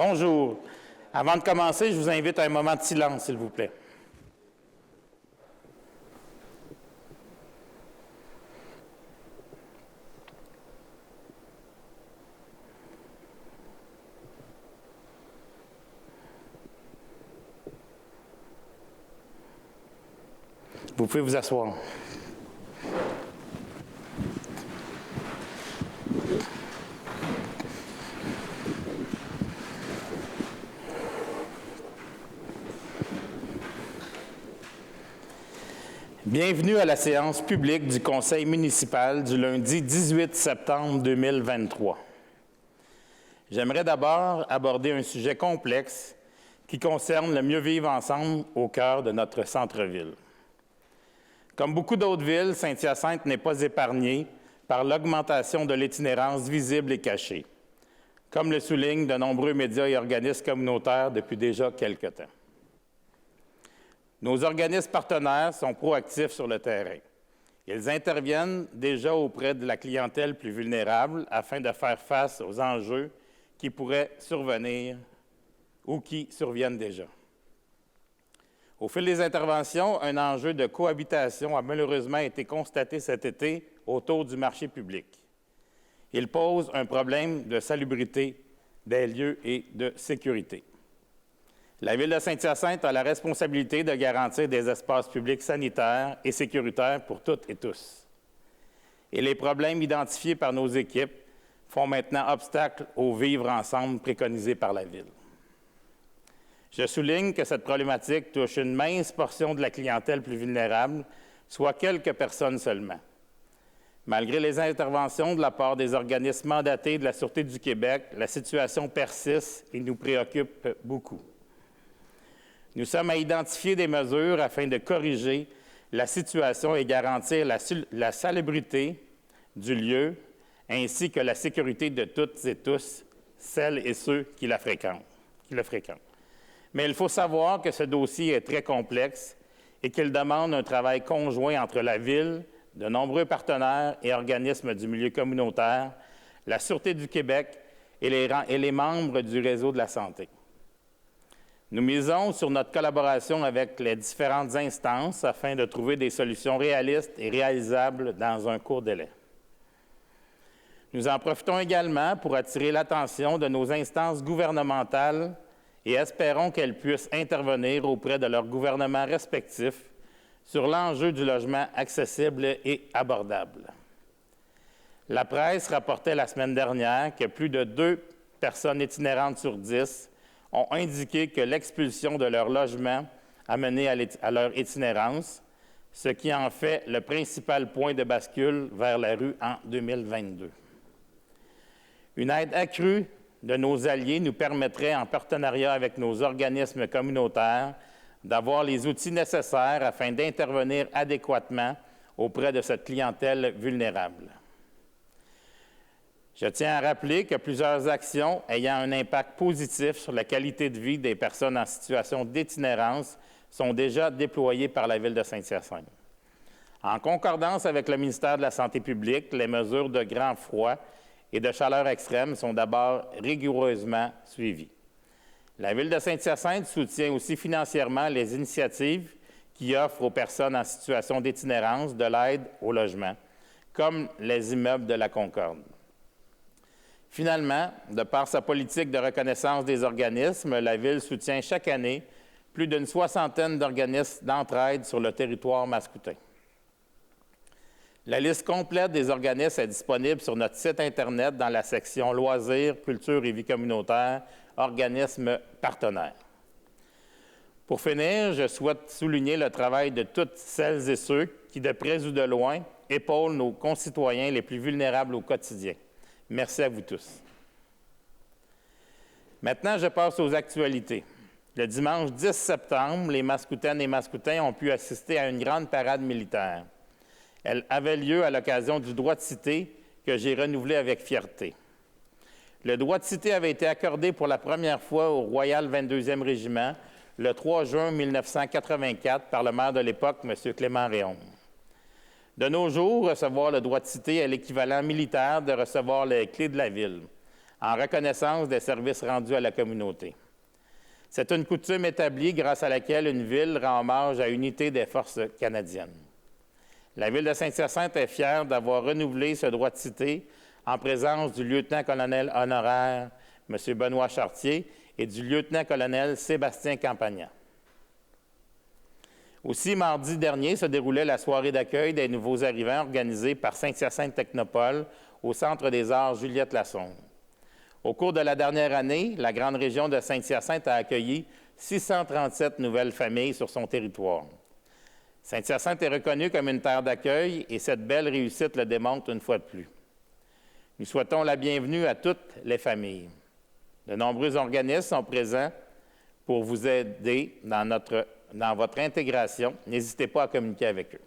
Bonjour. Avant de commencer, je vous invite à un moment de silence, s'il vous plaît. Vous pouvez vous asseoir. Bienvenue à la séance publique du Conseil municipal du lundi 18 septembre 2023. J'aimerais d'abord aborder un sujet complexe qui concerne le mieux vivre ensemble au cœur de notre centre-ville. Comme beaucoup d'autres villes, Saint-Hyacinthe n'est pas épargnée par l'augmentation de l'itinérance visible et cachée, comme le soulignent de nombreux médias et organismes communautaires depuis déjà quelque temps. Nos organismes partenaires sont proactifs sur le terrain. Ils interviennent déjà auprès de la clientèle plus vulnérable afin de faire face aux enjeux qui pourraient survenir ou qui surviennent déjà. Au fil des interventions, un enjeu de cohabitation a malheureusement été constaté cet été autour du marché public. Il pose un problème de salubrité des lieux et de sécurité. La Ville de Saint-Hyacinthe a la responsabilité de garantir des espaces publics sanitaires et sécuritaires pour toutes et tous. Et les problèmes identifiés par nos équipes font maintenant obstacle au vivre ensemble préconisé par la Ville. Je souligne que cette problématique touche une mince portion de la clientèle plus vulnérable, soit quelques personnes seulement. Malgré les interventions de la part des organismes mandatés de la Sûreté du Québec, la situation persiste et nous préoccupe beaucoup. Nous sommes à identifier des mesures afin de corriger la situation et garantir la salubrité du lieu, ainsi que la sécurité de toutes et tous, celles et ceux qui le fréquentent. Mais il faut savoir que ce dossier est très complexe et qu'il demande un travail conjoint entre la Ville, de nombreux partenaires et organismes du milieu communautaire, la Sûreté du Québec et les membres du réseau de la santé. Nous misons sur notre collaboration avec les différentes instances afin de trouver des solutions réalistes et réalisables dans un court délai. Nous en profitons également pour attirer l'attention de nos instances gouvernementales et espérons qu'elles puissent intervenir auprès de leurs gouvernements respectifs sur l'enjeu du logement accessible et abordable. La presse rapportait la semaine dernière que plus de 2 personnes itinérantes sur 10 ont indiqué que l'expulsion de leur logement a mené à leur itinérance, ce qui en fait le principal point de bascule vers la rue en 2022. Une aide accrue de nos alliés nous permettrait, en partenariat avec nos organismes communautaires, d'avoir les outils nécessaires afin d'intervenir adéquatement auprès de cette clientèle vulnérable. Je tiens à rappeler que plusieurs actions ayant un impact positif sur la qualité de vie des personnes en situation d'itinérance sont déjà déployées par la Ville de Saint-Hyacinthe. En concordance avec le ministère de la Santé publique, les mesures de grand froid et de chaleur extrême sont d'abord rigoureusement suivies. La Ville de Saint-Hyacinthe soutient aussi financièrement les initiatives qui offrent aux personnes en situation d'itinérance de l'aide au logement, comme les immeubles de la Concorde. Finalement, de par sa politique de reconnaissance des organismes, la Ville soutient chaque année plus d'une 60aine d'organismes d'entraide sur le territoire mascoutin. La liste complète des organismes est disponible sur notre site Internet dans la section Loisirs, Culture et vie communautaire, organismes partenaires. Pour finir, je souhaite souligner le travail de toutes celles et ceux qui, de près ou de loin, épaulent nos concitoyens les plus vulnérables au quotidien. Merci à vous tous. Maintenant, je passe aux actualités. Le dimanche 10 septembre, les Mascoutaines et Mascoutins ont pu assister à une grande parade militaire. Elle avait lieu à l'occasion du droit de cité que j'ai renouvelé avec fierté. Le droit de cité avait été accordé pour la première fois au Royal 22e Régiment le 3 juin 1984 par le maire de l'époque, M. Clément Réaume. De nos jours, recevoir le droit de cité est l'équivalent militaire de recevoir les clés de la ville. en reconnaissance des services rendus à la communauté. C'est une coutume établie grâce à laquelle une ville rend hommage à l'unité des forces canadiennes. La ville de Saint-Hyacinthe est fière d'avoir renouvelé ce droit de cité en présence du lieutenant-colonel honoraire M. Benoît Chartier et du lieutenant-colonel Sébastien Campagna. Aussi, mardi dernier, se déroulait la soirée d'accueil des nouveaux arrivants organisée par Saint-Hyacinthe Technopole au Centre des arts Juliette Lassonde. Au cours de la dernière année, la grande région de Saint-Hyacinthe a accueilli 637 nouvelles familles sur son territoire. Saint-Hyacinthe est reconnue comme une terre d'accueil et cette belle réussite le démontre une fois de plus. Nous souhaitons la bienvenue à toutes les familles. De nombreux organismes sont présents pour vous aider dans votre intégration. N'hésitez pas à communiquer avec eux.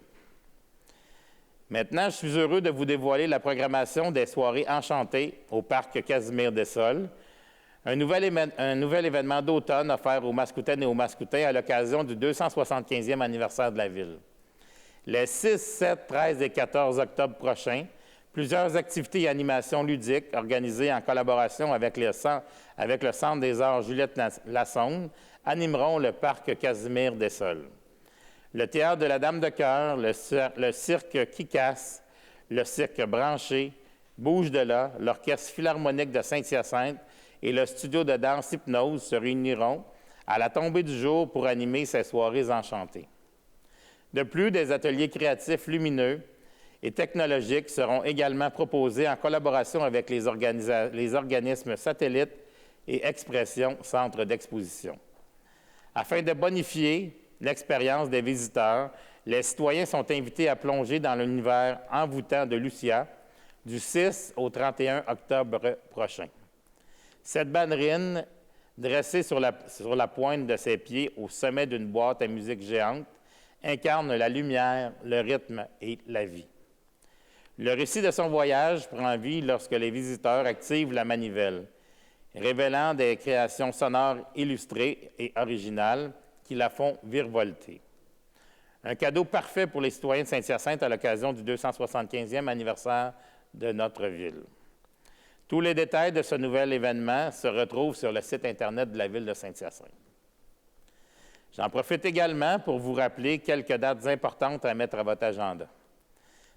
Maintenant, je suis heureux de vous dévoiler la programmation des soirées enchantées au parc Casimir-Dessolles, un nouvel événement d'automne offert aux Mascoutaines et aux Mascoutains à l'occasion du 275e anniversaire de la Ville. Les 6, 7, 13 et 14 octobre prochains, plusieurs activités et animations ludiques organisées en collaboration avec le Centre des arts Juliette Lassonde animeront le parc Casimir-Dessolles. Le théâtre de la Dame de Cœur, le cirque Kikas, le cirque Branché, Bouge de là, l'Orchestre philharmonique de Saint-Hyacinthe et le studio de danse Hypnose se réuniront à la tombée du jour pour animer ces soirées enchantées. De plus, des ateliers créatifs lumineux et technologiques seront également proposés en collaboration avec les organismes satellites et Expression Centre d'exposition. Afin de bonifier l'expérience des visiteurs, les citoyens sont invités à plonger dans l'univers envoûtant de Lucia du 6 au 31 octobre prochain. Cette ballerine, dressée sur la pointe de ses pieds au sommet d'une boîte à musique géante, incarne la lumière, le rythme et la vie. Le récit de son voyage prend vie lorsque les visiteurs activent la manivelle, révélant des créations sonores illustrées et originales qui la font virevolter. Un cadeau parfait pour les citoyens de Saint-Hyacinthe à l'occasion du 275e anniversaire de notre ville. Tous les détails de ce nouvel événement se retrouvent sur le site Internet de la ville de Saint-Hyacinthe. J'en profite également pour vous rappeler quelques dates importantes à mettre à votre agenda.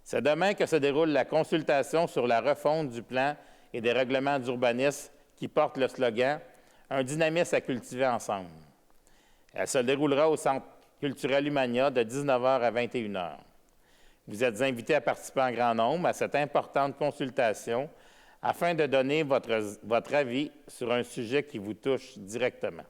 C'est demain que se déroule la consultation sur la refonte du plan et des règlements d'urbanisme qui porte le slogan « Un dynamisme à cultiver ensemble ». Elle se déroulera au Centre culturel Humania de 19h à 21h. Vous êtes invités à participer en grand nombre à cette importante consultation afin de donner votre avis sur un sujet qui vous touche directement.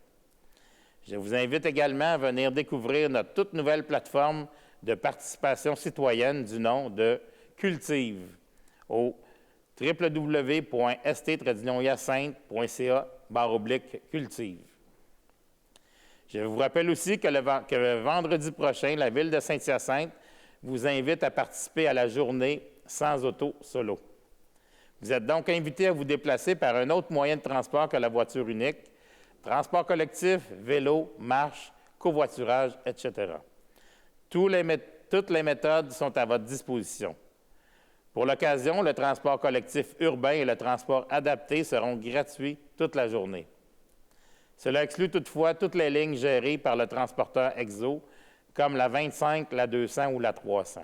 Je vous invite également à venir découvrir notre toute nouvelle plateforme de participation citoyenne du nom de Cultive au www.st-hyacinthe.ca/cultive. Je vous rappelle aussi que vendredi prochain, la Ville de Saint-Hyacinthe vous invite à participer à la journée sans auto solo. Vous êtes donc invités à vous déplacer par un autre moyen de transport que la voiture unique, transport collectif, vélo, marche, covoiturage, etc. Toutes les méthodes sont à votre disposition. Pour l'occasion, le transport collectif urbain et le transport adapté seront gratuits toute la journée. Cela exclut toutefois toutes les lignes gérées par le transporteur EXO, comme la 25, la 200 ou la 300.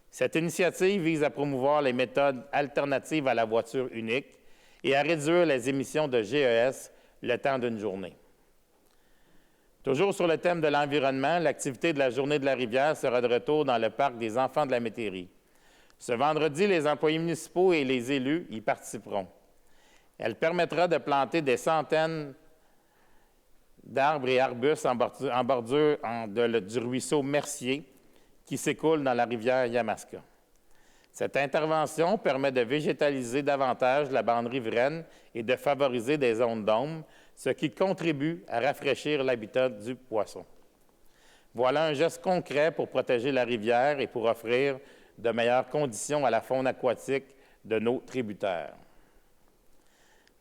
Cette initiative vise à promouvoir les méthodes alternatives à la voiture unique et à réduire les émissions de GES le temps d'une journée. Toujours sur le thème de l'environnement, l'activité de la Journée de la rivière sera de retour dans le parc des enfants de la Métairie. Ce vendredi, les employés municipaux et les élus y participeront. Elle permettra de planter des centaines d'arbres et arbustes en bordure du ruisseau Mercier qui s'écoule dans la rivière Yamaska. Cette intervention permet de végétaliser davantage la bande riveraine et de favoriser des zones d'ombre, ce qui contribue à rafraîchir l'habitat du poisson. Voilà un geste concret pour protéger la rivière et pour offrir de meilleures conditions à la faune aquatique de nos tributaires.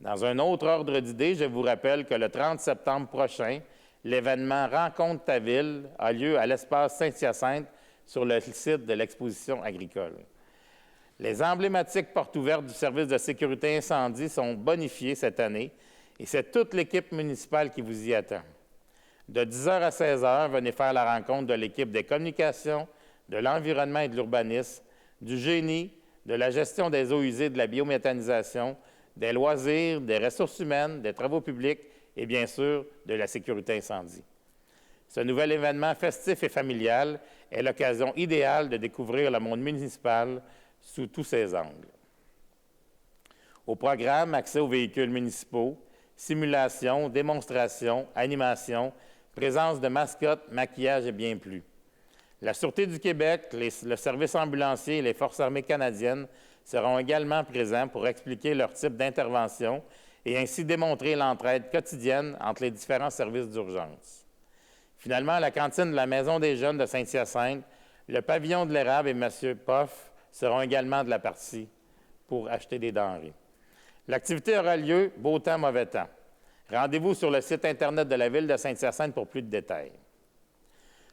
Dans un autre ordre d'idée, je vous rappelle que le 30 septembre prochain, l'événement Rencontre ta ville a lieu à l'espace Saint-Hyacinthe sur le site de l'exposition agricole. Les emblématiques portes ouvertes du service de sécurité incendie sont bonifiées cette année et c'est toute l'équipe municipale qui vous y attend. De 10h à 16h, venez faire la rencontre de l'équipe des communications, de l'environnement et de l'urbanisme, du génie, de la gestion des eaux usées, de la biométhanisation, des loisirs, des ressources humaines, des travaux publics et bien sûr de la sécurité incendie. Ce nouvel événement festif et familial est l'occasion idéale de découvrir le monde municipal sous tous ses angles. Au programme, accès aux véhicules municipaux, simulation, démonstration, animation, présence de mascottes, maquillage et bien plus. La Sûreté du Québec, le service ambulancier et les Forces armées canadiennes seront également présents pour expliquer leur type d'intervention et ainsi démontrer l'entraide quotidienne entre les différents services d'urgence. Finalement, à la cantine de la Maison des jeunes de Saint-Hyacinthe, le pavillon de l'érable et M. Poff seront également de la partie pour acheter des denrées. L'activité aura lieu beau temps, mauvais temps. Rendez-vous sur le site Internet de la Ville de Saint-Hyacinthe pour plus de détails.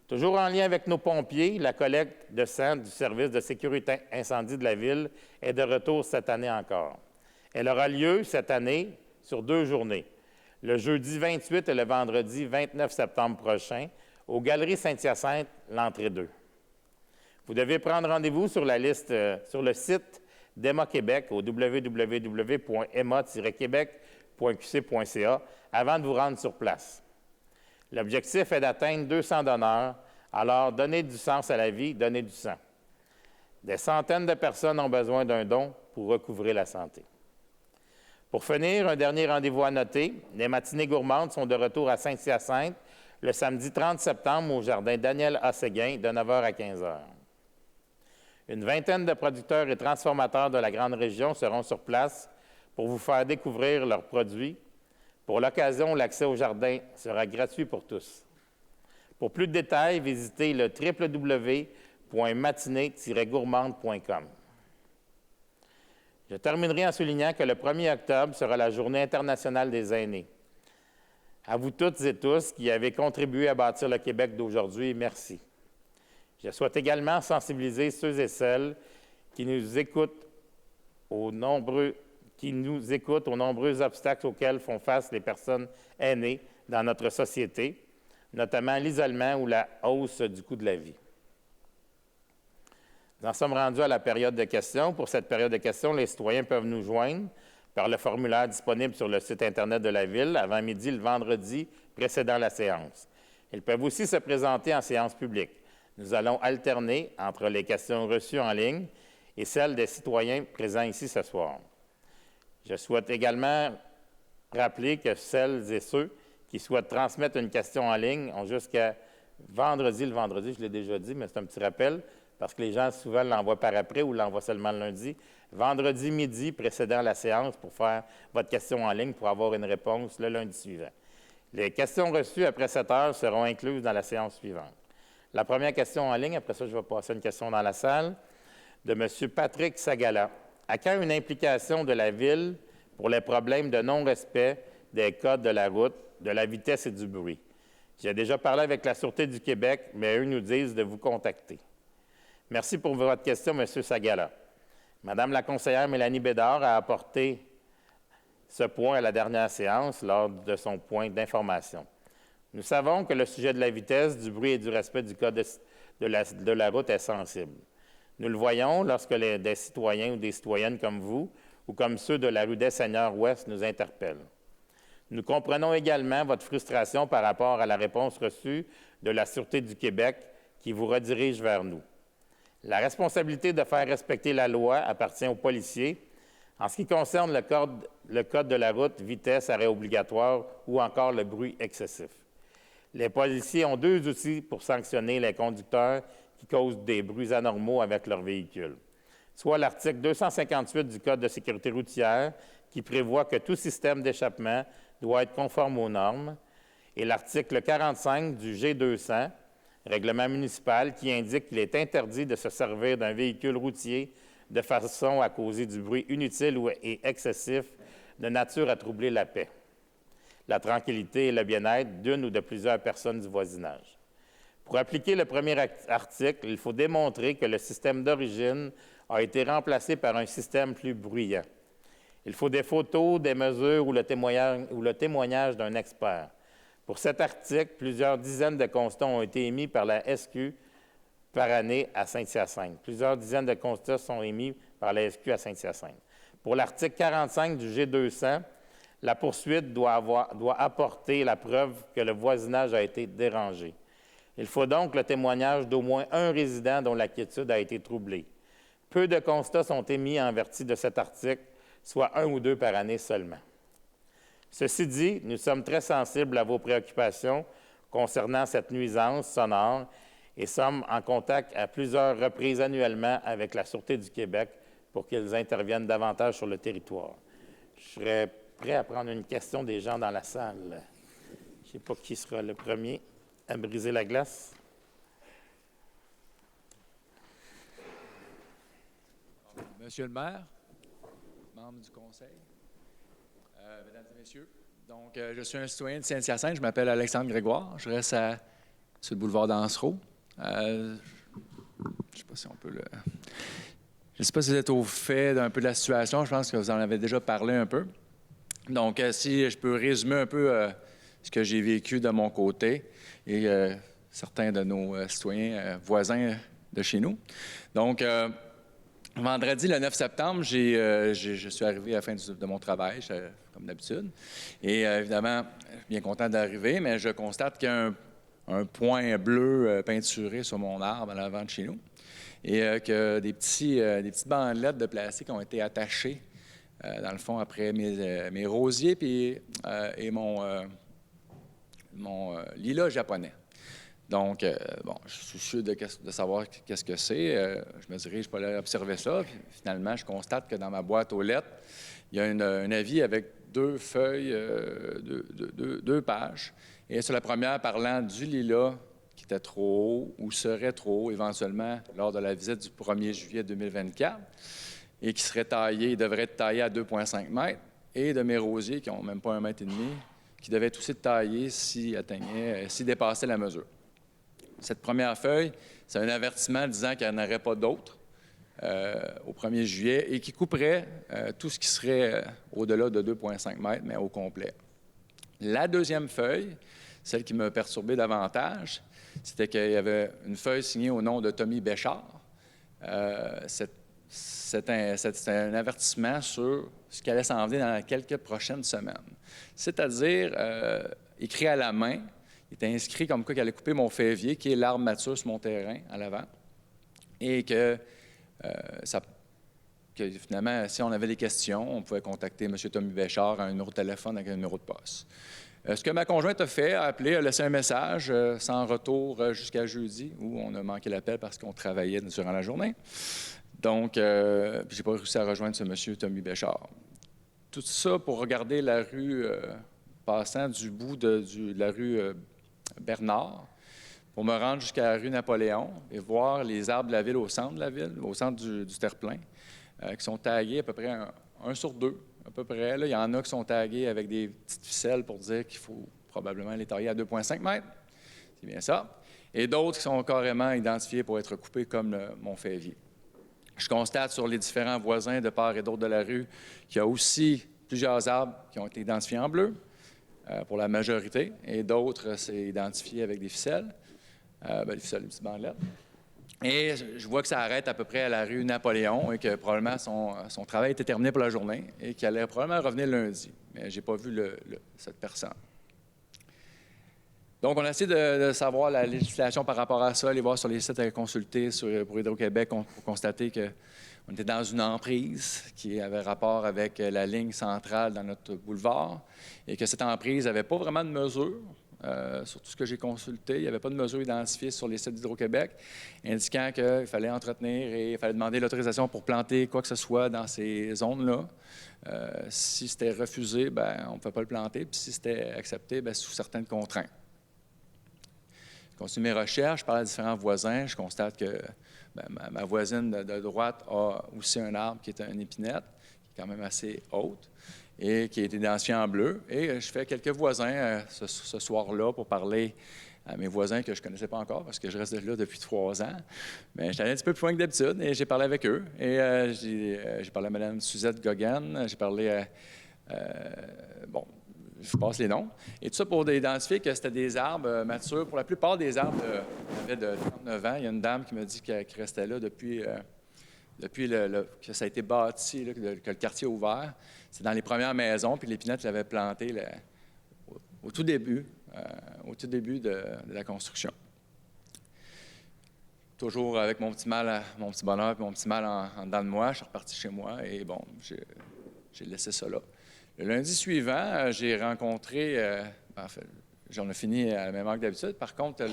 Toujours en lien avec nos pompiers, la collecte de sang du service de sécurité incendie de la Ville est de retour cette année encore. Elle aura lieu cette année sur 2 journées, le jeudi 28 et le vendredi 29 septembre prochain, aux Galeries Saint-Hyacinthe, l'entrée 2. Vous devez prendre rendez-vous sur la liste sur le site d'EMA Québec au www.ema-québec.qc.ca avant de vous rendre sur place. L'objectif est d'atteindre 200 donneurs, alors donnez du sens à la vie, donnez du sang. Des centaines de personnes ont besoin d'un don pour recouvrer la santé. Pour finir, un dernier rendez-vous à noter, les matinées gourmandes sont de retour à Saint-Hyacinthe le samedi 30 septembre au jardin Daniel A. Séguin de 9h à 15h. Une vingtaine de producteurs et transformateurs de la grande région seront sur place pour vous faire découvrir leurs produits. Pour l'occasion, l'accès au jardin sera gratuit pour tous. Pour plus de détails, visitez le www.matinée-gourmande.com. Je terminerai en soulignant que le 1er octobre sera la Journée internationale des aînés. À vous toutes et tous qui avez contribué à bâtir le Québec d'aujourd'hui, merci. Je souhaite également sensibiliser ceux et celles qui nous écoutent aux nombreux obstacles auxquels font face les personnes aînées dans notre société, notamment l'isolement ou la hausse du coût de la vie. Nous en sommes rendus à la période de questions. Pour cette période de questions, les citoyens peuvent nous joindre par le formulaire disponible sur le site Internet de la Ville avant midi le vendredi précédant la séance. Ils peuvent aussi se présenter en séance publique. Nous allons alterner entre les questions reçues en ligne et celles des citoyens présents ici ce soir. Je souhaite également rappeler que celles et ceux qui souhaitent transmettre une question en ligne ont jusqu'à vendredi, je l'ai déjà dit, mais c'est un petit rappel, parce que les gens souvent l'envoient par après ou l'envoient seulement le lundi. Vendredi midi précédant la séance pour faire votre question en ligne pour avoir une réponse le lundi suivant. Les questions reçues après 7 heures seront incluses dans la séance suivante. La première question en ligne, après ça, je vais passer une question dans la salle, de M. Patrick Sagala. À quand une implication de la Ville pour les problèmes de non-respect des codes de la route, de la vitesse et du bruit? J'ai déjà parlé avec la Sûreté du Québec, mais eux nous disent de vous contacter. Merci pour votre question, M. Sagala. Madame la conseillère Mélanie Bédard a apporté ce point à la dernière séance lors de son point d'information. Nous savons que le sujet de la vitesse, du bruit et du respect du code de la route est sensible. Nous le voyons lorsque des citoyens ou des citoyennes comme vous ou comme ceux de la rue des Seigneurs-Ouest nous interpellent. Nous comprenons également votre frustration par rapport à la réponse reçue de la Sûreté du Québec qui vous redirige vers nous. La responsabilité de faire respecter la loi appartient aux policiers. En ce qui concerne le code de la route, vitesse, arrêt obligatoire ou encore le bruit excessif. Les policiers ont 2 outils pour sanctionner les conducteurs qui causent des bruits anormaux avec leur véhicule. Soit l'article 258 du Code de sécurité routière qui prévoit que tout système d'échappement doit être conforme aux normes, et l'article 45 du G200, règlement municipal, qui indique qu'il est interdit de se servir d'un véhicule routier de façon à causer du bruit inutile et excessif de nature à troubler la paix, la tranquillité et le bien-être d'une ou de plusieurs personnes du voisinage. Pour appliquer le premier article, il faut démontrer que le système d'origine a été remplacé par un système plus bruyant. Il faut des photos, des mesures ou le témoignage d'un expert. Pour cet article, plusieurs dizaines de constats ont été émis par la SQ par année à Saint-Hyacinthe. Plusieurs dizaines de constats sont émis par la SQ à Saint-Hyacinthe. Pour l'article 45 du G200, la poursuite doit apporter la preuve que le voisinage a été dérangé. Il faut donc le témoignage d'au moins un résident dont la quiétude a été troublée. Peu de constats sont émis en vertu de cet article, soit 1 ou 2 par année seulement. Ceci dit, nous sommes très sensibles à vos préoccupations concernant cette nuisance sonore et sommes en contact à plusieurs reprises annuellement avec la Sûreté du Québec pour qu'ils interviennent davantage sur le territoire. Je serais prêt à prendre une question des gens dans la salle. Je ne sais pas qui sera le premier à briser la glace. Monsieur le maire, membres du conseil, mesdames et messieurs, donc je suis un citoyen de Saint-Hyacinthe, je m'appelle Alexandre Grégoire, je reste sur le boulevard d'Ansereau. Je ne sais pas si on peut le... Je ne sais pas si vous êtes au fait d'un peu de la situation, je pense que vous en avez déjà parlé un peu. Donc, si je peux résumer un peu ce que j'ai vécu de mon côté et certains de nos citoyens voisins de chez nous. Donc, vendredi, le 9 septembre, je suis arrivé à la fin de mon travail, comme d'habitude. Et évidemment, je suis bien content d'arriver, mais je constate qu'il y a un point bleu peinturé sur mon arbre à l'avant de chez nous. Et que des petites bandelettes de plastique ont été attachées, dans le fond, après mes rosiers et mon lilas japonais. Donc, bon, je suis sûr de savoir qu'est-ce que c'est. Je me dirige pour aller observer ça. Puis, finalement, je constate que dans ma boîte aux lettres, il y a un avis avec 2 feuilles, 2 pages. Et sur la première, parlant du lilas qui était trop haut ou serait trop haut éventuellement lors de la visite du 1er juillet 2024 et qui devrait être taillé à 2,5 mètres, et de mes rosiers qui n'ont même pas 1,5 mètre, qui devaient être aussi taillés s'ils dépassaient la mesure. Cette première feuille, c'est un avertissement disant qu'il n'y en aurait pas d'autres au 1er juillet et qui couperait tout ce qui serait au-delà de 2,5 mètres, mais au complet. La deuxième feuille, celle qui m'a perturbé davantage, c'était qu'il y avait une feuille signée au nom de Tommy Béchard. C'est un avertissement sur ce qui allait s'en venir dans les quelques prochaines semaines. C'est-à-dire, écrit à la main, il était inscrit comme quoi qu'il allait couper mon févier, qui est l'arbre mature sur mon terrain, à l'avant, et que finalement, si on avait des questions, on pouvait contacter M. Tommy Béchard à un numéro de téléphone avec un numéro de poste. Ce que ma conjointe a fait, a appelé, a laissé un message sans retour jusqu'à jeudi, où on a manqué l'appel parce qu'on travaillait durant la journée. Donc, je n'ai pas réussi à rejoindre ce monsieur Tommy Béchard. Tout ça pour regarder la rue, passant du bout de la rue Bernard, pour me rendre jusqu'à la rue Napoléon et voir les arbres de la ville au centre de la ville, au centre du terre-plein, qui sont tagués à peu près 1 sur 2. À peu près, là, il y en a qui sont tagués avec des petites ficelles pour dire qu'il faut probablement les tailler à 2,5 mètres. C'est bien ça. Et d'autres qui sont carrément identifiés pour être coupés comme mon févier. Je constate sur les différents voisins de part et d'autre de la rue qu'il y a aussi plusieurs arbres qui ont été identifiés en bleu pour la majorité, et d'autres, c'est identifié avec des ficelles. Les ficelles, les petites bandelettes. Et je vois que ça arrête à peu près à la rue Napoléon et que probablement son travail était terminé pour la journée et qu'il allait probablement revenir lundi. Mais je n'ai pas vu cette personne. Donc, on a essayé de savoir la législation par rapport à ça, aller voir sur les sites à consulter pour Hydro-Québec pour constater qu'on était dans une emprise qui avait rapport avec la ligne centrale dans notre boulevard et que cette emprise n'avait pas vraiment de mesure. Sur tout ce que j'ai consulté, il n'y avait pas de mesure identifiée sur les sites d'Hydro-Québec indiquant qu'il fallait entretenir et il fallait demander l'autorisation pour planter quoi que ce soit dans ces zones-là. Si c'était refusé, on ne pouvait pas le planter, puis si c'était accepté, sous certaines contraintes. Je continue mes recherches, je parle à différents voisins, je constate que ma voisine de droite a aussi un arbre qui est une épinette, qui est quand même assez haute, et qui est identifié en bleu. Et je fais quelques voisins ce soir-là pour parler à mes voisins que je ne connaissais pas encore parce que je reste là depuis 3 ans. Mais j'étais allé un petit peu plus loin que d'habitude et j'ai parlé avec eux. Et j'ai parlé à Mme Suzette Gauguin, j'ai parlé à... bon, je passe les noms. Et tout ça pour identifier que c'était des arbres matures. Pour la plupart des arbres avaient de 39 ans. Il y a une dame qui m'a dit qu'elle restait là depuis que ça a été bâti, là, que le quartier a ouvert. C'est dans les premières maisons, puis l'Épinette l'avait planté au tout début de la construction. Toujours avec mon petit bonheur et mon petit mal en dedans de moi, je suis reparti chez moi et bon, j'ai laissé ça là. Le lundi suivant, j'ai rencontré, j'en ai fini à la même heure que d'habitude. Par contre,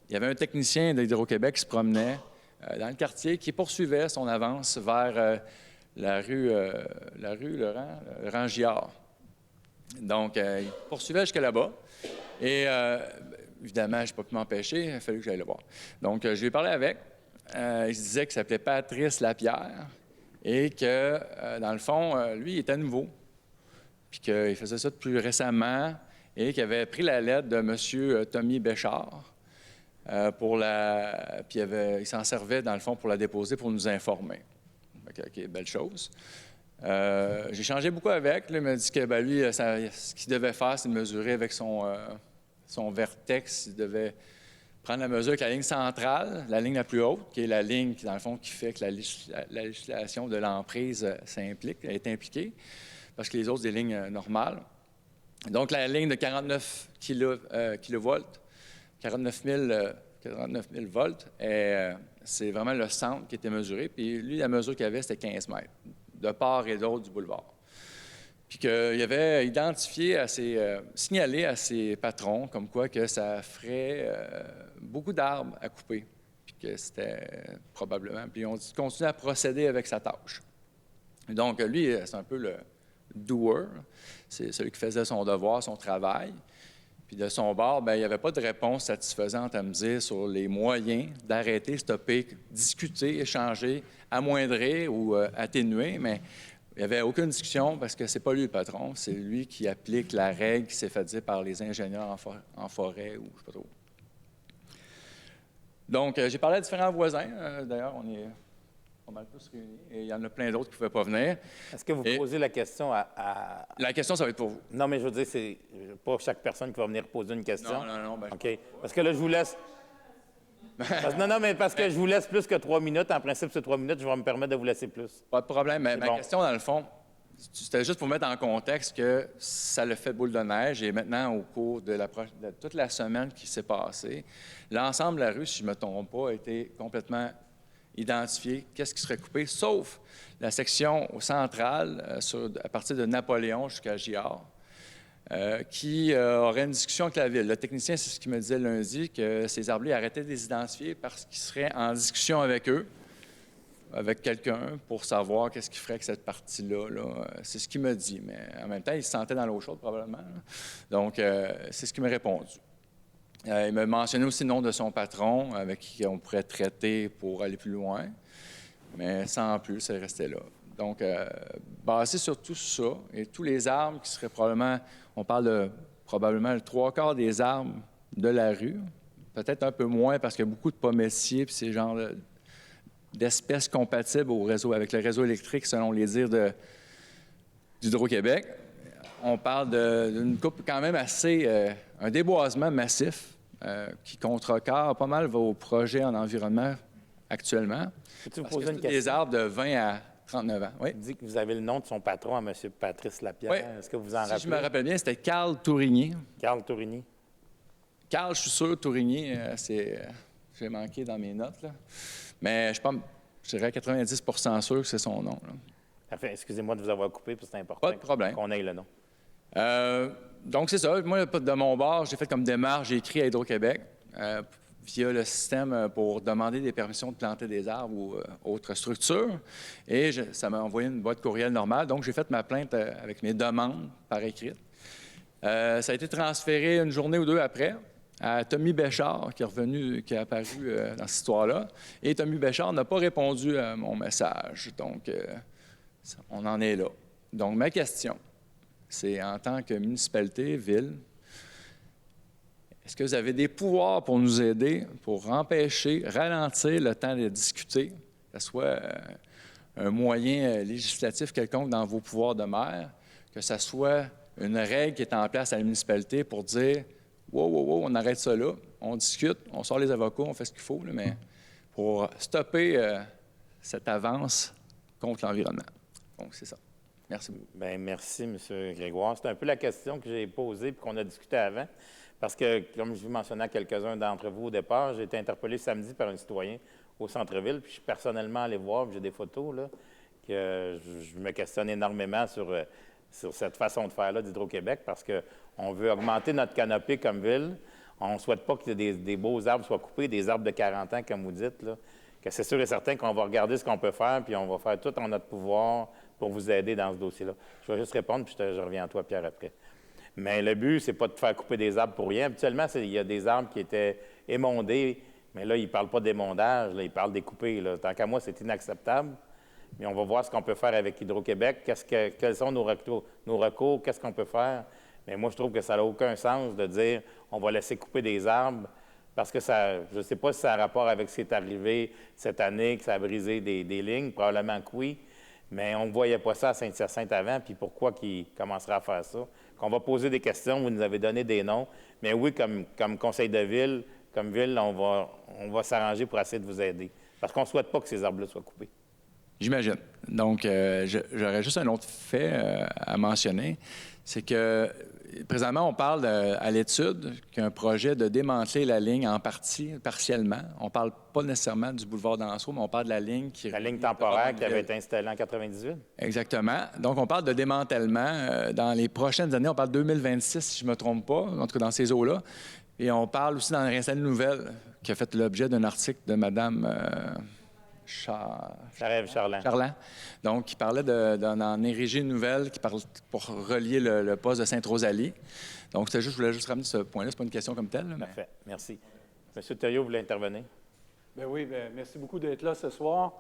il y avait un technicien d'Hydro-Québec qui se promenait dans le quartier qui poursuivait son avance vers la rue le rang Giard. Donc, il poursuivait jusqu'à là-bas. Et évidemment, je n'ai pas pu m'empêcher, il a fallu que j'aille le voir. Donc, je lui ai parlé avec. Il se disait qu'il s'appelait Patrice Lapierre et que, dans le fond, lui, il était nouveau. Puis qu'il faisait ça plus récemment et qu'il avait pris la lettre de M. Tommy Béchard puis il s'en servait, dans le fond, pour la déposer, pour nous informer. OK, belle chose. J'ai échangé beaucoup avec. Là, il m'a dit que lui, ce qu'il devait faire, c'est de mesurer avec son vertex. Il devait prendre la mesure avec la ligne centrale, la ligne la plus haute, qui est la ligne, dans le fond, qui fait que la législation de l'emprise est impliquée, parce que les autres, c'est des lignes normales. Donc, la ligne de 49 kilovolts, 49 000 volts, c'est vraiment le centre qui était mesuré. Puis lui, la mesure qu'il avait, c'était 15 mètres, de part et d'autre du boulevard. Puis qu'il avait signalé à ses patrons, comme quoi que ça ferait beaucoup d'arbres à couper. Puis que c'était probablement... Puis on continue à procéder avec sa tâche. Donc, lui, c'est un peu le doer, c'est celui qui faisait son devoir, son travail. Puis de son bord, il n'y avait pas de réponse satisfaisante à me dire sur les moyens d'arrêter, stopper, discuter, échanger, amoindrir ou atténuer, mais il n'y avait aucune discussion parce que ce n'est pas lui le patron, c'est lui qui applique la règle qui s'est faite dire par les ingénieurs en forêt ou je ne sais pas trop. Donc, j'ai parlé à différents voisins. D'ailleurs, on est pas mal tous réunis. Et il y en a plein d'autres qui ne pouvaient pas venir. Est-ce que vous posez la question à... La question, ça va être pour vous. Non, mais je veux dire, c'est pas chaque personne qui va venir poser une question. Non. OK. Parce que là, je vous laisse... Non, mais parce que je vous laisse plus que 3 minutes. En principe, c'est 3 minutes. Je vais me permettre de vous laisser plus. Pas de problème. Ma question, dans le fond, c'était juste pour mettre en contexte que ça le fait boule de neige. Et maintenant, au cours de toute la semaine qui s'est passée, l'ensemble de la rue, si je ne me trompe pas, a été complètement identifié. Qu'est-ce qui serait coupé, sauf la section centrale, à partir de Napoléon jusqu'à Giard, qui aurait une discussion avec la Ville. Le technicien, c'est ce qu'il me disait lundi, que ces arbres-là arrêtaient de les identifier parce qu'ils seraient en discussion avec eux, avec quelqu'un, pour savoir qu'est-ce qu'il ferait avec cette partie-là. C'est ce qu'il me dit, mais en même temps, il se sentait dans l'eau chaude, probablement. Donc, c'est ce qu'il m'a répondu. Il m'a mentionné aussi le nom de son patron, avec qui on pourrait traiter pour aller plus loin, mais sans plus, c'est resté là. Donc, basé sur tout ça et tous les arbres qui seraient probablement, on parle de probablement le 3/4 des arbres de la rue, peut-être un peu moins parce qu'il y a beaucoup de pommiers puis ces genres d'espèces compatibles avec le réseau électrique, selon les dires d'Hydro-Québec. On parle d'une coupe quand même assez... un déboisement massif qui contrecarre pas mal vos projets en environnement actuellement. Peux-tu vous Parce poser que une c'est question? des arbres de 20 à 39 ans. Oui. Il dit que vous avez le nom de son patron à M. Patrice Lapierre. Oui. Est-ce que vous en rappelez? Si je me rappelle bien, c'était Carl Tourigny. Carl Tourigny. Carl, je suis sûr, Tourigny, j'ai manqué dans mes notes, là. Mais je dirais 90 % sûr que c'est son nom. Enfin, excusez-moi de vous avoir coupé, parce que c'est important Pas de problème. qu'on ait le nom. Donc, c'est ça. Moi, de mon bord, j'ai fait comme démarche, j'ai écrit à Hydro-Québec via le système pour demander des permissions de planter des arbres ou autres structures. Et ça m'a envoyé une boîte courriel normale. Donc, j'ai fait ma plainte avec mes demandes par écrit. Ça a été transféré une journée ou deux après à Tommy Béchard, qui est apparu dans cette histoire-là. Et Tommy Béchard n'a pas répondu à mon message. Donc, on en est là. Donc, ma question, c'est en tant que municipalité, ville, est-ce que vous avez des pouvoirs pour nous aider, pour empêcher, ralentir le temps de discuter, que ce soit un moyen législatif quelconque dans vos pouvoirs de maire, que ce soit une règle qui est en place à la municipalité pour dire « wow, on arrête ça là, on discute, on sort les avocats, on fait ce qu'il faut, là, mais pour stopper cette avance contre l'environnement. » Donc, c'est ça. Merci beaucoup. Bien, merci, M. Grégoire. C'est un peu la question que j'ai posée et qu'on a discuté avant. Parce que, comme je vous mentionnais à quelques-uns d'entre vous au départ, j'ai été interpellé samedi par un citoyen au centre-ville, puis je suis personnellement allé voir, puis j'ai des photos, là, que je me questionne énormément sur cette façon de faire-là d'Hydro-Québec, parce qu'on veut augmenter notre canopée comme ville. On ne souhaite pas que des beaux arbres soient coupés, des arbres de 40 ans, comme vous dites, là, que c'est sûr et certain qu'on va regarder ce qu'on peut faire, puis on va faire tout en notre pouvoir pour vous aider dans ce dossier-là. Je vais juste répondre, puis je reviens à toi, Pierre, après. Mais le but, c'est pas de faire couper des arbres pour rien. Habituellement, il y a des arbres qui étaient émondés, mais là, ils ne parlent pas d'émondage, là, ils parlent des coupés. Là. Tant qu'à moi, c'est inacceptable. Mais on va voir ce qu'on peut faire avec Hydro-Québec. Quels sont nos recours? Qu'est-ce qu'on peut faire? Mais moi, je trouve que ça n'a aucun sens de dire on va laisser couper des arbres parce que ça, je ne sais pas si ça a rapport avec ce qui est arrivé cette année, que ça a brisé des lignes. Probablement que oui. Mais on ne voyait pas ça à Saint-Hyacinthe avant, puis pourquoi qu'ils commenceraient à faire ça? Qu'on va poser des questions, vous nous avez donné des noms, mais oui, comme conseil de ville, comme ville, on va s'arranger pour essayer de vous aider, parce qu'on ne souhaite pas que ces arbres-là soient coupés. J'imagine. Donc, j'aurais juste un autre fait à mentionner, c'est que présentement, on parle à l'étude qu'un projet de démanteler la ligne en partie, partiellement. On ne parle pas nécessairement du boulevard d'Anseau, mais on parle de la ligne qui... La ligne temporaire qui avait été installée en 98. Exactement. Donc, on parle de démantèlement. Dans les prochaines années, on parle de 2026, si je ne me trompe pas, en tout cas dans ces eaux-là. Et on parle aussi d'en réinstaller une nouvelle qui a fait l'objet d'un article de Mme... Charland. Donc, qui parlait d'en ériger une nouvelle pour relier le poste de Sainte-Rosalie. Donc, je voulais juste ramener ce point-là. Ce n'est pas une question comme telle. Mais... Parfait. Merci. M. Thériault voulait intervenir. Bien oui, merci beaucoup d'être là ce soir.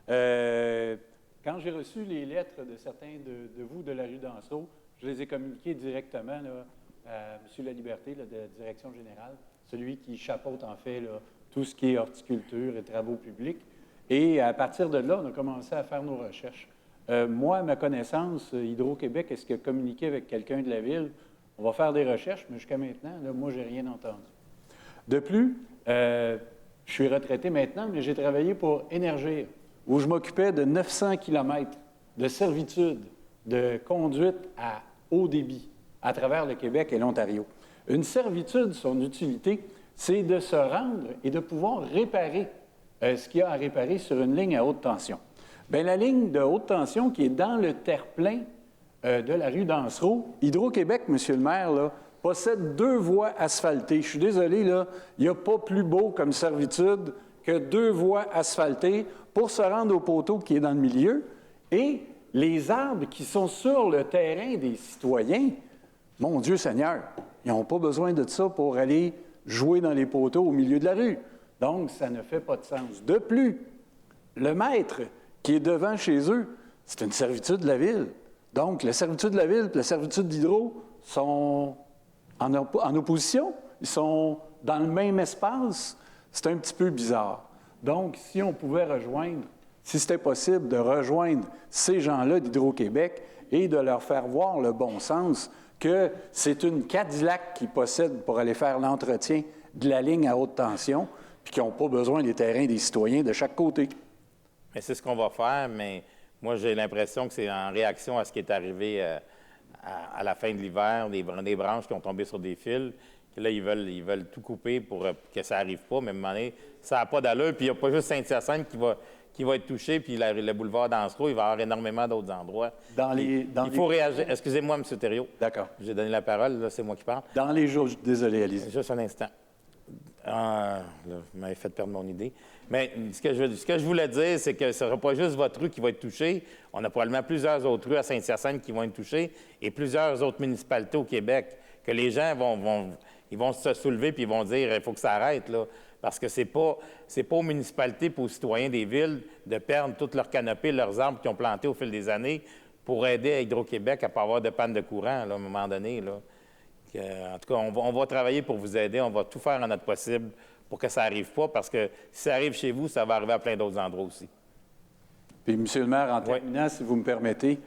Quand j'ai reçu les lettres de certains de vous de la rue d'Anseau, je les ai communiquées directement là, à M. Laliberté, là, de la Direction générale, celui qui chapeaute en fait là, tout ce qui est horticulture et travaux publics. Et à partir de là, on a commencé à faire nos recherches. Moi, à ma connaissance, Hydro-Québec, est-ce qu'il a communiqué avec quelqu'un de la ville? On va faire des recherches, mais jusqu'à maintenant, là, moi, je n'ai rien entendu. De plus, je suis retraité maintenant, mais j'ai travaillé pour Énergir, où je m'occupais de 900 km de servitude de conduite à haut débit à travers le Québec et l'Ontario. Une servitude, son utilité, c'est de se rendre et de pouvoir réparer ce qu'il y a à réparer sur une ligne à haute tension. Bien, la ligne de haute tension qui est dans le terre-plein de la rue d'Ansereau, Hydro-Québec, monsieur le maire, là, possède 2 voies asphaltées. Je suis désolé, là, il n'y a pas plus beau comme servitude que 2 voies asphaltées pour se rendre au poteau qui est dans le milieu. Et les arbres qui sont sur le terrain des citoyens, mon Dieu Seigneur, ils n'ont pas besoin de ça pour aller jouer dans les poteaux au milieu de la rue. Donc, ça ne fait pas de sens. De plus, le maître qui est devant chez eux, c'est une servitude de la ville. Donc, la servitude de la ville et la servitude d'Hydro sont en opposition. Ils sont dans le même espace. C'est un petit peu bizarre. Donc, si on pouvait rejoindre, si c'était possible de rejoindre ces gens-là d'Hydro-Québec et de leur faire voir le bon sens que c'est une Cadillac qui possède pour aller faire l'entretien de la ligne à haute tension, puis qui n'ont pas besoin des terrains des citoyens de chaque côté. Mais c'est ce qu'on va faire, mais moi, j'ai l'impression que c'est en réaction à ce qui est arrivé à la fin de l'hiver, des branches qui ont tombé sur des fils, que là, ils veulent tout couper pour que ça n'arrive pas, mais à un moment donné, ça n'a pas d'allure, puis il n'y a pas juste Saint-Hyacinthe qui va être touché, puis le boulevard d'Ansereau, il va y avoir énormément d'autres endroits. Il faut réagir. Excusez-moi, M. Thériault. D'accord. J'ai donné la parole, là, c'est moi qui parle. Dans les jours... Désolé, allez-y. Juste un instant. Là, vous m'avez fait perdre mon idée. Mais ce que je voulais dire, c'est que ce ne sera pas juste votre rue qui va être touchée. On a probablement plusieurs autres rues à Saint-Hyacinthe qui vont être touchées et plusieurs autres municipalités au Québec. Que les gens vont se soulever puis ils vont dire il faut que ça arrête, là. Parce que c'est pas aux municipalités et aux citoyens des villes de perdre toute leur canopée, leurs arbres qu'ils ont plantés au fil des années pour aider à Hydro-Québec à ne pas avoir de panne de courant, là, à un moment donné, là. En tout cas, on va travailler pour vous aider. On va tout faire en notre possible pour que ça n'arrive pas, parce que si ça arrive chez vous, ça va arriver à plein d'autres endroits aussi. Puis, M. le maire, en terminant, si vous me permettez,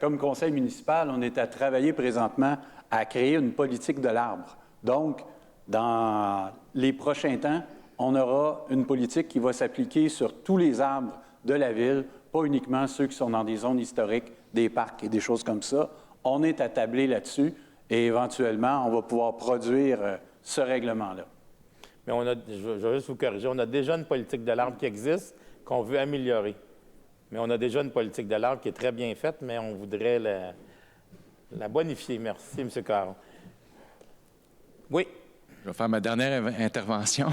comme conseil municipal, on est à travailler présentement à créer une politique de l'arbre. Donc, dans les prochains temps, on aura une politique qui va s'appliquer sur tous les arbres de la ville, pas uniquement ceux qui sont dans des zones historiques, des parcs et des choses comme ça. On est attablé là-dessus et éventuellement, on va pouvoir produire ce règlement-là. Mais je vais juste vous corriger, on a déjà une politique de l'arbre qui existe, qu'on veut améliorer. Mais on a déjà une politique de l'arbre qui est très bien faite, mais on voudrait la bonifier. Merci, M. Caron. Oui. Je vais faire ma dernière intervention.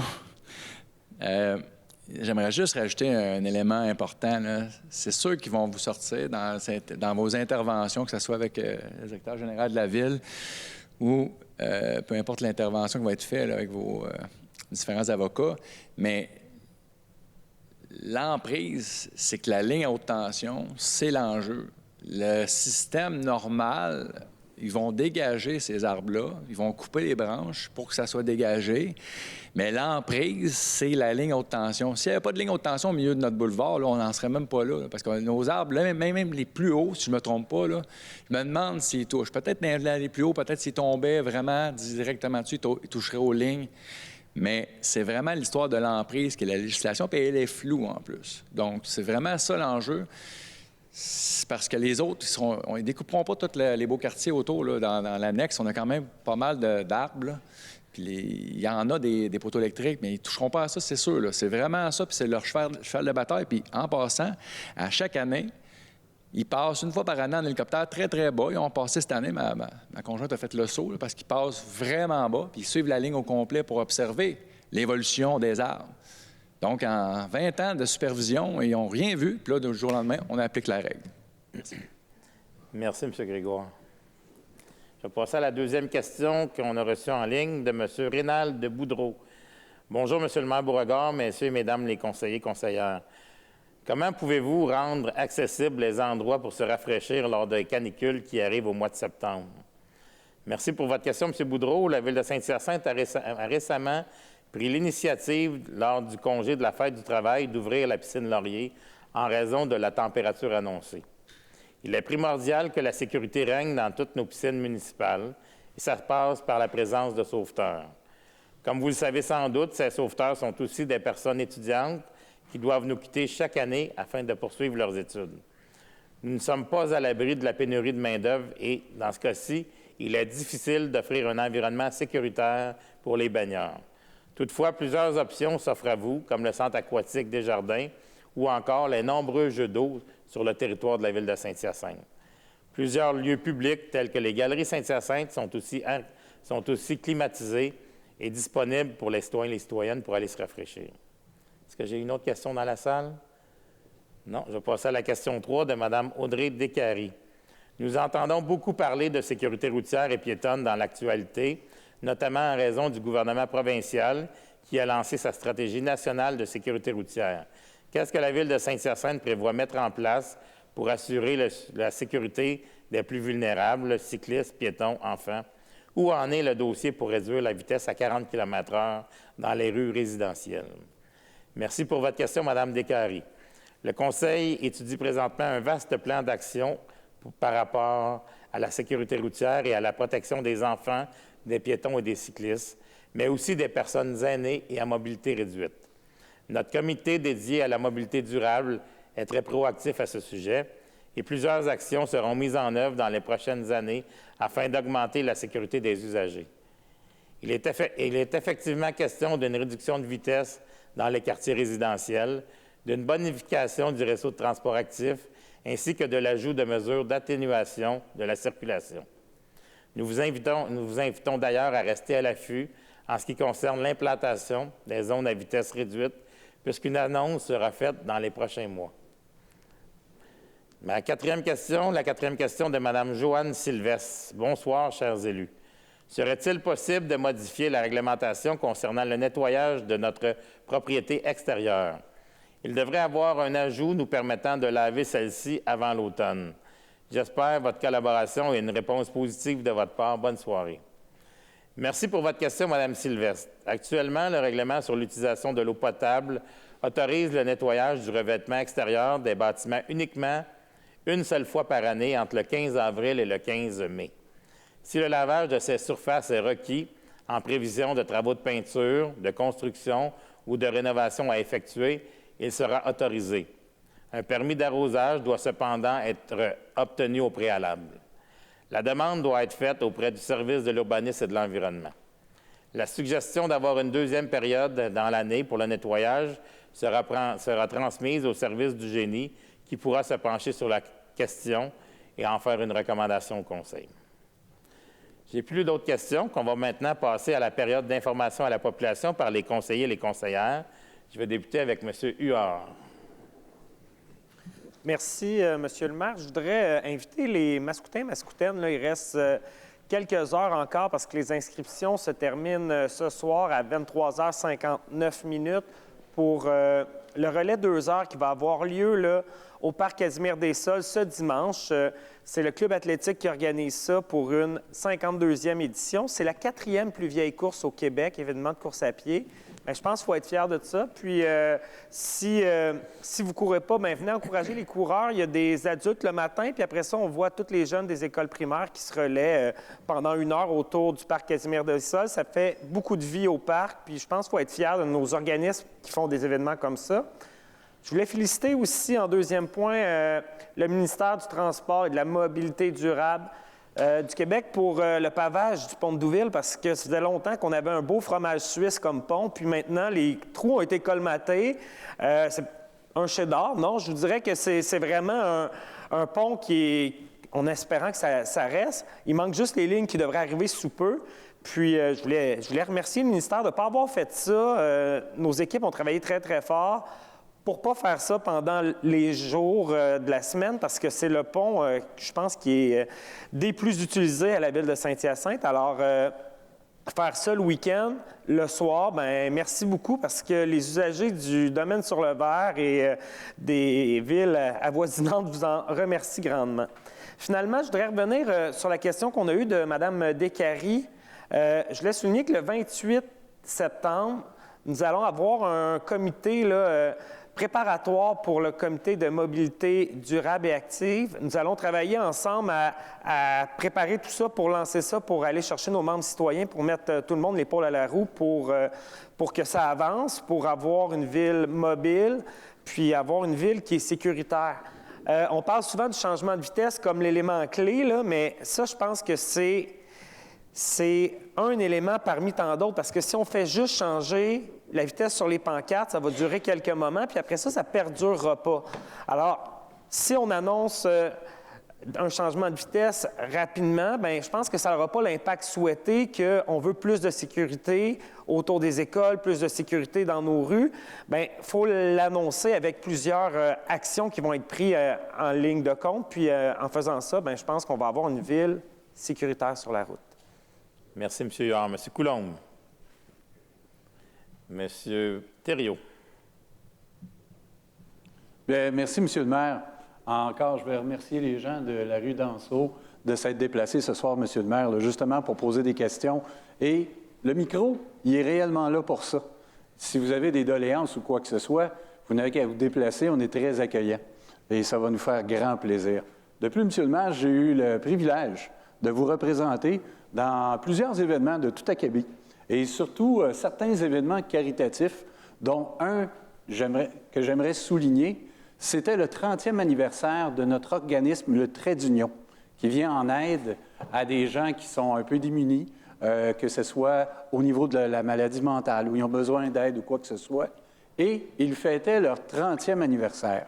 J'aimerais juste rajouter un élément important. C'est sûr qu'ils vont vous sortir dans vos interventions, que ce soit avec le directeur général de la Ville ou peu importe l'intervention qui va être faite là, avec vos différents avocats, mais l'emprise, c'est que la ligne à haute tension, c'est l'enjeu. Le système normal, ils vont dégager ces arbres-là, ils vont couper les branches pour que ça soit dégagé, mais l'emprise, c'est la ligne haute tension. S'il n'y avait pas de ligne haute tension au milieu de notre boulevard, là, on n'en serait même pas là, parce que nos arbres, là, même les plus hauts, si je ne me trompe pas, là, je me demande s'ils touchent. Peut-être les plus hauts, peut-être s'ils tombaient vraiment directement dessus, ils toucheraient aux lignes. Mais c'est vraiment l'histoire de l'emprise qui est la législation, puis elle est floue en plus. Donc, c'est vraiment ça l'enjeu. C'est parce que les autres, ils ne découperont pas tous les beaux quartiers autour. Là, dans l'annexe, on a quand même pas mal d'arbres. Là. Puis il y en a des poteaux électriques, mais ils ne toucheront pas à ça, c'est sûr. Là. C'est vraiment ça, puis c'est leur cheval de bataille. Puis en passant, à chaque année, ils passent une fois par année en hélicoptère très, très bas. Ils ont passé cette année, ma conjointe a fait le saut, là, parce qu'ils passent vraiment bas, puis ils suivent la ligne au complet pour observer l'évolution des arbres. Donc, en 20 ans de supervision, ils n'ont rien vu. Puis là, du jour au lendemain, on applique la règle. Merci. Merci, M. Grégoire. Je vais passer à la deuxième question qu'on a reçue en ligne de M. Rénal de Boudreau. Bonjour, M. le maire Beauregard, messieurs et mesdames les conseillers, conseillères. Comment pouvez-vous rendre accessibles les endroits pour se rafraîchir lors des canicules qui arrivent au mois de septembre? Merci pour votre question, M. Boudreau. La Ville de Saint-Hyacinthe a récemment pris l'initiative, lors du congé de la Fête du travail, d'ouvrir la piscine Laurier en raison de la température annoncée. Il est primordial que la sécurité règne dans toutes nos piscines municipales et ça passe par la présence de sauveteurs. Comme vous le savez sans doute, ces sauveteurs sont aussi des personnes étudiantes qui doivent nous quitter chaque année afin de poursuivre leurs études. Nous ne sommes pas à l'abri de la pénurie de main-d'œuvre et, dans ce cas-ci, il est difficile d'offrir un environnement sécuritaire pour les baigneurs. Toutefois, plusieurs options s'offrent à vous, comme le centre aquatique Desjardins ou encore les nombreux jeux d'eau sur le territoire de la Ville de Saint-Hyacinthe. Plusieurs lieux publics, tels que les galeries Saint-Hyacinthe, sont aussi climatisés et disponibles pour les citoyens et les citoyennes pour aller se rafraîchir. Est-ce que j'ai une autre question dans la salle? Non, je vais passer à la question 3 de Mme Audrey Descaries. Nous entendons beaucoup parler de sécurité routière et piétonne dans l'actualité, notamment en raison du gouvernement provincial qui a lancé sa stratégie nationale de sécurité routière. Qu'est-ce que la Ville de Saint-Hyacinthe prévoit mettre en place pour assurer la sécurité des plus vulnérables, cyclistes, piétons, enfants? Où en est le dossier pour réduire la vitesse à 40 km/h dans les rues résidentielles? Merci pour votre question, Mme Descaries. Le Conseil étudie présentement un vaste plan d'action par rapport à la sécurité routière et à la protection des enfants, des piétons et des cyclistes, mais aussi des personnes aînées et à mobilité réduite. Notre comité dédié à la mobilité durable est très proactif à ce sujet et plusieurs actions seront mises en œuvre dans les prochaines années afin d'augmenter la sécurité des usagers. Il est effectivement question d'une réduction de vitesse dans les quartiers résidentiels, d'une bonification du réseau de transport actif, ainsi que de l'ajout de mesures d'atténuation de la circulation. Nous vous invitons d'ailleurs à rester à l'affût en ce qui concerne l'implantation des zones à vitesse réduite, puisqu'une annonce sera faite dans les prochains mois. La quatrième question de Mme Joanne Sylvestre. Bonsoir, chers élus. Serait-il possible de modifier la réglementation concernant le nettoyage de notre propriété extérieure? Il devrait y avoir un ajout nous permettant de laver celle-ci avant l'automne. J'espère votre collaboration et une réponse positive de votre part. Bonne soirée. Merci pour votre question, Mme Sylvestre. Actuellement, le règlement sur l'utilisation de l'eau potable autorise le nettoyage du revêtement extérieur des bâtiments uniquement une seule fois par année entre le 15 avril et le 15 mai. Si le lavage de ces surfaces est requis en prévision de travaux de peinture, de construction ou de rénovation à effectuer, il sera autorisé. Un permis d'arrosage doit cependant être obtenu au préalable. La demande doit être faite auprès du service de l'urbanisme et de l'environnement. La suggestion d'avoir une deuxième période dans l'année pour le nettoyage sera transmise au service du génie qui pourra se pencher sur la question et en faire une recommandation au Conseil. Je n'ai plus d'autres questions, qu'on va maintenant passer à la période d'information à la population par les conseillers et les conseillères. Je vais débuter avec M. Huard. Merci, M. le maire. Je voudrais inviter les Mascoutins, Mascoutaines. Là, il reste quelques heures encore parce que les inscriptions se terminent ce soir à 23h59 pour le relais 2 heures qui va avoir lieu là, au Parc Casimir-des-Sols ce dimanche. C'est le Club athlétique qui organise ça pour une 52e édition. C'est la 4e plus vieille course au Québec, événement de course à pied. Bien, je pense qu'il faut être fier de ça. Puis, si vous ne courez pas, bien, venez encourager les coureurs. Il y a des adultes le matin, puis après ça, on voit tous les jeunes des écoles primaires qui se relaient pendant 1 heure autour du parc Casimir-des-Sols. Ça fait beaucoup de vie au parc, puis je pense qu'il faut être fier de nos organismes qui font des événements comme ça. Je voulais féliciter aussi, en deuxième point, le ministère du Transport et de la Mobilité durable du Québec pour le pavage du pont de Douville, parce que ça faisait longtemps qu'on avait un beau fromage suisse comme pont, puis maintenant, les trous ont été colmatés. C'est un chef-d'œuvre, non? Je vous dirais que c'est vraiment un pont qui est, en espérant que ça reste. Il manque juste les lignes qui devraient arriver sous peu. Puis, je voulais remercier le ministère de ne pas avoir fait ça. Nos équipes ont travaillé très, très fort pour ne pas faire ça pendant les jours de la semaine, parce que c'est le pont, je pense, qui est des plus utilisés à la ville de Saint-Hyacinthe. Alors, faire ça le week-end, le soir, bien, merci beaucoup, parce que les usagers du domaine sur le Verre et des villes avoisinantes vous en remercient grandement. Finalement, je voudrais revenir sur la question qu'on a eue de Mme Descaries. Je voulais souligner que le 28 septembre, nous allons avoir un comité là, préparatoire pour le comité de mobilité durable et active. Nous allons travailler ensemble à préparer tout ça pour lancer ça, pour aller chercher nos membres citoyens, pour mettre tout le monde l'épaule à la roue pour que ça avance, pour avoir une ville mobile, puis avoir une ville qui est sécuritaire. On parle souvent du changement de vitesse comme l'élément clé, là, mais ça, je pense que c'est un élément parmi tant d'autres, parce que si on fait juste changer la vitesse sur les pancartes, ça va durer quelques moments, puis après ça, ça ne perdurera pas. Alors, si on annonce un changement de vitesse rapidement, bien, je pense que ça n'aura pas l'impact souhaité, qu'on veut plus de sécurité autour des écoles, plus de sécurité dans nos rues. Bien, il faut l'annoncer avec plusieurs actions qui vont être prises en ligne de compte, puis en faisant ça, bien, je pense qu'on va avoir une ville sécuritaire sur la route. Merci, M. Huard. M. Coulombe. M. Thériault. Bien, merci, M. le maire. Encore, je vais remercier les gens de la rue d'Anseau de s'être déplacés ce soir, M. le maire, là, justement pour poser des questions. Et le micro, il est réellement là pour ça. Si vous avez des doléances ou quoi que ce soit, vous n'avez qu'à vous déplacer, on est très accueillants. Et ça va nous faire grand plaisir. De plus, M. le maire, j'ai eu le privilège de vous représenter dans plusieurs événements de tout acabit, et surtout certains événements caritatifs, dont un que j'aimerais souligner, c'était le 30e anniversaire de notre organisme, le Trait d'Union, qui vient en aide à des gens qui sont un peu démunis, que ce soit au niveau de la maladie mentale, où ils ont besoin d'aide ou quoi que ce soit, et ils fêtaient leur 30e anniversaire.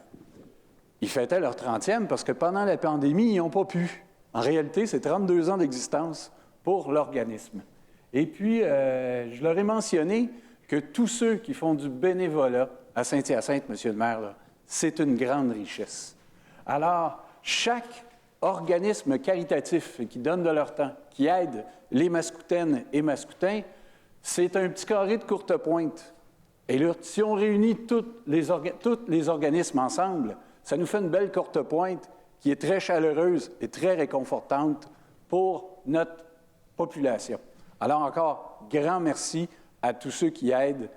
Ils fêtaient leur 30e parce que pendant la pandémie, ils n'ont pas pu. En réalité, c'est 32 ans d'existence pour l'organisme. Et puis, je leur ai mentionné que tous ceux qui font du bénévolat à Saint-Hyacinthe, M. le maire, là, c'est une grande richesse. Alors, chaque organisme caritatif qui donne de leur temps, qui aide les Mascoutaines et Mascoutins, c'est un petit carré de courte pointe. Et là, si on réunit tous les organismes ensemble, ça nous fait une belle courte pointe qui est très chaleureuse et très réconfortante pour notre population. Alors encore, grand merci à tous ceux qui aident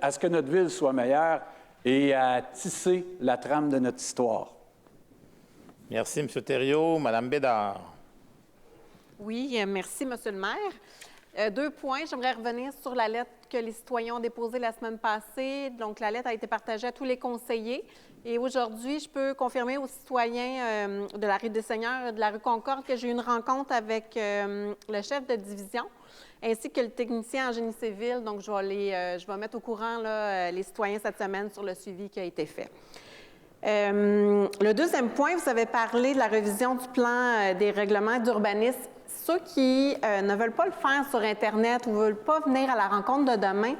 à ce que notre ville soit meilleure et à tisser la trame de notre histoire. Merci, M. Thériault. Mme Bédard. Oui, merci, M. le maire. 2 points. J'aimerais revenir sur la lettre que les citoyens ont déposée la semaine passée. Donc, la lettre a été partagée à tous les conseillers. Et aujourd'hui, je peux confirmer aux citoyens de la rue des Seigneurs et de la rue Concorde que j'ai eu une rencontre avec le chef de division ainsi que le technicien en génie civil. Donc, je vais mettre au courant là, les citoyens cette semaine sur le suivi qui a été fait. Le deuxième point, vous avez parlé de la révision du plan des règlements d'urbanisme. Ceux qui ne veulent pas le faire sur Internet ou ne veulent pas venir à la rencontre de demain,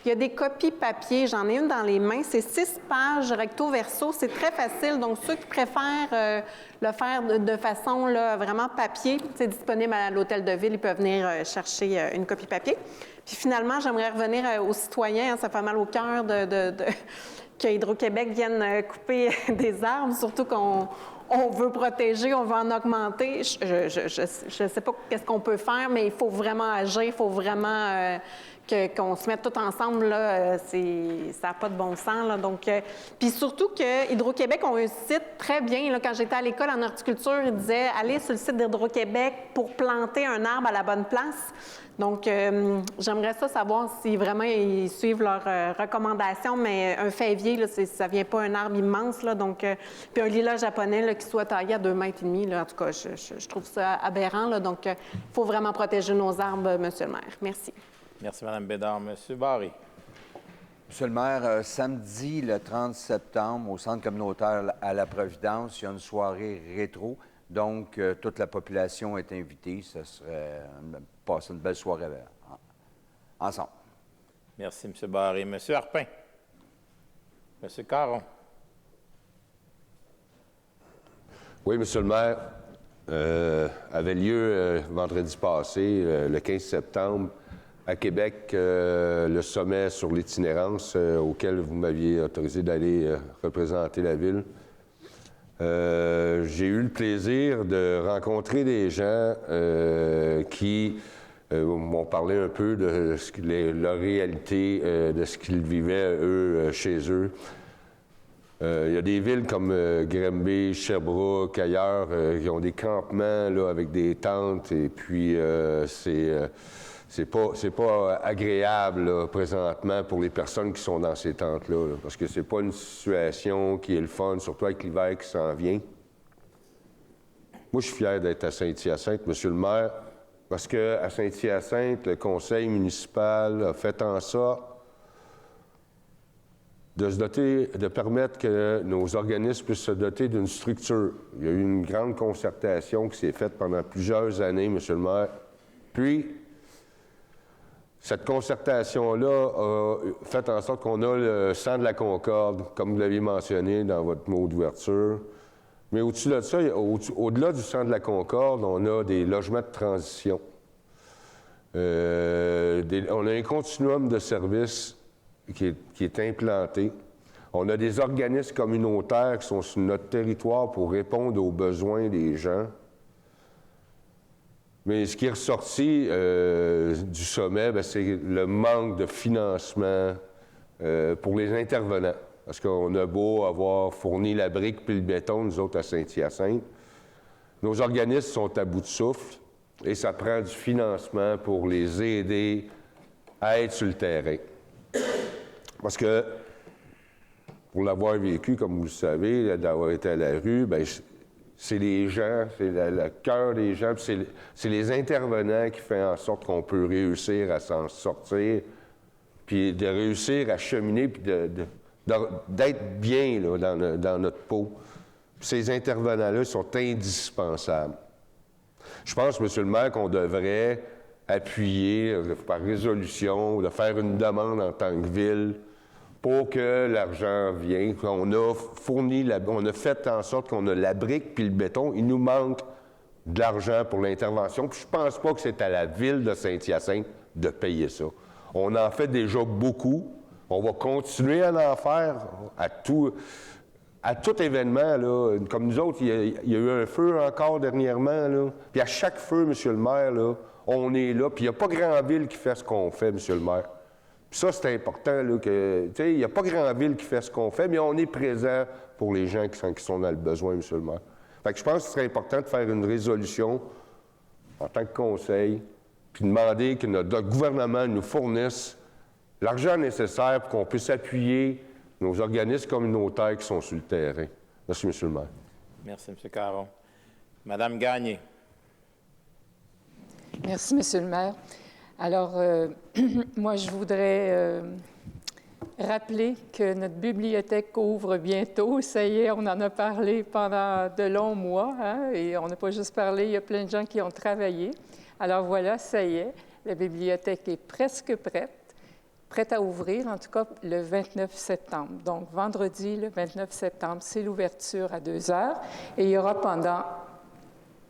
il y a des copies papier. J'en ai une dans les mains. C'est 6 pages recto-verso. C'est très facile. Donc, ceux qui préfèrent le faire de façon là, vraiment papier, c'est disponible à l'hôtel de ville. Ils peuvent venir chercher une copie papier. Puis finalement, j'aimerais revenir aux citoyens. Hein, ça fait mal au cœur que Hydro-Québec vienne couper des arbres, surtout qu'on veut protéger, on veut en augmenter. Je ne sais pas qu'est-ce qu'on peut faire, mais il faut vraiment agir, il faut vraiment qu'on se mette tous ensemble. Là, ça n'a pas de bon sens. Là, donc, puis surtout que Hydro-Québec ont un site très bien. Là, quand j'étais à l'école en horticulture, ils disaient « Allez sur le site d'Hydro-Québec pour planter un arbre à la bonne place ». Donc, j'aimerais ça savoir si vraiment ils suivent leurs recommandations, mais un fèvier, là, ça ne vient pas un arbre immense, là, donc, puis un lilas japonais là, qui soit taillé à 2,5 mètres, là, en tout cas, je trouve ça aberrant, là, donc il faut vraiment protéger nos arbres, Monsieur le maire. Merci. Merci, Mme Bédard. M. Barry. Monsieur le maire, samedi, le 30 septembre, au Centre communautaire à la Providence, il y a une soirée rétro. Donc, toute la population est invitée. Ce serait passer une belle soirée ensemble. Merci, M. Barry. M. Harpin. M. Caron. Oui, Monsieur le maire, avait lieu vendredi passé, le 15 septembre, à Québec, le sommet sur l'itinérance auquel vous m'aviez autorisé d'aller représenter la ville. J'ai eu le plaisir de rencontrer des gens qui m'ont parlé un peu de leur réalité, de ce qu'ils vivaient, eux, chez eux. Il y a des villes comme Granby, Sherbrooke, ailleurs, qui ont des campements là, avec des tentes, et puis c'est pas agréable là, présentement pour les personnes qui sont dans ces tentes-là, là, parce que c'est pas une situation qui est le fun, surtout avec l'hiver qui s'en vient. Moi, je suis fier d'être à Saint-Hyacinthe, Monsieur le maire, parce qu'à Saint-Hyacinthe, le conseil municipal a fait en sorte de se doter, de permettre que nos organismes puissent se doter d'une structure. Il y a eu une grande concertation qui s'est faite pendant plusieurs années, Monsieur le maire. Puis, cette concertation-là a fait en sorte qu'on a le Centre de la Concorde, comme vous l'aviez mentionné dans votre mot d'ouverture. Mais au-dessus de ça, au-delà du Centre de la Concorde, on a des logements de transition. On a un continuum de services qui est implanté. On a des organismes communautaires qui sont sur notre territoire pour répondre aux besoins des gens. Mais ce qui est ressorti du sommet, c'est le manque de financement pour les intervenants. Parce qu'on a beau avoir fourni la brique puis le béton, nous autres, à Saint-Hyacinthe, nos organismes sont à bout de souffle et ça prend du financement pour les aider à être sur le terrain. Parce que, pour l'avoir vécu, comme vous le savez, d'avoir été à la rue, bien, c'est les gens, c'est le cœur des gens, puis c'est les intervenants qui font en sorte qu'on peut réussir à s'en sortir, puis de réussir à cheminer, puis d'être bien là, dans notre peau. Puis ces intervenants-là sont indispensables. Je pense, Monsieur le maire, qu'on devrait appuyer par résolution, de faire une demande en tant que ville pour que l'argent vienne. On a fourni, on a fait en sorte qu'on a la brique puis le béton. Il nous manque de l'argent pour l'intervention. Puis je pense pas que c'est à la ville de Saint-Hyacinthe de payer ça. On en fait déjà beaucoup. On va continuer à en faire à tout. à tout événement, là, comme nous autres, il y a eu un feu encore dernièrement, là, puis à chaque feu, M. le maire, là, on est là, puis il n'y a pas grand ville qui fait ce qu'on fait, M. le maire. Puis ça, c'est important, là, que, tu sais, il n'y a pas grand ville qui fait ce qu'on fait, mais on est présent pour les gens qui sont dans le besoin, M. le maire. Fait que je pense que ce serait important de faire une résolution en tant que conseil, puis demander que notre gouvernement nous fournisse l'argent nécessaire pour qu'on puisse appuyer nos organismes communautaires qui sont sur le terrain. Merci, M. le maire. Merci, M. Caron. Madame Gagné. Merci, M. le maire. Alors, moi, je voudrais rappeler que notre bibliothèque ouvre bientôt. Ça y est, on en a parlé pendant de longs mois, hein, et on n'a pas juste parlé, il y a plein de gens qui ont travaillé. Alors voilà, ça y est, la bibliothèque est presque prête à ouvrir, en tout cas le 29 septembre. Donc, vendredi, le 29 septembre, c'est l'ouverture à 2 heures, et il y aura pendant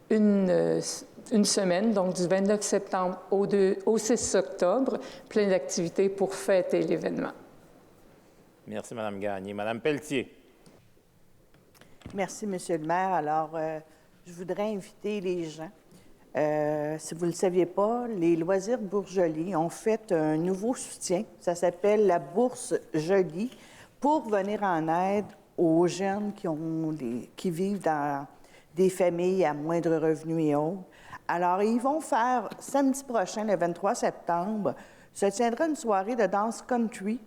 une semaine, donc du 29 septembre au 6 octobre, plein d'activités pour fêter l'événement. Merci, Mme Gagné. Mme Pelletier. Merci, Monsieur le maire. Alors, je voudrais inviter les gens. Si vous ne le saviez pas, les Loisirs Bourgelis ont fait un nouveau soutien. Ça s'appelle la Bourse Jolie pour venir en aide aux jeunes qui vivent dans des familles à moindre revenu et autres. Alors, ils vont faire, samedi prochain, le 23 septembre, se tiendra une soirée de danse country.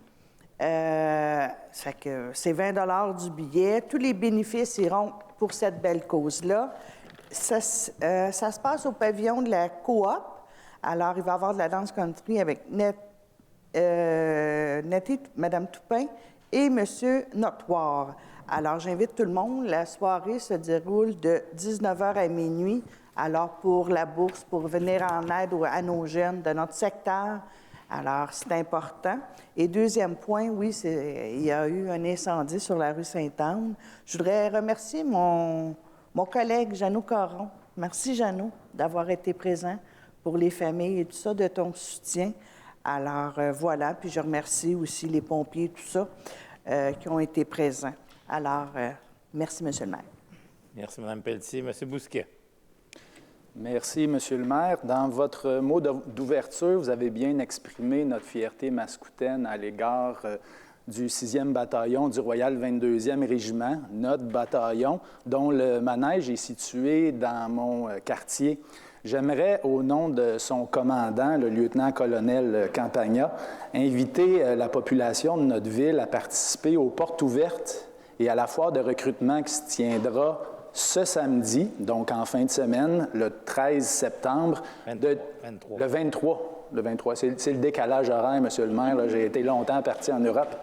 Ça fait que c'est 20 $ du billet. Tous les bénéfices iront pour cette belle cause-là. Ça se passe au pavillon de la Coop. Alors, il va y avoir de la danse country avec Mme Toupin et M. Notoire. Alors, j'invite tout le monde. La soirée se déroule de 19h à minuit. Alors, pour la bourse, pour venir en aide à nos jeunes de notre secteur. Alors, c'est important. Et deuxième point, oui, il y a eu un incendie sur la rue Sainte-Anne. Je voudrais remercier mon collègue Jeannot Caron. Merci, Jeannot, d'avoir été présent pour les familles et tout ça, de ton soutien. Alors, voilà. Puis je remercie aussi les pompiers, tout ça, qui ont été présents. Alors, merci, M. le maire. Merci, Mme Pelletier. M. Bousquet. Merci, Monsieur le maire. Dans votre mot d'ouverture, vous avez bien exprimé notre fierté mascoutaine à l'égard du 6e bataillon du Royal 22e Régiment, notre bataillon, dont le manège est situé dans mon quartier. J'aimerais, au nom de son commandant, le lieutenant-colonel Campagna, inviter la population de notre ville à participer aux portes ouvertes et à la foire de recrutement qui se tiendra ce samedi, donc en fin de semaine, le 13 septembre. Le 23. C'est le décalage horaire, Monsieur le maire. J'ai été longtemps parti en Europe.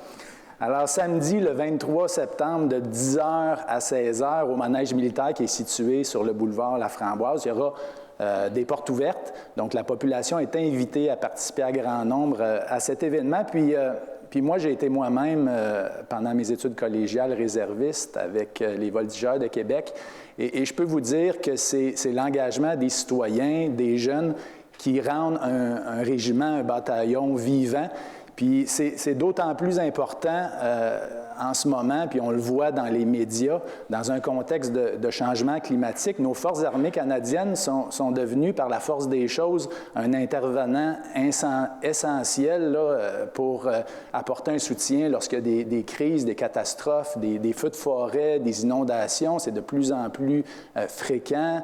Alors, samedi, le 23 septembre, de 10h à 16h, au manège militaire qui est situé sur le boulevard La Framboise, il y aura des portes ouvertes. Donc, la population est invitée à participer à grand nombre à cet événement. Puis moi, j'ai été moi-même, pendant mes études collégiales, réserviste avec les Voltigeurs de Québec. Et je peux vous dire que c'est l'engagement des citoyens, des jeunes, qui rendent un régiment, un bataillon vivant. Puis c'est d'autant plus important en ce moment, puis on le voit dans les médias, dans un contexte de changement climatique. Nos forces armées canadiennes sont devenues, par la force des choses, un intervenant essentiel là, pour apporter un soutien lorsqu'il y a des crises, des catastrophes, des feux de forêt, des inondations. C'est de plus en plus fréquent,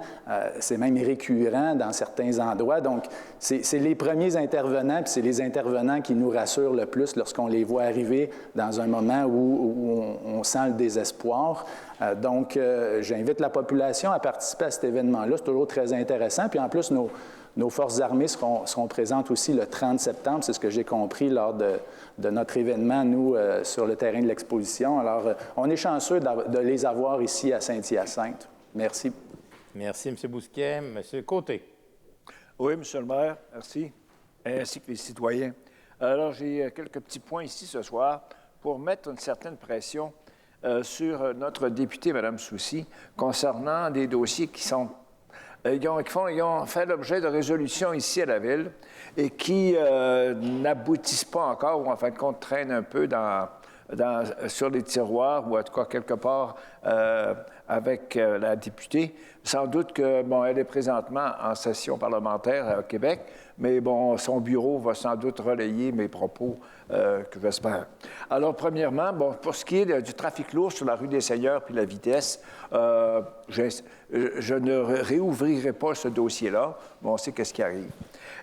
c'est même récurrent dans certains endroits. Donc, c'est les premiers intervenants, puis c'est les intervenants qui nous rassurent le plus lorsqu'on les voit arriver dans un moment où on sent le désespoir. Donc, j'invite la population à participer à cet événement-là. C'est toujours très intéressant. Puis en plus, nos forces armées seront présentes aussi le 30 septembre. C'est ce que j'ai compris lors de notre événement, nous, sur le terrain de l'exposition. Alors, on est chanceux de les avoir ici à Saint-Hyacinthe. Merci. Merci, M. Bousquet. M. Côté. Oui, M. le maire, merci, ainsi que les citoyens. Alors, j'ai quelques petits points ici ce soir pour mettre une certaine pression sur notre députée, Mme Soucy, concernant des dossiers qui ont fait l'objet de résolutions ici à la Ville et qui n'aboutissent pas encore ou, en fin de compte, traînent un peu dans sur les tiroirs ou en tout cas quelque part avec la députée. Sans doute que, bon, elle est présentement en session parlementaire à Québec, mais bon, son bureau va sans doute relayer mes propos que j'espère. Alors, premièrement, bon, pour ce qui est du trafic lourd sur la rue des Seigneurs puis la vitesse, je ne réouvrirai pas ce dossier-là, mais on sait qu'est-ce qui arrive.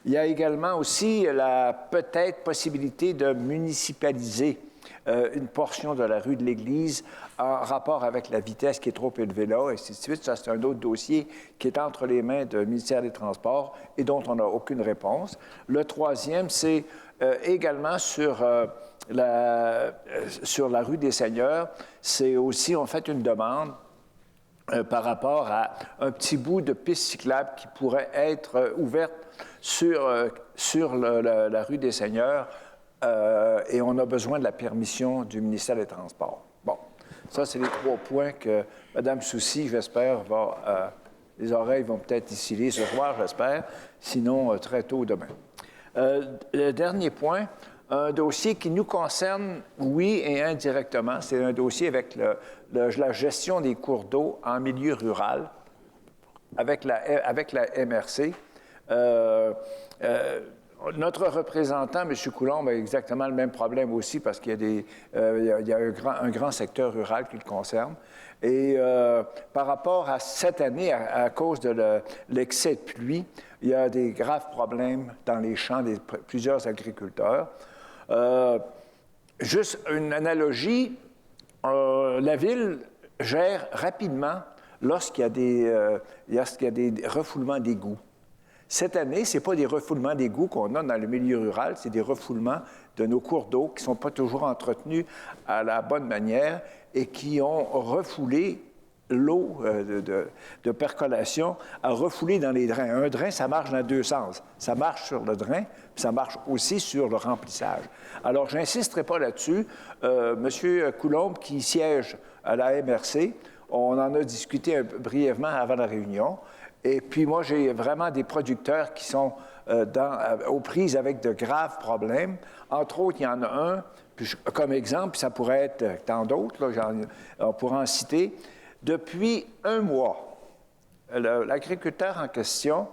Il y a également aussi la peut-être possibilité de municipaliser une portion de la rue de l'Église en rapport avec la vitesse qui est trop élevée là, et ainsi de suite. Ça, c'est un autre dossier qui est entre les mains du ministère des Transports et dont on n'a aucune réponse. Le troisième, c'est également sur la rue des Seigneurs. C'est aussi, on fait une demande par rapport à un petit bout de piste cyclable qui pourrait être ouverte sur la rue des Seigneurs, et on a besoin de la permission du ministère des Transports. Bon, ça, c'est les 3 points que Mme Soucy, j'espère, les oreilles vont peut-être y sciller ce soir, j'espère, sinon très tôt demain. Le dernier point, un dossier qui nous concerne, oui et indirectement, c'est un dossier avec la gestion des cours d'eau en milieu rural, avec la MRC. Notre représentant, M. Coulombe, a exactement le même problème aussi parce qu'il y a un grand secteur rural qui le concerne. Et par rapport à cette année, à cause de l'excès de pluie, il y a des graves problèmes dans les champs de plusieurs agriculteurs. Juste une analogie, la Ville gère rapidement lorsqu'il y a des refoulements d'égouts. Cette année, ce n'est pas des refoulements d'égouts qu'on a dans le milieu rural, c'est des refoulements de nos cours d'eau qui ne sont pas toujours entretenus à la bonne manière et qui ont refoulé l'eau de percolation, a refoulé dans les drains. Un drain, ça marche dans 2 sens. Ça marche sur le drain, puis ça marche aussi sur le remplissage. Alors, je n'insisterai pas là-dessus. Monsieur Coulombe, qui siège à la MRC, on en a discuté brièvement avant la réunion. Et puis moi, j'ai vraiment des producteurs qui sont aux prises avec de graves problèmes. Entre autres, il y en a un, puis comme exemple, puis ça pourrait être tant d'autres, on pourra en citer. Depuis 1 mois, l'agriculteur en question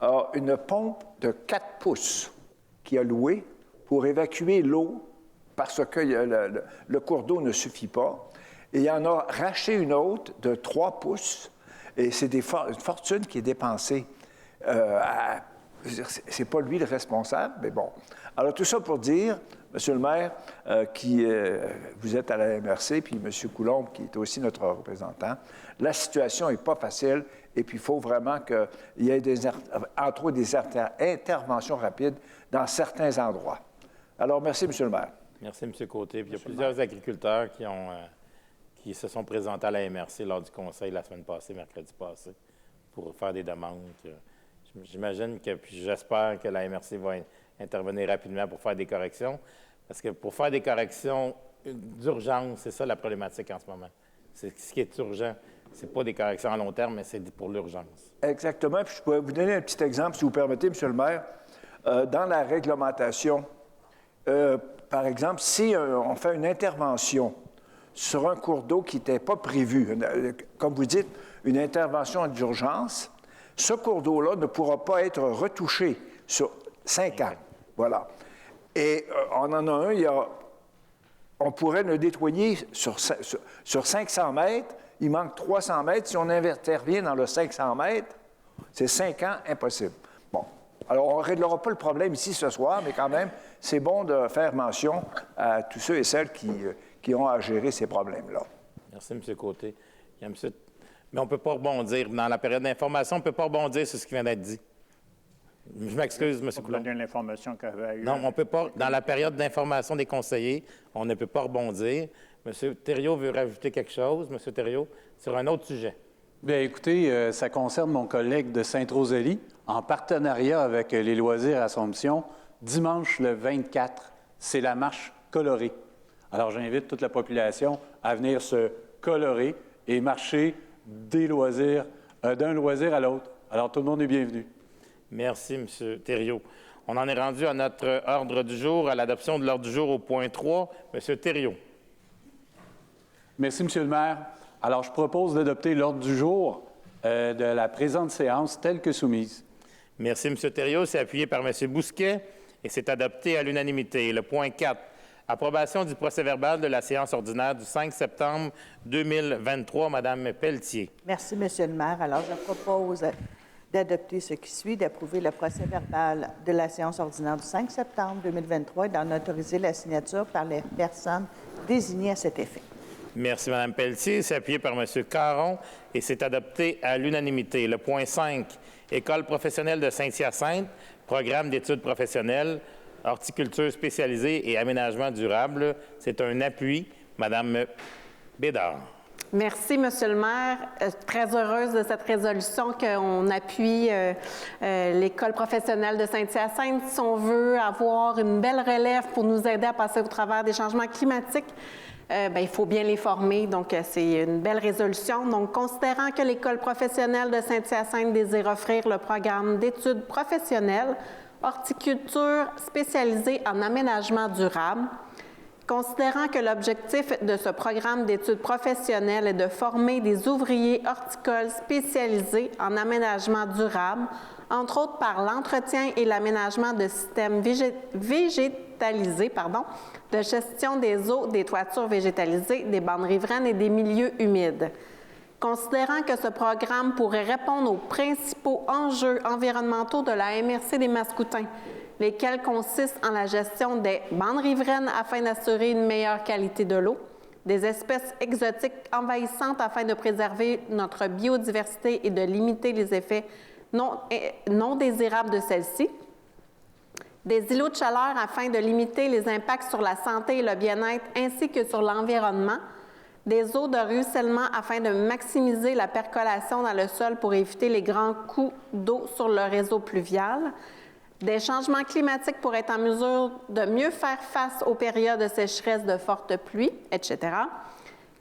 a une pompe de 4 pouces qu'il a louée pour évacuer l'eau parce que le cours d'eau ne suffit pas. Et il en a racheté une autre de 3 pouces. Et c'est une fortune qui est dépensée. C'est pas lui le responsable, mais bon. Alors, tout ça pour dire, Monsieur le maire, vous êtes à la MRC, puis M. Coulombe, qui est aussi notre représentant, la situation n'est pas facile, et puis il faut vraiment qu'il y ait, entre autres, des interventions rapides dans certains endroits. Alors, merci, M. le maire. Merci, M. Côté. Puis il y a plusieurs agriculteurs qui se sont présentés à la MRC lors du conseil la semaine passée, mercredi passé, pour faire des demandes. J'imagine puis j'espère que la MRC va intervenir rapidement pour faire des corrections, parce que pour faire des corrections d'urgence, c'est ça la problématique en ce moment. C'est ce qui est urgent. Ce n'est pas des corrections à long terme, mais c'est pour l'urgence. Exactement. Puis je pourrais vous donner un petit exemple, si vous permettez, M. le maire. Dans la réglementation, par exemple, si on fait une intervention sur un cours d'eau qui n'était pas prévu, comme vous dites, une intervention d'urgence, ce cours d'eau-là ne pourra pas être retouché sur 5 ans. Voilà. Et on en a un, on pourrait le nettoyer sur 500 mètres, il manque 300 mètres. Si on intervient dans le 500 mètres, c'est 5 ans, impossible. Bon. Alors, on ne réglera pas le problème ici ce soir, mais quand même, c'est bon de faire mention à tous ceux et celles qui ont à gérer ces problèmes-là. Merci, M. Côté. Mais on ne peut pas rebondir. Dans la période d'information, on ne peut pas rebondir sur ce qui vient d'être dit. Je m'excuse, M. Coulombe. L'information qu'avait eue. Non, on ne peut pas. Dans la période d'information des conseillers, on ne peut pas rebondir. M. Thériault veut rajouter quelque chose, M. Thériault, sur un autre sujet. Bien, écoutez, ça concerne mon collègue de Sainte-Rosalie, en partenariat avec les Loisirs Assomption. Dimanche, le 24, c'est la marche colorée. Alors, j'invite toute la population à venir se colorer et marcher des loisirs, d'un loisir à l'autre. Alors, tout le monde est bienvenu. Merci, M. Thériault. On en est rendu à notre ordre du jour, à l'adoption de l'ordre du jour au point 3. M. Thériault. Merci, M. le maire. Alors, je propose d'adopter l'ordre du jour de la présente séance telle que soumise. Merci, M. Thériault. C'est appuyé par M. Bousquet et c'est adopté à l'unanimité. Le point 4, approbation du procès-verbal de la séance ordinaire du 5 septembre 2023. Mme Pelletier. Merci, M. le maire. Alors, je propose d'adopter ce qui suit, d'approuver le procès-verbal de la séance ordinaire du 5 septembre 2023 et d'en autoriser la signature par les personnes désignées à cet effet. Merci, Mme Pelletier. C'est appuyé par M. Caron et c'est adopté à l'unanimité. Le point 5, École professionnelle de Saint-Hyacinthe, programme d'études professionnelles, horticulture spécialisée et aménagement durable. C'est un appui. Mme Bédard. Merci, Monsieur le maire. Très heureuse de cette résolution qu'on appuie l'École professionnelle de Saint-Hyacinthe. Si on veut avoir une belle relève pour nous aider à passer au travers des changements climatiques, il faut bien les former. Donc, c'est une belle résolution. Donc, considérant que l'École professionnelle de Saint-Hyacinthe désire offrir le programme d'études professionnelles, horticulture spécialisée en aménagement durable, considérant que l'objectif de ce programme d'études professionnelles est de former des ouvriers horticoles spécialisés en aménagement durable, entre autres par l'entretien et l'aménagement de systèmes végétalisés, de gestion des eaux, des toitures végétalisées, des bandes riveraines et des milieux humides. Considérant que ce programme pourrait répondre aux principaux enjeux environnementaux de la MRC des Mascoutins, lesquels consistent en la gestion des bandes riveraines afin d'assurer une meilleure qualité de l'eau, des espèces exotiques envahissantes afin de préserver notre biodiversité et de limiter les effets non désirables de celle-ci, des îlots de chaleur afin de limiter les impacts sur la santé et le bien-être ainsi que sur l'environnement, des eaux de ruissellement afin de maximiser la percolation dans le sol pour éviter les grands coups d'eau sur le réseau pluvial, des changements climatiques pour être en mesure de mieux faire face aux périodes de sécheresse, de fortes pluies, etc.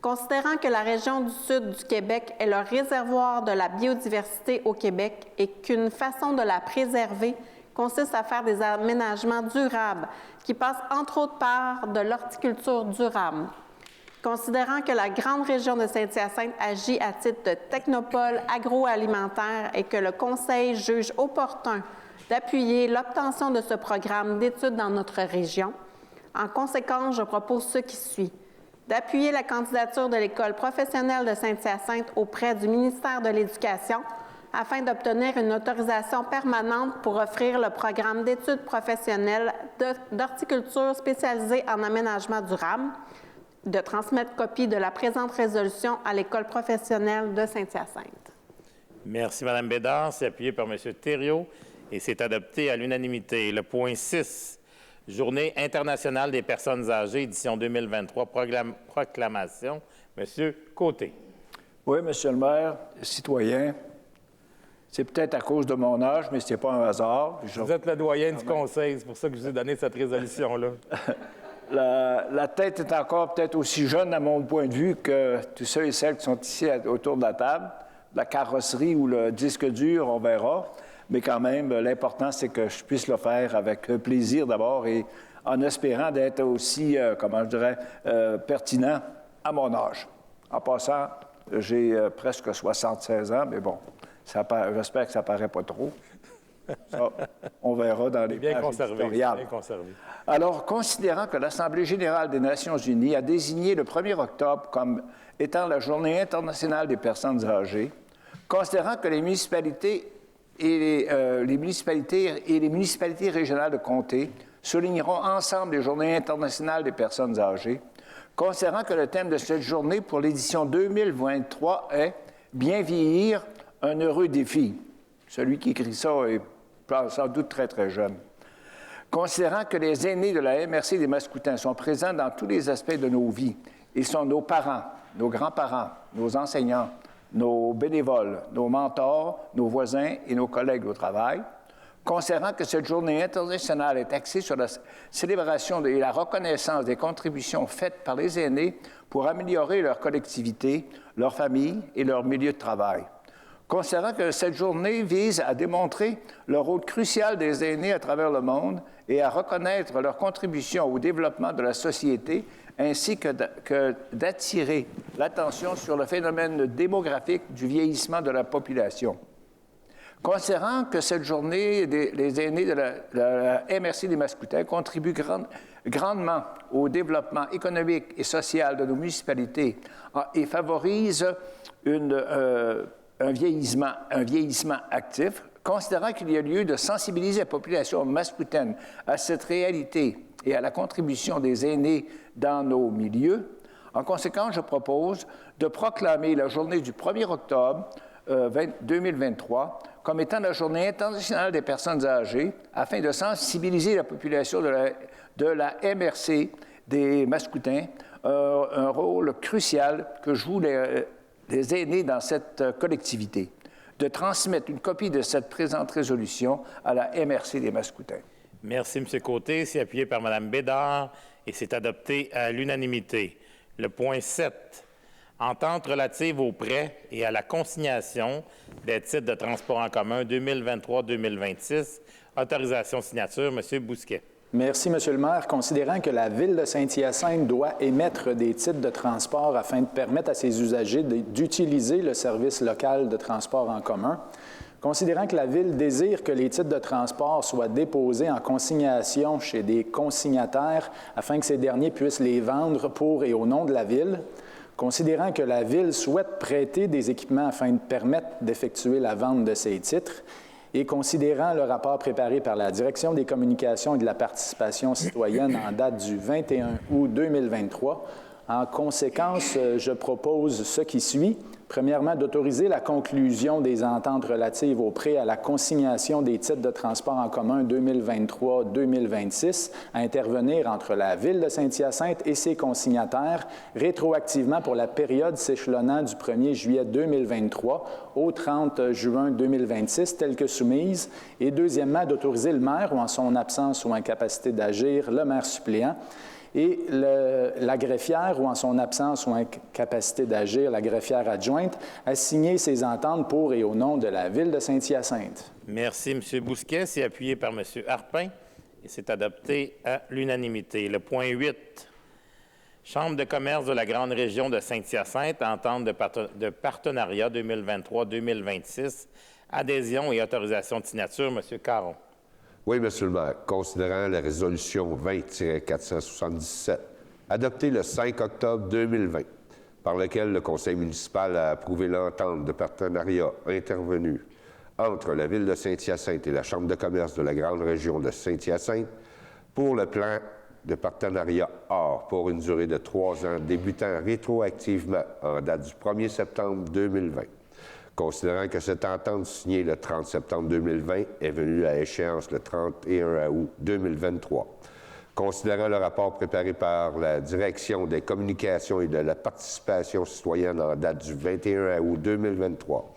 Considérant que la région du sud du Québec est le réservoir de la biodiversité au Québec et qu'une façon de la préserver consiste à faire des aménagements durables qui passent entre autres par de l'horticulture durable. Considérant que la grande région de Saint-Hyacinthe agit à titre de technopole agroalimentaire et que le Conseil juge opportun d'appuyer l'obtention de ce programme d'études dans notre région, en conséquence, je propose ce qui suit. D'appuyer la candidature de l'École professionnelle de Saint-Hyacinthe auprès du ministère de l'Éducation afin d'obtenir une autorisation permanente pour offrir le programme d'études professionnelles d'horticulture spécialisée en aménagement durable, de transmettre copie de la présente résolution à l'École professionnelle de Saint-Hyacinthe. Merci, Mme Bédard. C'est appuyé par M. Thériault et c'est adopté à l'unanimité. Le point 6, Journée internationale des personnes âgées, édition 2023, proclamation. M. Côté. Oui, M. le maire, citoyen, c'est peut-être à cause de mon âge, mais ce n'est pas un hasard. Vous êtes le doyen du Conseil, c'est pour ça que je vous ai donné cette résolution-là. La tête est encore peut-être aussi jeune à mon point de vue que tous ceux et celles qui sont ici autour de la table. La carrosserie ou le disque dur, on verra. Mais quand même, l'important, c'est que je puisse le faire avec plaisir d'abord et en espérant d'être aussi, pertinent à mon âge. En passant, j'ai presque 76 ans, mais bon, j'espère que ça ne paraît pas trop. Ça, on verra dans les pages éditoriales. Bien conservé. Alors, considérant que l'Assemblée générale des Nations unies a désigné le 1er octobre comme étant la Journée internationale des personnes âgées, considérant que les municipalités et les municipalités régionales de comté souligneront ensemble les Journées internationales des personnes âgées, considérant que le thème de cette journée pour l'édition 2023 est « Bien vieillir, un heureux défi ». Celui qui écrit ça est sans doute très, très jeune. Considérant que les aînés de la MRC des Mascoutins sont présents dans tous les aspects de nos vies, ils sont nos parents, nos grands-parents, nos enseignants, nos bénévoles, nos mentors, nos voisins et nos collègues au travail. Considérant que cette journée internationale est axée sur la célébration et la reconnaissance des contributions faites par les aînés pour améliorer leur collectivité, leur famille et leur milieu de travail. Considérant que cette journée vise à démontrer le rôle crucial des aînés à travers le monde et à reconnaître leur contribution au développement de la société, ainsi que d'attirer l'attention sur le phénomène démographique du vieillissement de la population. Considérant que cette journée, les aînés de la MRC des Mascoutins contribuent grandement au développement économique et social de nos municipalités et favorisent un vieillissement actif, considérant qu'il y a lieu de sensibiliser la population mascoutaine à cette réalité et à la contribution des aînés dans nos milieux, en conséquence, je propose de proclamer la journée du 1er octobre 2023 comme étant la Journée internationale des personnes âgées, afin de sensibiliser la population de la MRC des Mascoutins, un rôle crucial que jouent les aînés dans cette collectivité, de transmettre une copie de cette présente résolution à la MRC des Mascoutins. Merci, M. Côté. C'est appuyé par Mme Bédard et c'est adopté à l'unanimité. Le point 7. Entente relative aux prêts et à la consignation des titres de transport en commun 2023-2026. Autorisation signature, M. Bousquet. Merci, M. le maire. Considérant que la Ville de Saint-Hyacinthe doit émettre des titres de transport afin de permettre à ses usagers d'utiliser le service local de transport en commun, considérant que la Ville désire que les titres de transport soient déposés en consignation chez des consignataires afin que ces derniers puissent les vendre pour et au nom de la Ville, considérant que la Ville souhaite prêter des équipements afin de permettre d'effectuer la vente de ces titres, et considérant le rapport préparé par la Direction des communications et de la participation citoyenne en date du 21 août 2023, en conséquence, je propose ce qui suit. Premièrement, d'autoriser la conclusion des ententes relatives aux prêts à la consignation des titres de transport en commun 2023-2026 à intervenir entre la Ville de Saint-Hyacinthe et ses consignataires rétroactivement pour la période s'échelonnant du 1er juillet 2023 au 30 juin 2026, telle que soumise. Et deuxièmement, d'autoriser le maire ou en son absence ou incapacité d'agir, le maire suppléant, et la greffière, ou en son absence ou incapacité d'agir, la greffière adjointe, a signé ces ententes pour et au nom de la Ville de Saint-Hyacinthe. Merci, M. Bousquet. C'est appuyé par M. Harpin et c'est adopté à l'unanimité. Le point 8. Chambre de commerce de la Grande Région de Saint-Hyacinthe, entente de partenariat 2023-2026, adhésion et autorisation de signature, M. Caron. Oui, M. le maire. Considérant la résolution 20-477, adoptée le 5 octobre 2020, par laquelle le Conseil municipal a approuvé l'entente de partenariat intervenue entre la Ville de Saint-Hyacinthe et la Chambre de commerce de la Grande Région de Saint-Hyacinthe pour le plan de partenariat OR pour une durée de 3 ans débutant rétroactivement en date du 1er septembre 2020. Considérant que cette entente signée le 30 septembre 2020 est venue à échéance le 31 août 2023. Considérant le rapport préparé par la Direction des communications et de la participation citoyenne en date du 21 août 2023.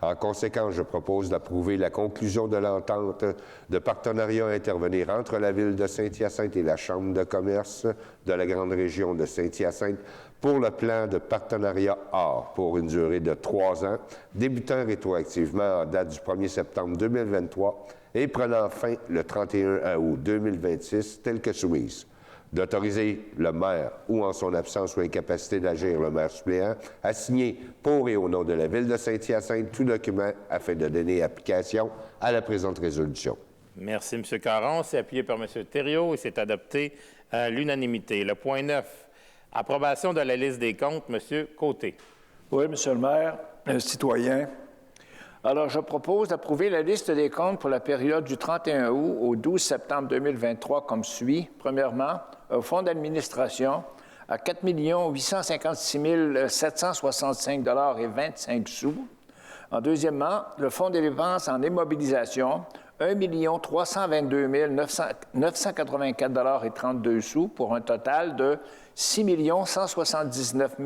En conséquence, je propose d'approuver la conclusion de l'entente de partenariat à intervenir entre la Ville de Saint-Hyacinthe et la Chambre de commerce de la Grande Région de Saint-Hyacinthe pour le plan de partenariat OR pour une durée de 3 ans, débutant rétroactivement en date du 1er septembre 2023 et prenant fin le 31 août 2026, tel que soumise. D'autoriser le maire ou en son absence ou incapacité d'agir, le maire suppléant, à signer pour et au nom de la Ville de Saint-Hyacinthe tout document afin de donner application à la présente résolution. Merci, M. Caron. C'est appuyé par M. Thériault et c'est adopté à l'unanimité. Le point 9. Approbation de la liste des comptes, M. Côté. Oui, M. le maire, citoyen. Alors, je propose d'approuver la liste des comptes pour la période du 31 août au 12 septembre 2023 comme suit. Premièrement, un fonds d'administration à 4 856 765,25 $. Deuxièmement, le fonds des dépenses en immobilisation, 1 322 984,32 $ pour un total de 6 179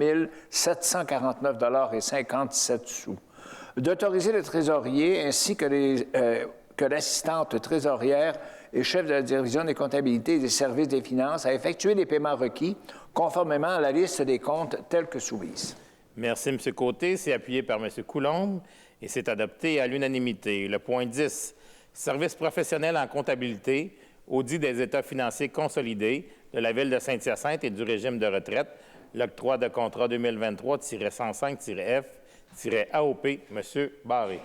749,57 $. D'autoriser le trésorier ainsi que l'assistante trésorière et chef de la division des comptabilités et des services des finances à effectuer les paiements requis conformément à la liste des comptes telle que soumise. Merci, M. Côté. C'est appuyé par M. Coulombe et c'est adopté à l'unanimité. Le point 10, services professionnels en comptabilité, audit des états financiers consolidés de la Ville de Saint-Hyacinthe et du régime de retraite, l'octroi de contrat 2023-105-F-AOP. M. Barré.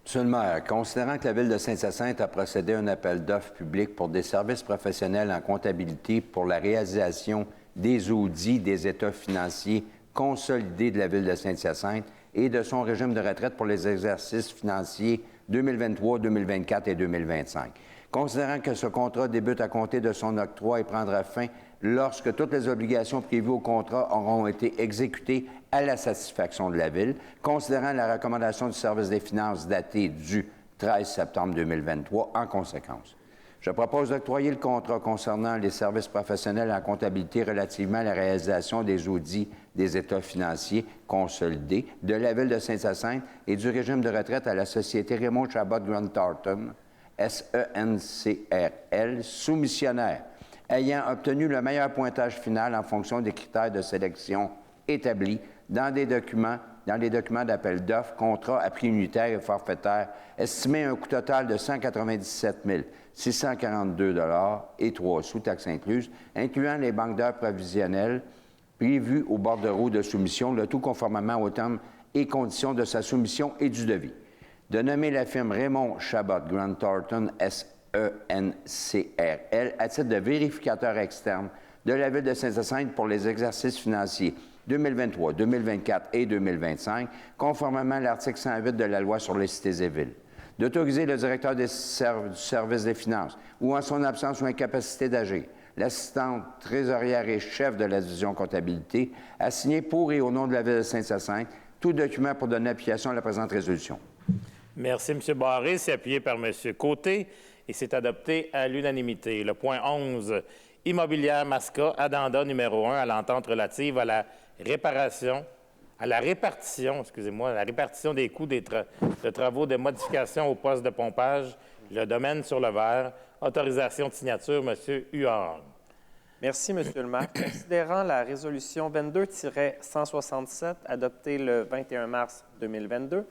Monsieur le maire, considérant que la Ville de Saint-Hyacinthe a procédé à un appel d'offres public pour des services professionnels en comptabilité pour la réalisation des audits des états financiers consolidés de la Ville de Saint-Hyacinthe et de son régime de retraite pour les exercices financiers 2023, 2024 et 2025. Considérant que ce contrat débute à compter de son octroi et prendra fin lorsque toutes les obligations prévues au contrat auront été exécutées à la satisfaction de la Ville, considérant la recommandation du service des finances datée du 13 septembre 2023 en conséquence. Je propose d'octroyer le contrat concernant les services professionnels en comptabilité relativement à la réalisation des audits des états financiers consolidés de la Ville de Saint-Hyacinthe et du régime de retraite à la société Raymond Chabot Grant Thornton, SENCRL, soumissionnaire, ayant obtenu le meilleur pointage final en fonction des critères de sélection établis dans les documents d'appel d'offres, contrats à prix unitaire et forfaitaire, estimés à un coût total de 197 642 et 3 sous, taxes incluses, incluant les banques d'heures provisionnelles prévues au bordereau de soumission, le tout conformément aux termes et conditions de sa soumission et du devis. De nommer la firme Raymond Chabot Grant Thornton, SENCRL, à titre de vérificateur externe de la Ville de Saint-Hyacinthe pour les exercices financiers 2023, 2024 et 2025, conformément à l'article 108 de la Loi sur les cités et villes. D'autoriser le directeur du service des finances, ou en son absence ou incapacité d'agir, l'assistante trésorière et chef de la division comptabilité, à signer pour et au nom de la Ville de Saint-Hyacinthe tout document pour donner application à la présente résolution. Merci, M. Barré. C'est appuyé par M. Côté et c'est adopté à l'unanimité. Le point 11, Immobilière Masca, addenda numéro 1 à l'entente relative à la répartition des coûts de travaux de modification au poste de pompage, le domaine sur le verre. Autorisation de signature, M. Huard. Merci, M. le maire. Considérant la résolution 22-167 adoptée le 21 mars 2022,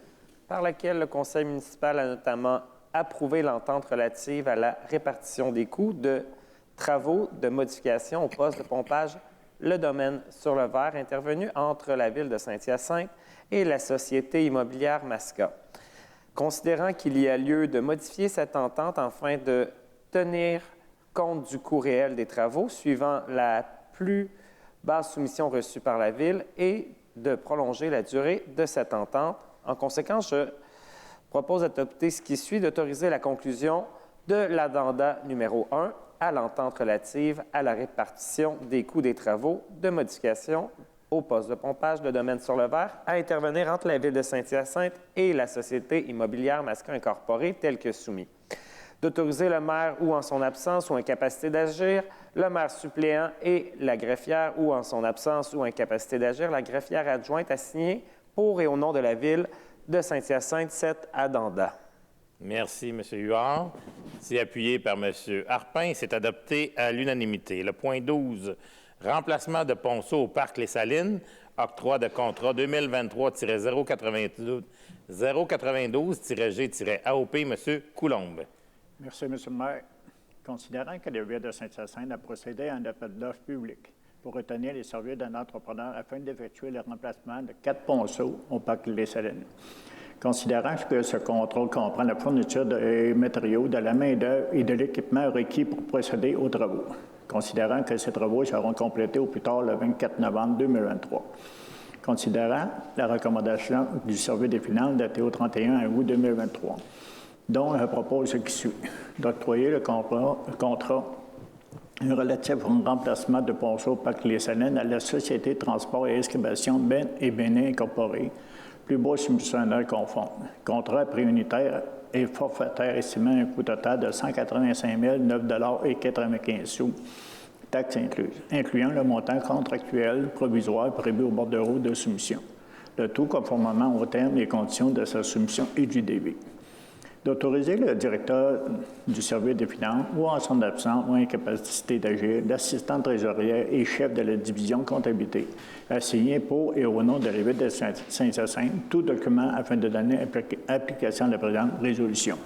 par laquelle le conseil municipal a notamment approuvé l'entente relative à la répartition des coûts de travaux de modification au poste de pompage Le Domaine sur le verre intervenu entre la Ville de Saint-Hyacinthe et la Société immobilière Masca. Considérant qu'il y a lieu de modifier cette entente afin de tenir compte du coût réel des travaux suivant la plus basse soumission reçue par la Ville et de prolonger la durée de cette entente. En conséquence, je propose d'adopter ce qui suit, d'autoriser la conclusion de l'addenda numéro 1 à l'entente relative à la répartition des coûts des travaux de modification au poste de pompage de domaine sur le verre à intervenir entre la Ville de Saint-Hyacinthe et la Société immobilière Masca Incorporée, tel que soumis. D'autoriser le maire ou en son absence ou incapacité d'agir, le maire suppléant et la greffière ou en son absence ou incapacité d'agir, la greffière adjointe à signer pour et au nom de la Ville de Saint-Hyacinthe cet addenda. Merci, M. Huard. C'est appuyé par M. Harpin. C'est adopté à l'unanimité. Le point 12, remplacement de ponceau au parc Les Salines, octroi de contrat 2023-092-G-AOP, M. Coulombe. Merci, M. le maire. Considérant que la Ville de Saint-Hyacinthe a procédé à un appel d'offres public pour retenir les services d'un entrepreneur afin d'effectuer le remplacement de 4 ponceaux au parc Les Salines. Considérant que ce contrat comprend la fourniture de matériaux, de la main-d'œuvre et de l'équipement requis pour procéder aux travaux. Considérant que ces travaux seront complétés au plus tard le 24 novembre 2023. Considérant la recommandation du service des finances datée au 31 août 2023, dont je propose ce qui suit. D'octroyer le contrat relatif au remplacement de ponceau au parc Les Salines à la Société de transport et excavation Ben et Bénin Incorporée, plus bas soumissionnaire conforme. Contrat à prix unitaire et forfaitaire estimant un coût total de 185 009,95 sous, taxes incluses, incluant le montant contractuel provisoire prévu au bordereau de soumission. Le tout conformément aux termes et conditions de sa soumission et du devis. d'autoriser le directeur du service des finances ou en son absence ou incapacité d'agir, l'assistant trésorier et chef de la division comptabilité à signer pour et au nom de la Ville de Saint-Hyacinthe tout document afin de donner application à la présente résolution.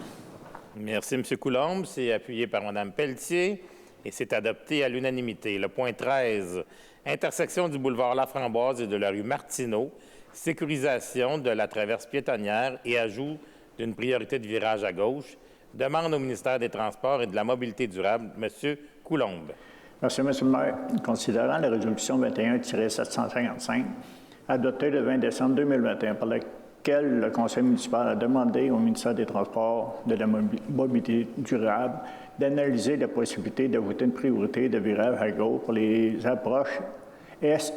Merci, M. Coulombe. C'est appuyé par Mme Pelletier et c'est adopté à l'unanimité. Le point 13, intersection du boulevard Laframboise et de la rue Martineau, sécurisation de la traverse piétonnière et ajout d'une priorité de virage à gauche. Demande au ministère des Transports et de la Mobilité durable, M. Coulombe. Merci, M. le maire. Considérant la résolution 21-755, adoptée le 20 décembre 2021, par laquelle le conseil municipal a demandé au ministère des Transports et de la Mobilité durable d'analyser la possibilité d'ajouter une priorité de virage à gauche pour les approches est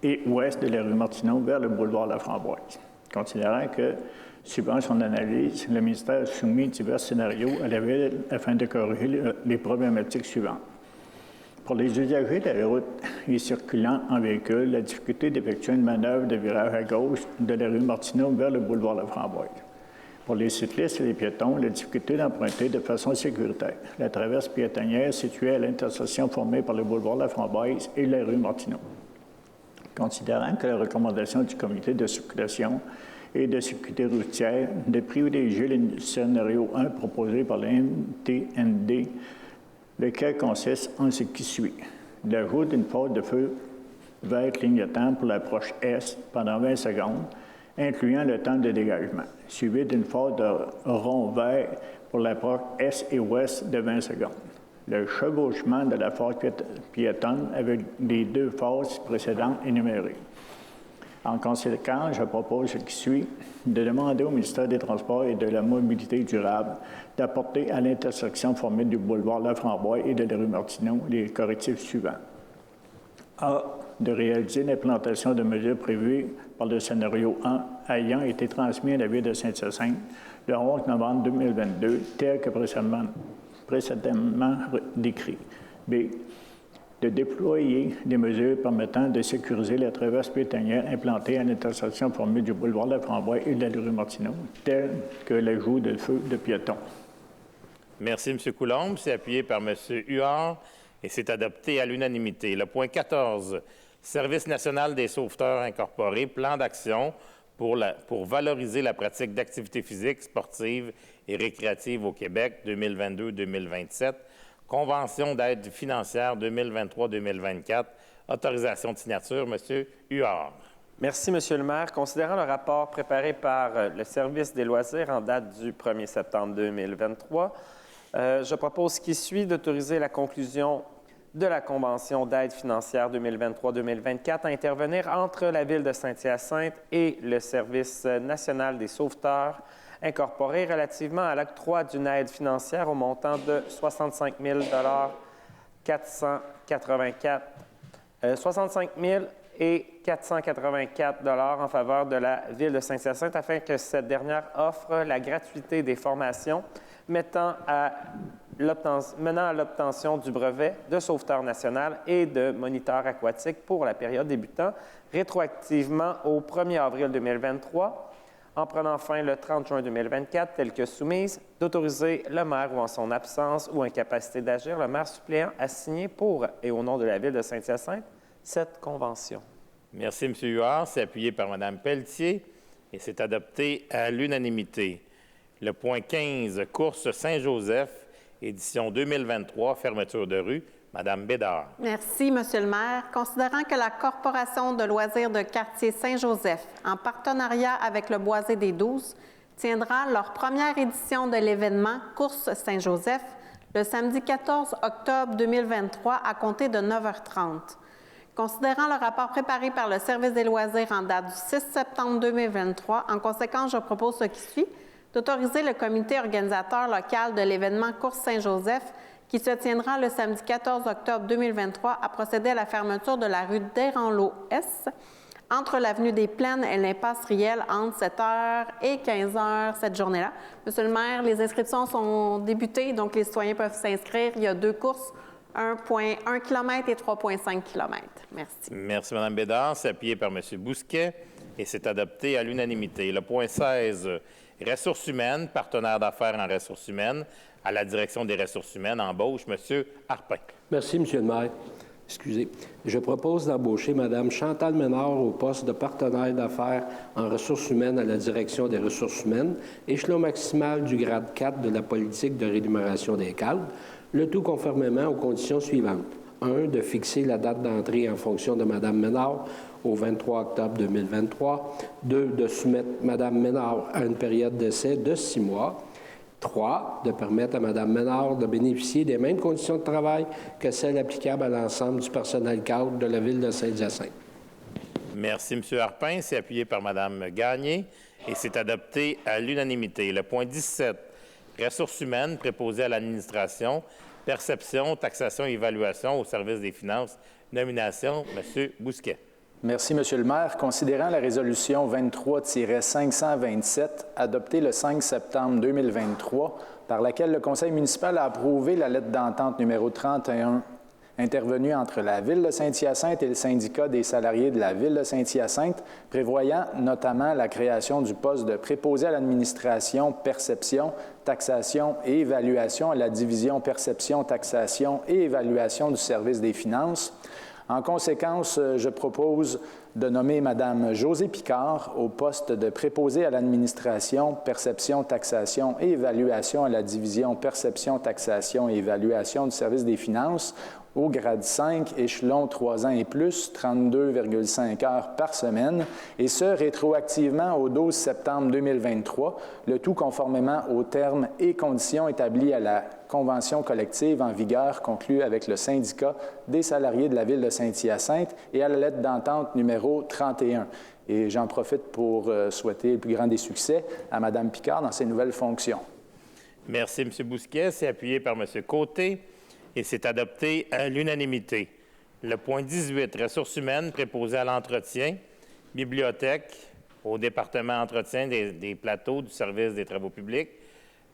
et ouest de la rue Martineau vers le boulevard Laframboise. Considérant que, suivant son analyse, le ministère a soumis divers scénarios à la Ville afin de corriger les problématiques suivantes. Pour les usagers de la route et circulant en véhicule, la difficulté d'effectuer une manœuvre de virage à gauche de la rue Martineau vers le boulevard Laframboise. Pour les cyclistes et les piétons, la difficulté d'emprunter de façon sécuritaire la traverse piétonnière située à l'intersection formée par le boulevard Laframboise et la rue Martineau. Considérant que la recommandation du comité de circulation et de sécurité routière de privilégier le scénario 1 proposé par l'MTND, lequel consiste en ce qui suit. L'ajout d'une phase de feu vert clignotant pour l'approche est pendant 20 secondes, incluant le temps de dégagement, suivi d'une phase de rond vert pour l'approche est et ouest de 20 secondes. Le chevauchement de la phase piétonne avec les deux phases précédentes énumérées. En conséquence, je propose ce qui suit, de demander au ministère des Transports et de la Mobilité durable d'apporter à l'intersection formée du boulevard Laframboise et de la rue Martineau les correctifs suivants. A. De réaliser l'implantation de mesures prévues par le scénario 1 ayant été transmis à la Ville de Saint-Hyacinthe le 11 novembre 2022, tel que précédemment décrit. B. De déployer des mesures permettant de sécuriser la traverse piétonnière implantée à l'intersection formée du boulevard Laframboise et de la rue Martineau, tel que l'ajout de feux de piétons. Merci, M. Coulombe. C'est appuyé par M. Huard et c'est adopté à l'unanimité. Le point 14, Service national des sauveteurs incorporés, plan d'action pour valoriser la pratique d'activités physiques, sportives et récréatives au Québec 2022-2027. Convention d'aide financière 2023-2024. Autorisation de signature, M. Huard. Merci, M. le maire. Considérant le rapport préparé par le Service des loisirs en date du 1er septembre 2023, je propose ce qui suit d'autoriser la conclusion de la Convention d'aide financière 2023-2024 à intervenir entre la Ville de Saint-Hyacinthe et le Service national des sauveteurs incorporé relativement à l'octroi d'une aide financière au montant de 65 484 en faveur de la Ville de Saint-Hyacinthe afin que cette dernière offre la gratuité des formations menant à l'obtention du brevet de sauveteur national et de moniteur aquatique pour la période débutant rétroactivement au 1er avril 2023, en prenant fin le 30 juin 2024, telle que soumise, d'autoriser le maire ou en son absence ou incapacité d'agir, le maire suppléant à signer pour et au nom de la Ville de Saint-Hyacinthe cette convention. Merci, M. Huard. C'est appuyé par Mme Pelletier et c'est adopté à l'unanimité. Le point 15, course Saint-Joseph, édition 2023, fermeture de rue. Mme Bédard. Merci, Monsieur le maire. Considérant que la Corporation de loisirs de quartier Saint-Joseph, en partenariat avec le Boisé des 12, tiendra leur première édition de l'événement Course Saint-Joseph le samedi 14 octobre 2023 à compter de 9h30. Considérant le rapport préparé par le Service des loisirs en date du 6 septembre 2023, en conséquence, je propose ce qui suit, d'autoriser le comité organisateur local de l'événement Course Saint-Joseph qui se tiendra le samedi 14 octobre 2023 à procéder à la fermeture de la rue Desranleau-S entre l'avenue des Plaines et l'impasse Riel entre 7h et 15h cette journée-là. Monsieur le maire, les inscriptions sont débutées, donc les citoyens peuvent s'inscrire. Il y a 2 courses, 1,1 km et 3,5 km. Merci. Merci, Mme Bédard. C'est appuyé par M. Bousquet et c'est adopté à l'unanimité. Le point 16, Ressources humaines, partenaire d'affaires en ressources humaines, à la direction des ressources humaines, embauche M. Harpin. Merci, M. le maire. Excusez. Je propose d'embaucher Mme Chantal Ménard au poste de partenaire d'affaires en ressources humaines à la direction des ressources humaines, échelon maximal du grade 4 de la politique de rémunération des cadres, le tout conformément aux conditions suivantes. 1. De fixer la date d'entrée en fonction de Mme Ménard au 23 octobre 2023. 2. De soumettre Mme Ménard à une période d'essai de 6 mois. 3. De permettre à Mme Ménard de bénéficier des mêmes conditions de travail que celles applicables à l'ensemble du personnel cadre de la Ville de Saint-Hyacinthe. Merci, M. Harpin. C'est appuyé par Mme Gagné et c'est adopté à l'unanimité. Le point 17, ressources humaines préposées à l'administration, perception, taxation et évaluation au service des finances, nomination, M. Bousquet. Merci, M. le maire. Considérant la résolution 23-527, adoptée le 5 septembre 2023, par laquelle le Conseil municipal a approuvé la lettre d'entente numéro 31 intervenue entre la Ville de Saint-Hyacinthe et le syndicat des salariés de la Ville de Saint-Hyacinthe, prévoyant notamment la création du poste de préposé à l'administration, perception, taxation et évaluation à la division perception, taxation et évaluation du service des finances. En conséquence, je propose de nommer Mme Josée Picard au poste de préposé à l'administration, perception, taxation et évaluation à la division perception, taxation et évaluation du service des finances au grade 5, échelon 3 ans et plus, 32,5 heures par semaine, et ce, rétroactivement au 12 septembre 2023, le tout conformément aux termes et conditions établis à la convention collective en vigueur conclue avec le syndicat des salariés de la Ville de Saint-Hyacinthe et à la lettre d'entente numéro 31. Et j'en profite pour souhaiter le plus grand des succès à Mme Picard dans ses nouvelles fonctions. Merci, M. Bousquet. C'est appuyé par M. Côté et c'est adopté à l'unanimité. Le point 18, ressources humaines préposées à l'entretien, bibliothèque, au département entretien des plateaux du service des travaux publics,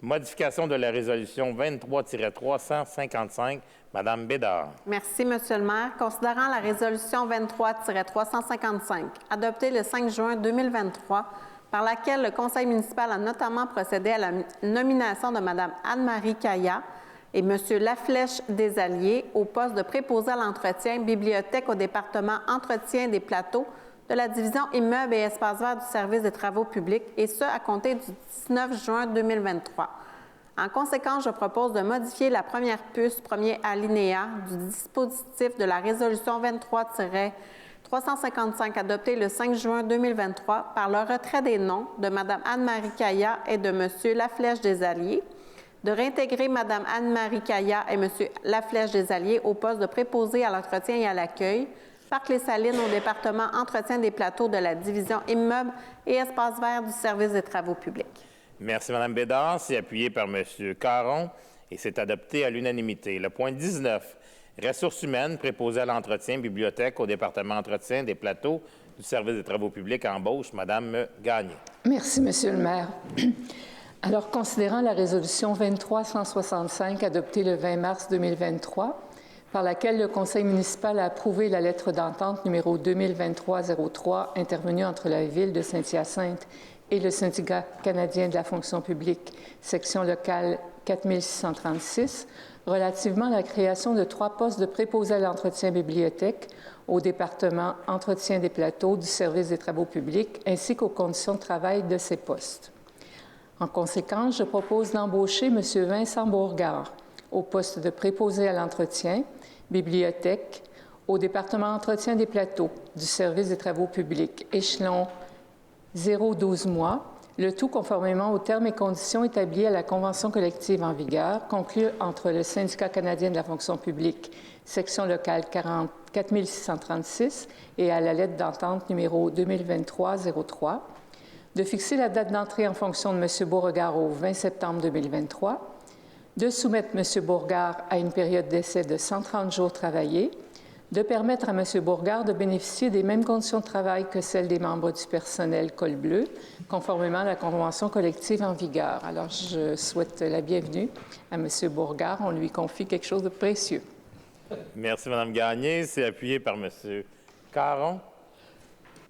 modification de la résolution 23-355, Mme Bédard. Merci, M. le maire. Considérant la résolution 23-355, adoptée le 5 juin 2023, par laquelle le Conseil municipal a notamment procédé à la nomination de Mme Anne-Marie Caillat et M. Laflèche Desalliés au poste de préposé à l'entretien bibliothèque au département entretien des plateaux de la division immeubles et espaces verts du service des travaux publics, et ce, à compter du 19 juin 2023. En conséquence, je propose de modifier la première puce, premier alinéa du dispositif de la résolution 23-355 adoptée le 5 juin 2023 par le retrait des noms de Mme Anne-Marie Caillat et de M. Laflèche Desalliés, de réintégrer Mme Anne-Marie Caillat et M. Laflèche Desalliés au poste de préposé à l'entretien et à l'accueil, Parc Les Salines au département entretien des plateaux de la division immeubles et espaces verts du service des travaux publics. Merci, Mme Bédard. C'est appuyé par M. Caron et c'est adopté à l'unanimité. Le point 19, ressources humaines préposées à l'entretien, bibliothèque au département entretien des plateaux du service des travaux publics, embauche, Mme Gagné. Merci, M. le maire. Alors, considérant la résolution 23-165 adoptée le 20 mars 2023, par laquelle le Conseil municipal a approuvé la lettre d'entente numéro 2023-03 intervenue entre la Ville de Saint-Hyacinthe et le syndicat canadien de la fonction publique, section locale 4636, relativement à la création de 3 postes de préposés à l'entretien bibliothèque au département entretien des plateaux du service des travaux publics, ainsi qu'aux conditions de travail de ces postes. En conséquence, je propose d'embaucher M. Vincent Bourgard au poste de préposé à l'entretien, bibliothèque, au département entretien des plateaux du service des travaux publics, échelon 0-12 mois, le tout conformément aux termes et conditions établis à la convention collective en vigueur conclue entre le syndicat canadien de la fonction publique, section locale 4636 et à la lettre d'entente numéro 2023-03, de fixer la date d'entrée en fonction de M. Beauregard au 20 septembre 2023, de soumettre M. Bourgard à une période d'essai de 130 jours travaillés, de permettre à M. Bourgard de bénéficier des mêmes conditions de travail que celles des membres du personnel col bleu, conformément à la convention collective en vigueur. Alors, je souhaite la bienvenue à M. Bourgard. On lui confie quelque chose de précieux. Merci, Mme Gagné. C'est appuyé par M. Caron.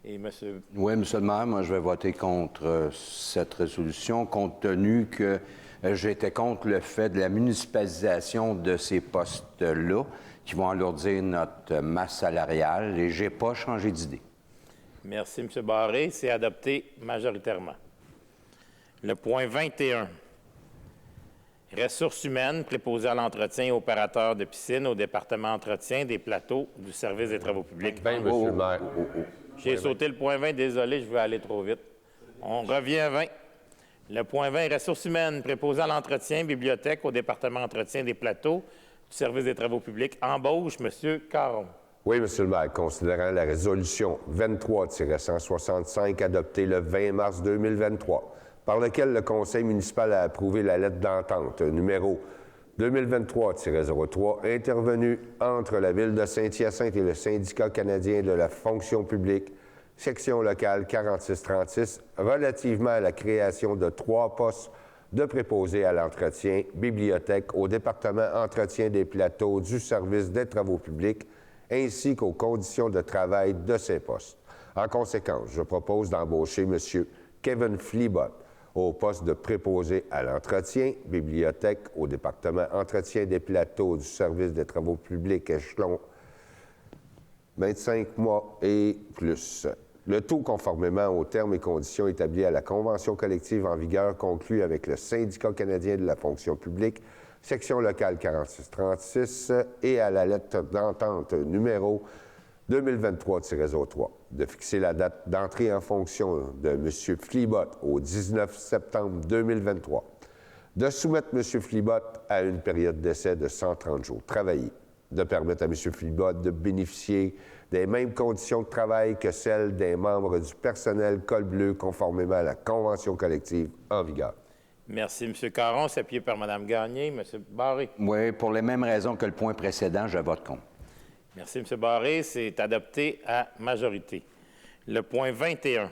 Et monsieur... Oui, Monsieur le maire, moi, je vais voter contre cette résolution, compte tenu que j'étais contre le fait de la municipalisation de ces postes-là, qui vont alourdir notre masse salariale, et je n'ai pas changé d'idée. Merci, M. Barré. C'est adopté majoritairement. Le point 21. Ressources humaines préposées à l'entretien et opérateurs de piscine au département entretien des plateaux du service des travaux publics. Bien, M. le maire. J'ai sauté le point 20, désolé, je vais aller trop vite. On revient à 20. Le point 20, ressources humaines préposées à l'entretien, bibliothèque au département entretien des plateaux du service des travaux publics. Embauche, M. Caron. Oui, M. le maire, considérant la résolution 23-165 adoptée le 20 mars 2023, par laquelle le conseil municipal a approuvé la lettre d'entente numéro 2023-03 intervenue entre la Ville de Saint-Hyacinthe et le Syndicat canadien de la fonction publique, section locale 4636, relativement à la création de 3 postes de préposés à l'entretien, bibliothèque au département entretien des plateaux du service des travaux publics, ainsi qu'aux conditions de travail de ces postes. En conséquence, je propose d'embaucher M. Kevin Fleabot au poste de préposé à l'entretien, bibliothèque au département entretien des plateaux du service des travaux publics, échelon 25 mois et plus. Le tout conformément aux termes et conditions établis à la convention collective en vigueur conclue avec le Syndicat canadien de la fonction publique, section locale 4636, et à la lettre d'entente numéro 2023-03, de fixer la date d'entrée en fonction de M. Fleabot au 19 septembre 2023, de soumettre M. Fleabot à une période d'essai de 130 jours travaillés, de permettre à M. Fleabot de bénéficier des mêmes conditions de travail que celles des membres du personnel col bleu conformément à la convention collective en vigueur. Merci, M. Caron. C'est appuyé par Mme Gagné. M. Barré. Oui, pour les mêmes raisons que le point précédent, je vote contre. Merci, M. Barré. C'est adopté à majorité. Le point 21.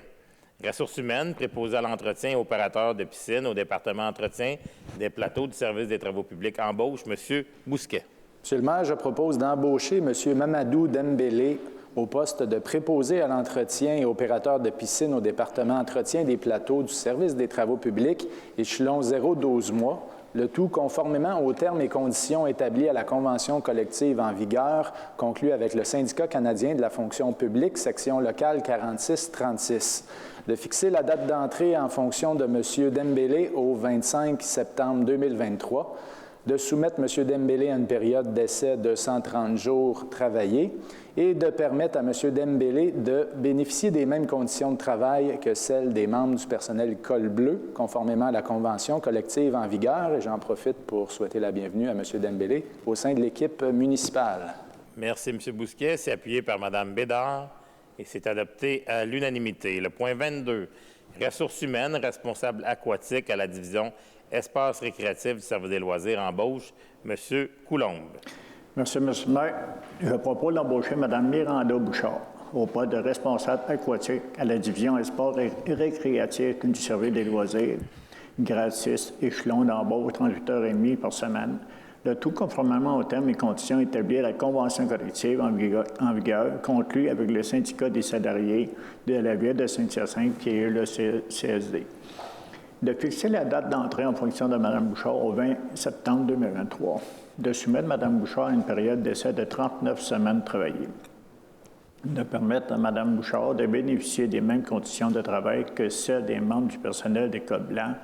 Ressources humaines préposées à l'entretien et opérateurs de piscine au département entretien des plateaux du service des travaux publics. Embauche, M. Bousquet. Monsieur le maire, je propose d'embaucher M. Mamadou Dembélé au poste de préposé à l'entretien et opérateur de piscine au département entretien des plateaux du service des travaux publics, échelon 0-12 mois, le tout conformément aux termes et conditions établis à la convention collective en vigueur conclue avec le Syndicat canadien de la fonction publique, section locale 4636, de fixer la date d'entrée en fonction de M. Dembélé au 25 septembre 2023, de soumettre M. Dembélé à une période d'essai de 130 jours travaillés et de permettre à M. Dembélé de bénéficier des mêmes conditions de travail que celles des membres du personnel col bleu, conformément à la convention collective en vigueur. Et j'en profite pour souhaiter la bienvenue à M. Dembélé au sein de l'équipe municipale. Merci, M. Bousquet. C'est appuyé par Mme Bédard et c'est adopté à l'unanimité. Le point 22. Ressources humaines, responsable aquatique à la division Espace récréatif du service des loisirs, embauche, M. Coulombe. Merci, M. le maire. Je propose d'embaucher Mme Miranda Bouchard au poste de responsable aquatique à la division Espace récréatif du service des loisirs, gratis, échelon d'embauche 38h30 par semaine, le tout conformément aux termes et conditions établis à la convention collective en vigueur conclue avec le syndicat des salariés de la Ville de Saint-Hyacinthe, qui est le CSD. De fixer la date d'entrée en fonction de Mme Bouchard au 20 septembre 2023, de soumettre Mme Bouchard à une période d'essai de 39 semaines travaillées, de permettre à Mme Bouchard de bénéficier des mêmes conditions de travail que celles des membres du personnel des codes blancs,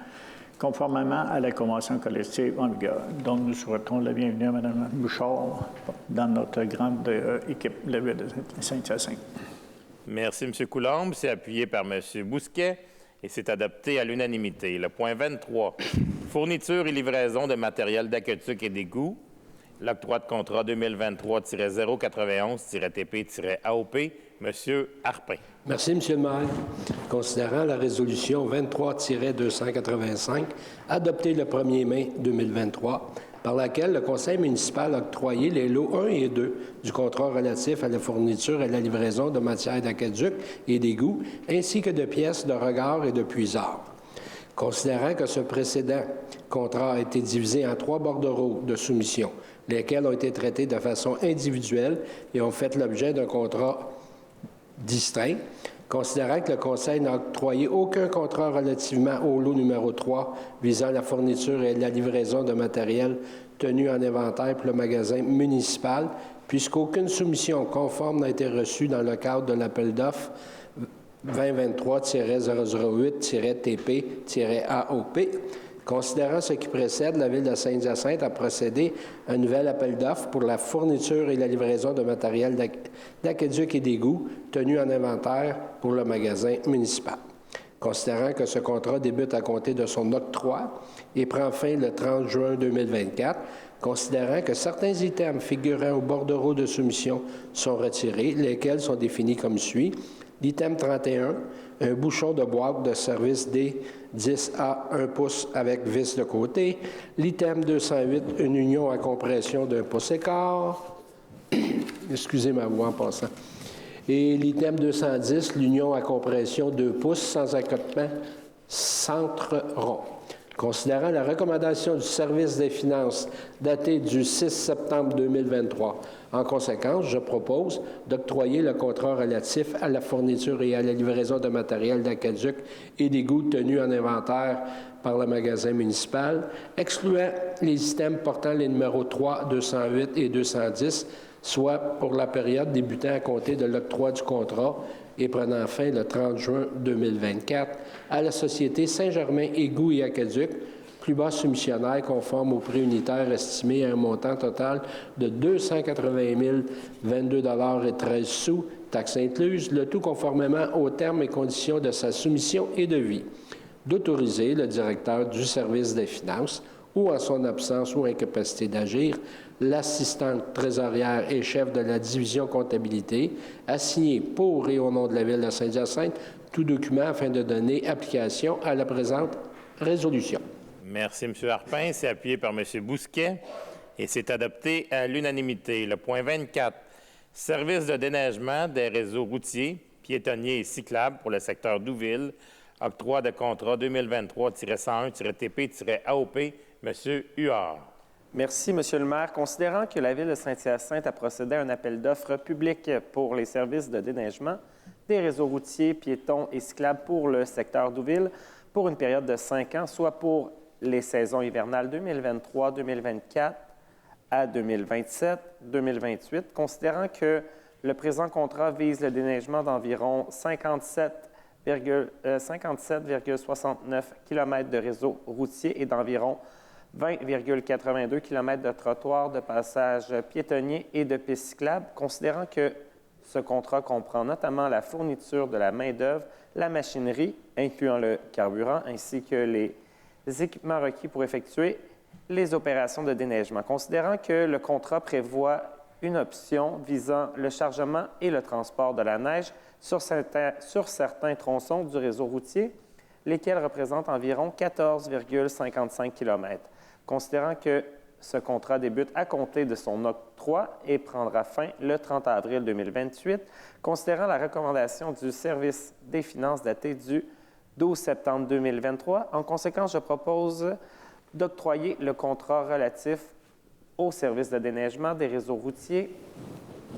conformément à la convention collective en vigueur. Donc, nous souhaitons la bienvenue à Mme Bouchard dans notre grande équipe de la Ville de Saint-Hyacinthe. Merci, M. Coulombe. C'est appuyé par M. Bousquet. Et c'est adopté à l'unanimité. Le point 23, fourniture et livraison de matériel d'aqueduc et d'égouts. L'octroi de contrat 2023-091-TP-AOP, M. Harpin. Merci, M. le maire. Considérant la résolution 23-285, adoptée le 1er mai 2023, par laquelle le conseil municipal a octroyé les lots 1 et 2 du contrat relatif à la fourniture et la livraison de matières d'aqueduc et d'égouts, ainsi que de pièces de regard et de puisard. Considérant que ce précédent contrat a été divisé en 3 bordereaux de soumission, lesquels ont été traités de façon individuelle et ont fait l'objet d'un contrat distinct, Considérant que le Conseil n'a octroyé aucun contrat relativement au lot numéro 3 visant la fourniture et la livraison de matériel tenu en inventaire pour le magasin municipal, puisqu'aucune soumission conforme n'a été reçue dans le cadre de l'appel d'offres 2023-008-TP-AOP. Considérant ce qui précède, la Ville de Saint-Hyacinthe a procédé à un nouvel appel d'offres pour la fourniture et la livraison de matériel d'aqueduc et d'égouts tenu en inventaire pour le magasin municipal. Considérant que ce contrat débute à compter de son octroi et prend fin le 30 juin 2024, considérant que certains items figurant au bordereau de soumission sont retirés, lesquels sont définis comme suit. L'item 31, un bouchon de boîte de service D10A 1 pouce avec vis de côté. L'item 208, une union à compression d'1 pouce et quart. Excusez ma voix en passant. Et l'item 210, l'union à compression 2 pouces sans accotement centre rond. Considérant la recommandation du service des finances datée du 6 septembre 2023, en conséquence, je propose d'octroyer le contrat relatif à la fourniture et à la livraison de matériel d'aqueduc et d'égouts tenus en inventaire par le magasin municipal, excluant les items portant les numéros 3, 208 et 210, soit pour la période débutant à compter de l'octroi du contrat et prenant fin le 30 juin 2024, à la Société Saint-Germain Égouts et Aqueduc, plus bas soumissionnaire conforme au prix unitaire estimé à un montant total de 280 022,13 $, taxes incluses, le tout conformément aux termes et conditions de sa soumission et devis. D'autoriser le directeur du service des finances ou en son absence ou incapacité d'agir, l'assistante trésorière et chef de la division comptabilité, à signer pour et au nom de la Ville de Saint-Hyacinthe tout document afin de donner application à la présente résolution. Merci, M. Harpin. C'est appuyé par M. Bousquet et c'est adopté à l'unanimité. Le point 24, service de déneigement des réseaux routiers, piétonniers et cyclables pour le secteur Douville, octroi de contrat 2023-101-TP-AOP, M. Huard. Merci, M. le maire. Considérant que la Ville de Saint-Hyacinthe a procédé à un appel d'offres public pour les services de déneigement des réseaux routiers, piétons et cyclables pour le secteur Douville pour une période de 5 ans, soit pour les saisons hivernales 2023-2024 à 2027-2028, considérant que le présent contrat vise le déneigement d'environ 57,69 km de réseau routier et d'environ 20,82 km de trottoirs, de passages piétonniers et de pistes cyclables, considérant que ce contrat comprend notamment la fourniture de la main-d'œuvre, la machinerie, incluant le carburant, ainsi que les équipements requis pour effectuer les opérations de déneigement. Considérant que le contrat prévoit une option visant le chargement et le transport de la neige sur certains tronçons du réseau routier, lesquels représentent environ 14,55 km. Considérant que ce contrat débute à compter de son octroi et prendra fin le 30 avril 2028, considérant la recommandation du service des finances datée du 12 septembre 2023, en conséquence, je propose d'octroyer le contrat relatif au service de déneigement des réseaux routiers,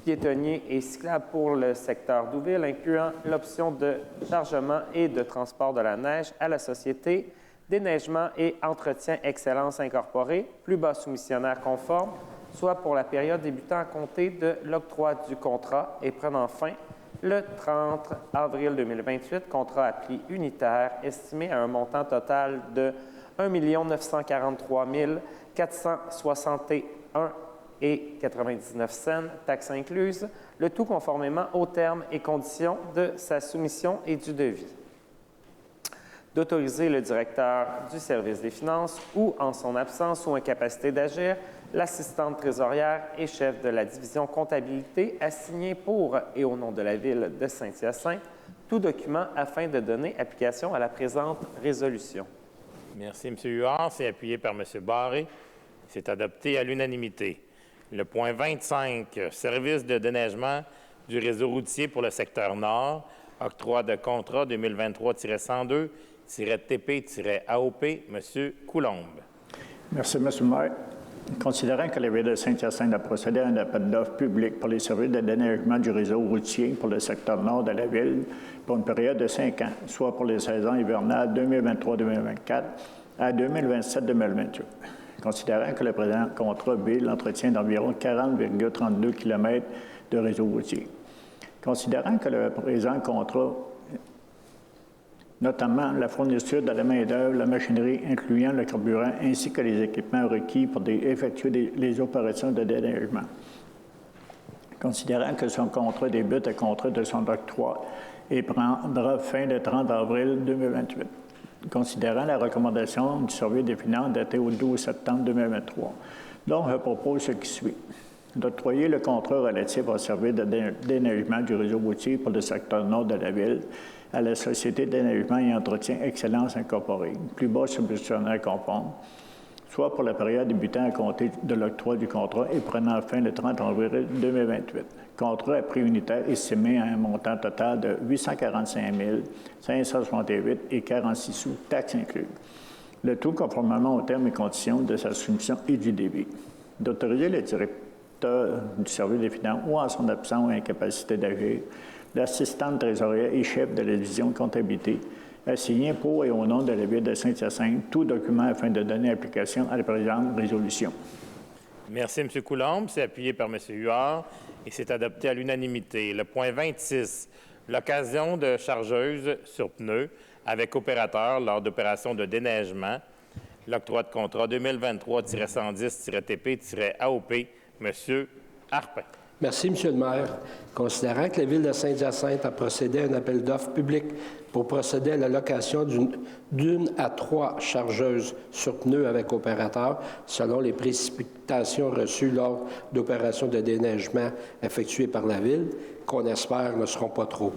piétonniers et cyclables pour le secteur Douville, incluant l'option de chargement et de transport de la neige à la Société Déneigement et Entretien Excellence Incorporée, plus bas soumissionnaire conforme, soit pour la période débutant à compter de l'octroi du contrat et prenant fin le 30 avril 2028, contrat à prix unitaire estimé à un montant total de 1 943 461,99 $, taxes incluses, le tout conformément aux termes et conditions de sa soumission et du devis. D'autoriser le directeur du service des finances ou, en son absence ou incapacité d'agir, l'assistante trésorière et chef de la division comptabilité à signer pour et au nom de la Ville de Saint-Hyacinthe tout document afin de donner application à la présente résolution. Merci, M. Huard. C'est appuyé par M. Barré. C'est adopté à l'unanimité. Le point 25, service de déneigement du réseau routier pour le secteur Nord, octroi de contrat 2023-102-TP-AOP, M. Coulombe. Merci, M. le maire. Considérant que la Ville de Saint-Hyacinthe a procédé à un appel d'offres public pour les services de déneigement du réseau routier pour le secteur nord de la Ville pour une période de 5 ans, soit pour les saisons hivernales 2023-2024 à 2027-2028. Considérant que le présent contrat vise l'entretien d'environ 40,32 km de réseau routier. Considérant que le présent contrat, notamment la fourniture de la main-d'œuvre, la machinerie incluant le carburant ainsi que les équipements requis pour effectuer les opérations de déneigement. Considérant que son contrat débute à compter de son octroi et prendra fin le 30 avril 2028. Considérant la recommandation du Service des finances datée au 12 septembre 2023. Donc, je propose ce qui suit. D'octroyer le contrat relatif au service de déneigement du réseau routier pour le secteur nord de la Ville à la Société de déneigement et entretien Excellence Incorporée, plus bas subventionnaire conforme, soit pour la période débutant à compter de l'octroi du contrat et prenant fin le 30 avril 2028. Contrat à prix unitaire estimé à un montant total de 845 568 et 46 sous, taxes incluses. Le tout conformément aux termes et conditions de sa soumission et du débit. D'autoriser le directeur du service des finances ou en son absence ou incapacité d'agir, l'assistante trésorière et chef de la division de comptabilité, à signer pour et au nom de la Ville de Saint-Hyacinthe tout document afin de donner application à la présente résolution. Merci, M. Coulombe. C'est appuyé par M. Huard et c'est adopté à l'unanimité. Le point 26, l'occasion de chargeuse sur pneus avec opérateur lors d'opérations de déneigement. L'octroi de contrat 2023-110-TP-AOP, M. Harpin. Merci, M. le maire. Considérant que la Ville de Saint-Hyacinthe a procédé à un appel d'offres public pour procéder à la location d'une à 3 chargeuses sur pneus avec opérateur selon les précipitations reçues lors d'opérations de déneigement effectuées par la Ville, qu'on espère ne seront pas trop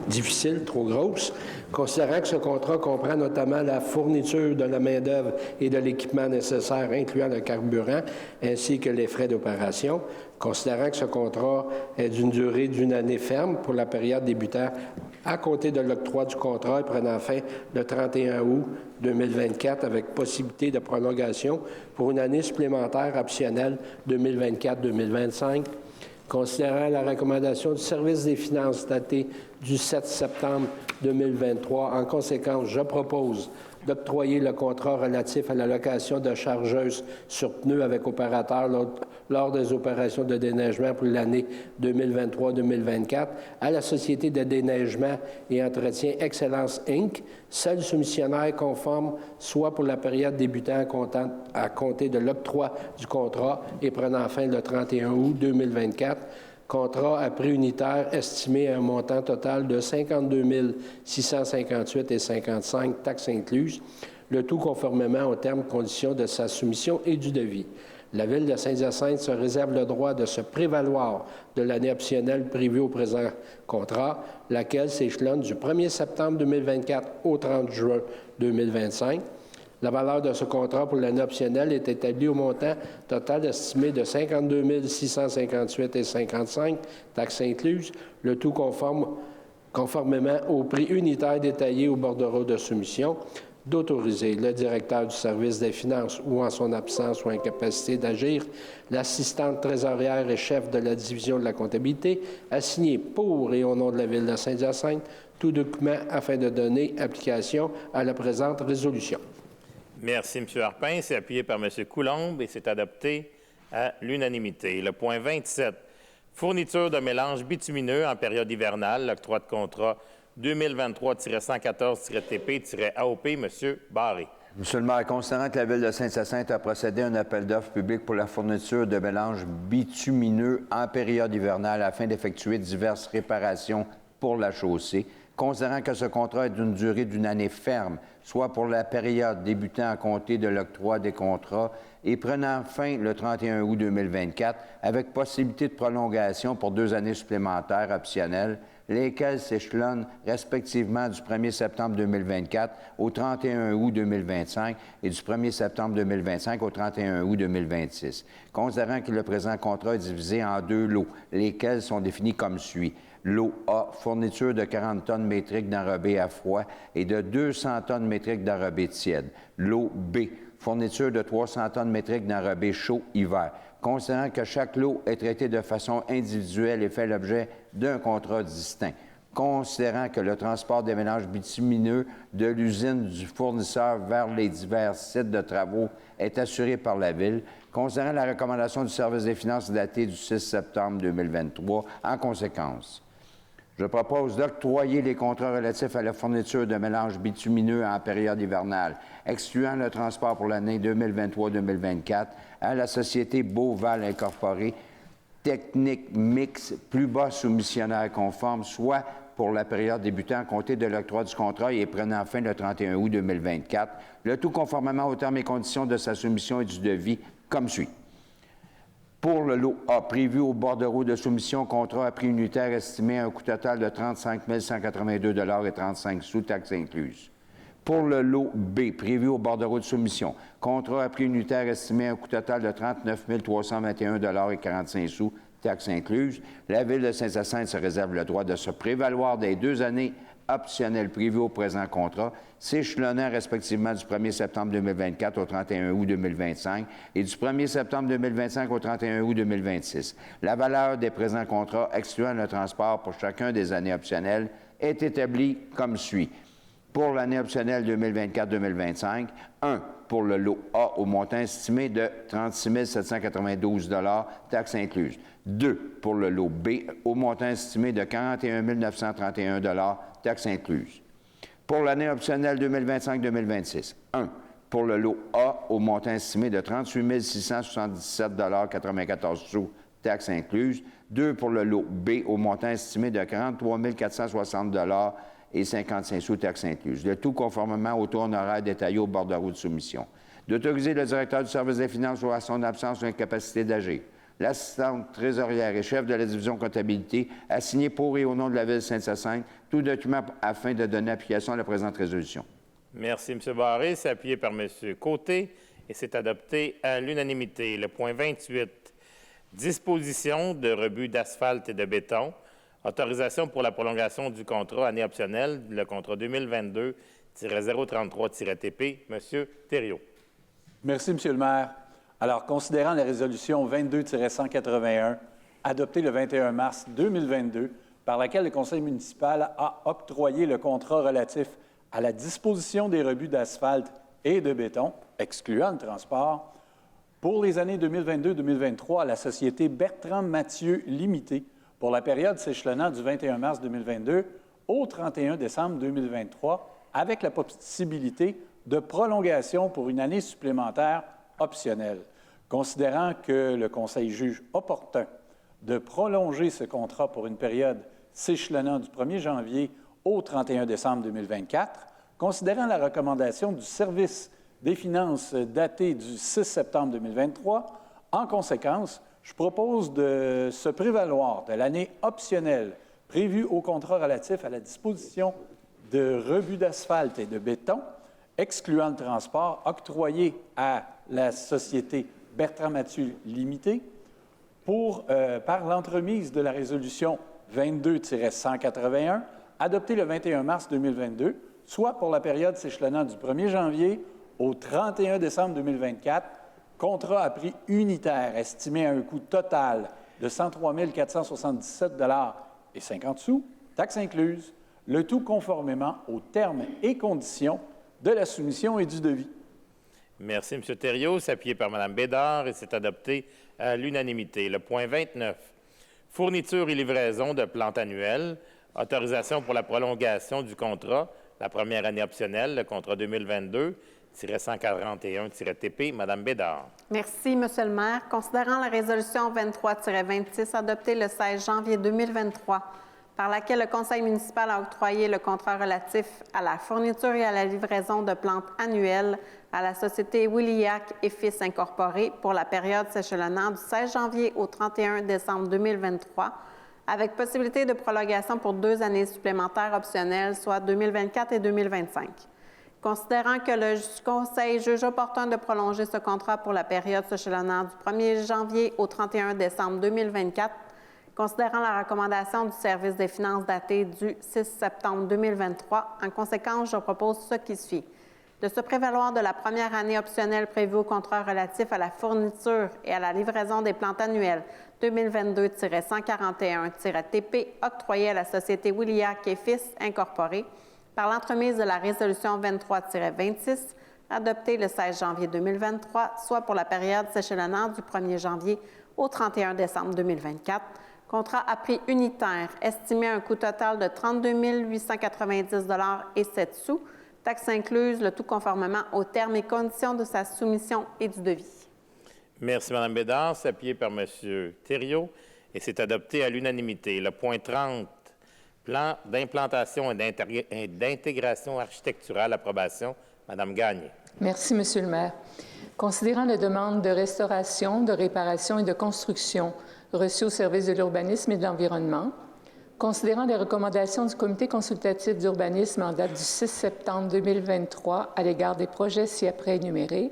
difficiles, trop grosses, considérant que ce contrat comprend notamment la fourniture de la main-d'œuvre et de l'équipement nécessaire, incluant le carburant, ainsi que les frais d'opération, considérant que ce contrat est d'une durée d'une année ferme pour la période débutant à compter de l'octroi du contrat et prenant fin le 31 août 2024 avec possibilité de prolongation pour une année supplémentaire optionnelle 2024-2025, considérant la recommandation du Service des finances datée du 7 septembre 2023. En conséquence, je propose d'octroyer le contrat relatif à la location de chargeuses sur pneus avec opérateur lors des opérations de déneigement pour l'année 2023-2024 à la Société de déneigement et entretien Excellence Inc., seul soumissionnaire conforme, soit pour la période débutant à compter de l'octroi du contrat et prenant fin le 31 août 2024, contrat à prix unitaire estimé à un montant total de 52 658,55 taxes incluses, le tout conformément aux termes et conditions de sa soumission et du devis. La Ville de Saint-Hyacinthe se réserve le droit de se prévaloir de l'année optionnelle prévue au présent contrat, laquelle s'échelonne du 1er septembre 2024 au 30 juin 2025. La valeur de ce contrat pour l'année optionnelle est établie au montant total estimé de 52 658,55 taxes incluses, le tout conformément au prix unitaire détaillé au bordereau de soumission, d'autoriser le directeur du service des finances ou en son absence ou incapacité d'agir, l'assistante trésorière et chef de la division de la comptabilité à signer pour et au nom de la Ville de Saint-Hyacinthe tout document afin de donner application à la présente résolution. Merci, M. Harpin. C'est appuyé par M. Coulombe et c'est adopté à l'unanimité. Le point 27, fourniture de mélange bitumineux en période hivernale, l'octroi de contrat 2023-114-TP-AOP, M. Barré. Monsieur le maire, considérant que la Ville de Saint-Hyacinthe a procédé à un appel d'offres public pour la fourniture de mélange bitumineux en période hivernale afin d'effectuer diverses réparations pour la chaussée, considérant que ce contrat est d'une durée d'une année ferme, soit pour la période débutant à compter de l'octroi des contrats et prenant fin le 31 août 2024, avec possibilité de prolongation pour 2 années supplémentaires optionnelles, lesquels s'échelonnent respectivement du 1er septembre 2024 au 31 août 2025 et du 1er septembre 2025 au 31 août 2026. Considérant que le présent contrat est divisé en 2 lots, lesquels sont définis comme suit. Lot A, fourniture de 40 tonnes métriques d'enrobé à froid et de 200 tonnes métriques d'enrobé tiède. Lot B, fourniture de 300 tonnes métriques d'enrobé chaud hiver. Considérant que chaque lot est traité de façon individuelle et fait l'objet d'un contrat distinct. Considérant que le transport des mélanges bitumineux de l'usine du fournisseur vers les divers sites de travaux est assuré par la Ville. Considérant la recommandation du service des finances datée du 6 septembre 2023, en conséquence, je propose d'octroyer les contrats relatifs à la fourniture de mélanges bitumineux en période hivernale, excluant le transport pour l'année 2023-2024 à la société Beauval Incorporée, technique mix plus bas soumissionnaire conforme, soit pour la période débutant à compter de l'octroi du contrat et prenant fin le 31 août 2024, le tout conformément aux termes et conditions de sa soumission et du devis, comme suit. Pour le lot A, prévu au bordereau de soumission, contrat à prix unitaire estimé à un coût total de 35 182,35 $, taxes incluses. Pour le lot B, prévu au bordereau de soumission, contrat à prix unitaire estimé à un coût total de 39 321,45 $, taxes incluses. La Ville de Saint-Hyacinthe se réserve le droit de se prévaloir des 2 années optionnelles prévues au présent contrat, s'échelonnant respectivement du 1er septembre 2024 au 31 août 2025 et du 1er septembre 2025 au 31 août 2026. La valeur des présents contrats, excluant le transport pour chacun des années optionnelles, est établie comme suit. Pour l'année optionnelle 2024-2025, 1. Pour le lot A au montant estimé de 36 792 $, taxes incluses. 2. Pour le lot B au montant estimé de 41 931 $, taxes incluses. Pour l'année optionnelle 2025-2026, 1. Pour le lot A au montant estimé de 38 677,94 $, taxes incluses. 2. Pour le lot B au montant estimé de 43 460 $ et 55 sous, taxes incluses. Le tout conformément au taux honoraire détaillé au bordereau de soumission. D'autoriser le directeur du service des finances ou à son absence ou incapacité d'agir. L'assistante trésorière et chef de la division comptabilité a signé pour et au nom de la Ville de Saint-Hyacinthe tout document afin de donner application à la présente résolution. Merci, M. Barré. C'est appuyé par M. Côté et c'est adopté à l'unanimité. Le point 28, disposition de rebut d'asphalte et de béton. Autorisation pour la prolongation du contrat année optionnelle, le contrat 2022-033-TP. M. Thériault. Merci, M. le maire. Alors, considérant la résolution 22-181, adoptée le 21 mars 2022, par laquelle le conseil municipal a octroyé le contrat relatif à la disposition des rebuts d'asphalte et de béton, excluant le transport, pour les années 2022-2023 à la société Bertrand Mathieu Limitée, pour la période s'échelonnant du 21 mars 2022 au 31 décembre 2023, avec la possibilité de prolongation pour une année supplémentaire optionnelle. Considérant que le Conseil juge opportun de prolonger ce contrat pour une période s'échelonnant du 1er janvier au 31 décembre 2024, considérant la recommandation du service des finances datée du 6 septembre 2023, en conséquence, je propose de se prévaloir de l'année optionnelle prévue au contrat relatif à la disposition de rebuts d'asphalte et de béton, excluant le transport, octroyé à la société Bertrand Mathieu Limitée par l'entremise de la résolution 22-181, adoptée le 21 mars 2022, soit pour la période s'échelonnant du 1er janvier au 31 décembre 2024, contrat à prix unitaire estimé à un coût total de 103 477,50 $, taxes incluses, le tout conformément aux termes et conditions de la soumission et du devis. Merci, M. Thériault. C'est appuyé par Mme Bédard et c'est adopté à l'unanimité. Le point 29, fourniture et livraison de plantes annuelles, autorisation pour la prolongation du contrat, la première année optionnelle, le contrat 2022-141-TP. Mme Bédard. Merci, M. le maire. Considérant la résolution 23-26 adoptée le 16 janvier 2023, par laquelle le conseil municipal a octroyé le contrat relatif à la fourniture et à la livraison de plantes annuelles à la société Williac et Fils Incorporée pour la période s'échelonnant du 16 janvier au 31 décembre 2023, avec possibilité de prolongation pour 2 années supplémentaires optionnelles, soit 2024 et 2025. Considérant que le Conseil juge opportun de prolonger ce contrat pour la période s'échelonnant du 1er janvier au 31 décembre 2024, considérant la recommandation du service des finances datée du 6 septembre 2023, en conséquence, je propose ce qui suit. De se prévaloir de la première année optionnelle prévue au contrat relatif à la fourniture et à la livraison des plantes annuelles 2022-141-TP octroyées à la société Williac et Fils Incorporée par l'entremise de la résolution 23-26 adoptée le 16 janvier 2023, soit pour la période s'échelonnant du 1er janvier au 31 décembre 2024, contrat à prix unitaire estimé à un coût total de 32 890,07 $, taxes incluses, le tout conformément aux termes et conditions de sa soumission et du devis. Merci, Mme Bédard. C'est appuyé par M. Thériault et c'est adopté à l'unanimité. Le point 30, plan d'implantation et d'intégration architecturale, approbation. Mme Gagné. Merci, Monsieur le maire. Considérant les demandes de restauration, de réparation et de construction reçues au service de l'urbanisme et de l'environnement, considérant les recommandations du Comité consultatif d'urbanisme en date du 6 septembre 2023 à l'égard des projets ci-après énumérés,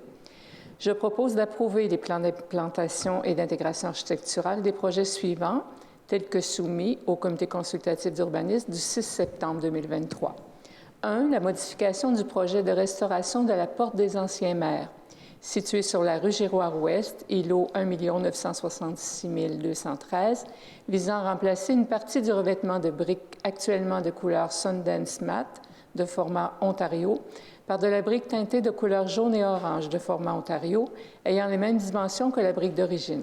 je propose d'approuver les plans d'implantation et d'intégration architecturale des projets suivants, tels que soumis au Comité consultatif d'urbanisme du 6 septembre 2023. 1. La modification du projet de restauration de la Porte des Anciens Maires, située sur la rue Giroir-Ouest, îlot 1 966 213, visant à remplacer une partie du revêtement de briques actuellement de couleur Sundance Matte de format Ontario par de la brique teintée de couleur jaune et orange de format Ontario, ayant les mêmes dimensions que la brique d'origine.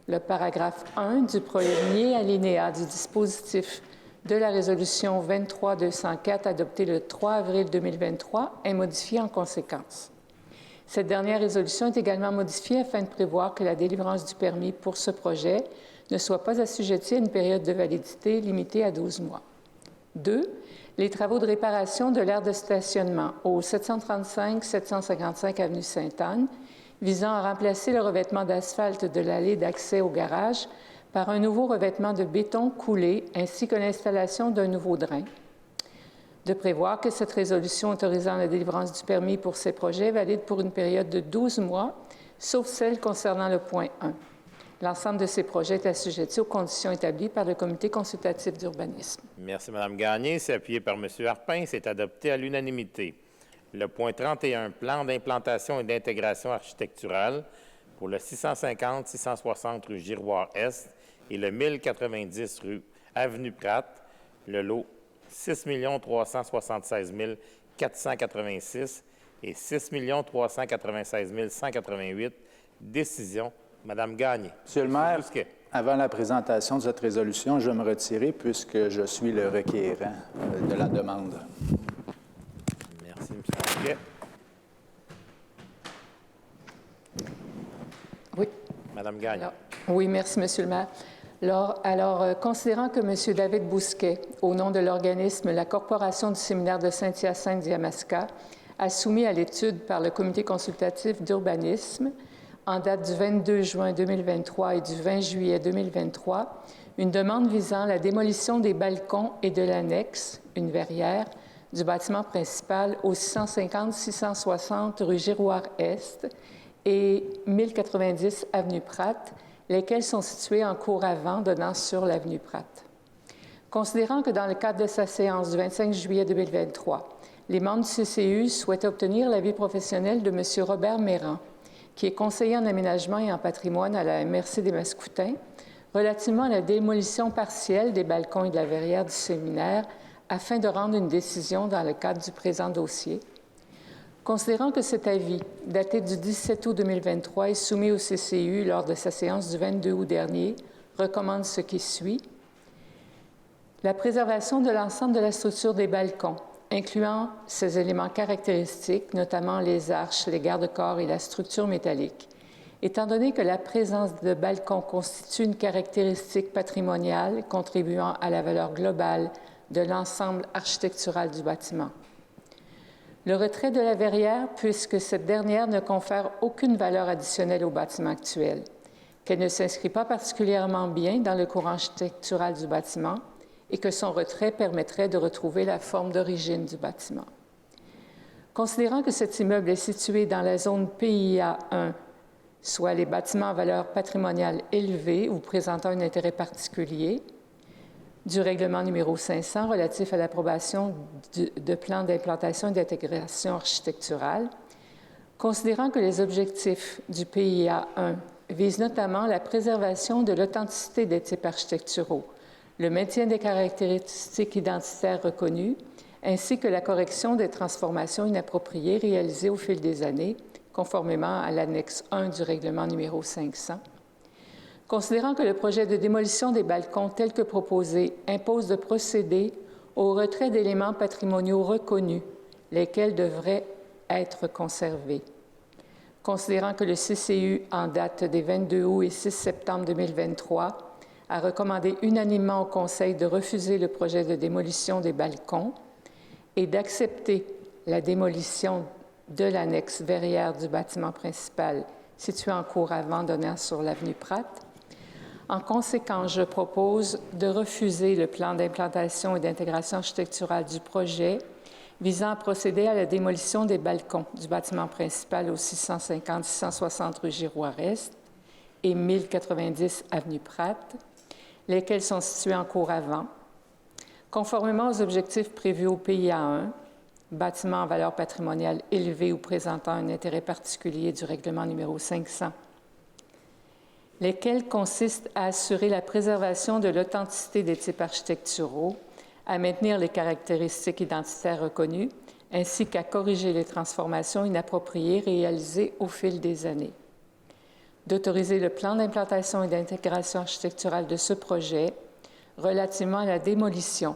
Le paragraphe 1 du premier alinéa du dispositif de la résolution 23-204 adoptée le 3 avril 2023 est modifié en conséquence. Cette dernière résolution est également modifiée afin de prévoir que la délivrance du permis pour ce projet ne soit pas assujettie à une période de validité limitée à 12 mois. 2. Les travaux de réparation de l'aire de stationnement au 735-755 avenue Sainte-Anne, visant à remplacer le revêtement d'asphalte de l'allée d'accès au garage par un nouveau revêtement de béton coulé ainsi que l'installation d'un nouveau drain. De prévoir que cette résolution autorisant la délivrance du permis pour ces projets est valide pour une période de 12 mois, sauf celle concernant le point 1. L'ensemble de ces projets est assujetti aux conditions établies par le Comité consultatif d'urbanisme. Merci, Mme Gagné. C'est appuyé par M. Harpin. C'est adopté à l'unanimité. Le point 31, plan d'implantation et d'intégration architecturale pour le 650-660 rue Giroir-Est et le 1090 rue Avenue Pratt, le lot 6 376 486 et 6 396 188. Décision, Mme Gagné. Monsieur le maire, avant la présentation de cette résolution, je vais me retirer puisque je suis le requérant de la demande. Merci, M. Bousquet. Oui. Mme Gagné. Oui, merci, Monsieur le maire. Alors, considérant que M. David Bousquet, au nom de l'organisme La Corporation du séminaire de Saint-Hyacinthe-Yamaska, a soumis à l'étude par le Comité consultatif d'urbanisme, en date du 22 juin 2023 et du 20 juillet 2023, une demande visant la démolition des balcons et de l'annexe, une verrière, du bâtiment principal au 650-660 rue Giroir-Est et 1090 avenue Pratt, lesquels sont situés en cour avant donnant sur l'avenue Pratt. Considérant que dans le cadre de sa séance du 25 juillet 2023, les membres du CCU souhaitaient obtenir l'avis professionnel de M. Robert Méran, qui est conseiller en aménagement et en patrimoine à la MRC des Mascoutins, relativement à la démolition partielle des balcons et de la verrière du séminaire, afin de rendre une décision dans le cadre du présent dossier. Considérant que cet avis, daté du 17 août 2023 et soumis au CCU lors de sa séance du 22 août dernier, recommande ce qui suit. La préservation de l'ensemble de la structure des balcons, incluant ces éléments caractéristiques, notamment les arches, les garde-corps et la structure métallique. Étant donné que la présence de balcons constitue une caractéristique patrimoniale contribuant à la valeur globale de l'ensemble architectural du bâtiment. Le retrait de la verrière, puisque cette dernière ne confère aucune valeur additionnelle au bâtiment actuel. qu'elle ne s'inscrit pas particulièrement bien dans le courant architectural du bâtiment et que son retrait permettrait de retrouver la forme d'origine du bâtiment. Considérant que cet immeuble est situé dans la zone PIA 1, soit les bâtiments à valeur patrimoniale élevée ou présentant un intérêt particulier, du règlement numéro 500 relatif à l'approbation de plans d'implantation et d'intégration architecturale, considérant que les objectifs du PIA 1 visent notamment la préservation de l'authenticité des types architecturaux, le maintien des caractéristiques identitaires reconnues, ainsi que la correction des transformations inappropriées réalisées au fil des années, conformément à l'annexe 1 du règlement numéro 500. Considérant que le projet de démolition des balcons tel que proposé impose de procéder au retrait d'éléments patrimoniaux reconnus, lesquels devraient être conservés. Considérant que le CCU, en date des 22 août et 6 septembre 2023, a recommandé unanimement au Conseil de refuser le projet de démolition des balcons et d'accepter la démolition de l'annexe verrière du bâtiment principal situé en cours avant donnant sur l'avenue Pratt. En conséquence, je propose de refuser le plan d'implantation et d'intégration architecturale du projet visant à procéder à la démolition des balcons du bâtiment principal au 650-660 rue Giroir-Est et 1090 avenue Pratt, lesquels sont situés en cours avant, conformément aux objectifs prévus au PIA 1, bâtiment en valeur patrimoniale élevée ou présentant un intérêt particulier du règlement numéro 500, lesquels consistent à assurer la préservation de l'authenticité des types architecturaux, à maintenir les caractéristiques identitaires reconnues, ainsi qu'à corriger les transformations inappropriées réalisées au fil des années. D'autoriser le plan d'implantation et d'intégration architecturale de ce projet relativement à la démolition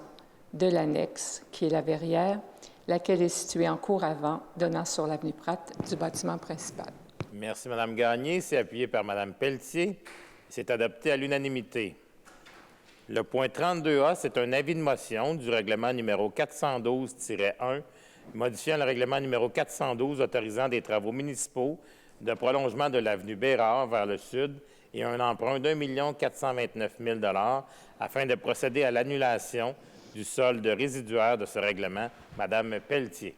de l'annexe, qui est la verrière, laquelle est située en cours avant, donnant sur l'avenue Pratt du bâtiment principal. Merci, Mme Gagné. C'est appuyé par Mme Pelletier. C'est adopté à l'unanimité. Le point 32A, c'est un avis de motion du règlement numéro 412-1, modifiant le règlement numéro 412 autorisant des travaux municipaux de prolongement de l'avenue Bérard vers le sud et un emprunt d'1 429 000 afin de procéder à l'annulation du solde résiduaire de ce règlement. Mme Pelletier.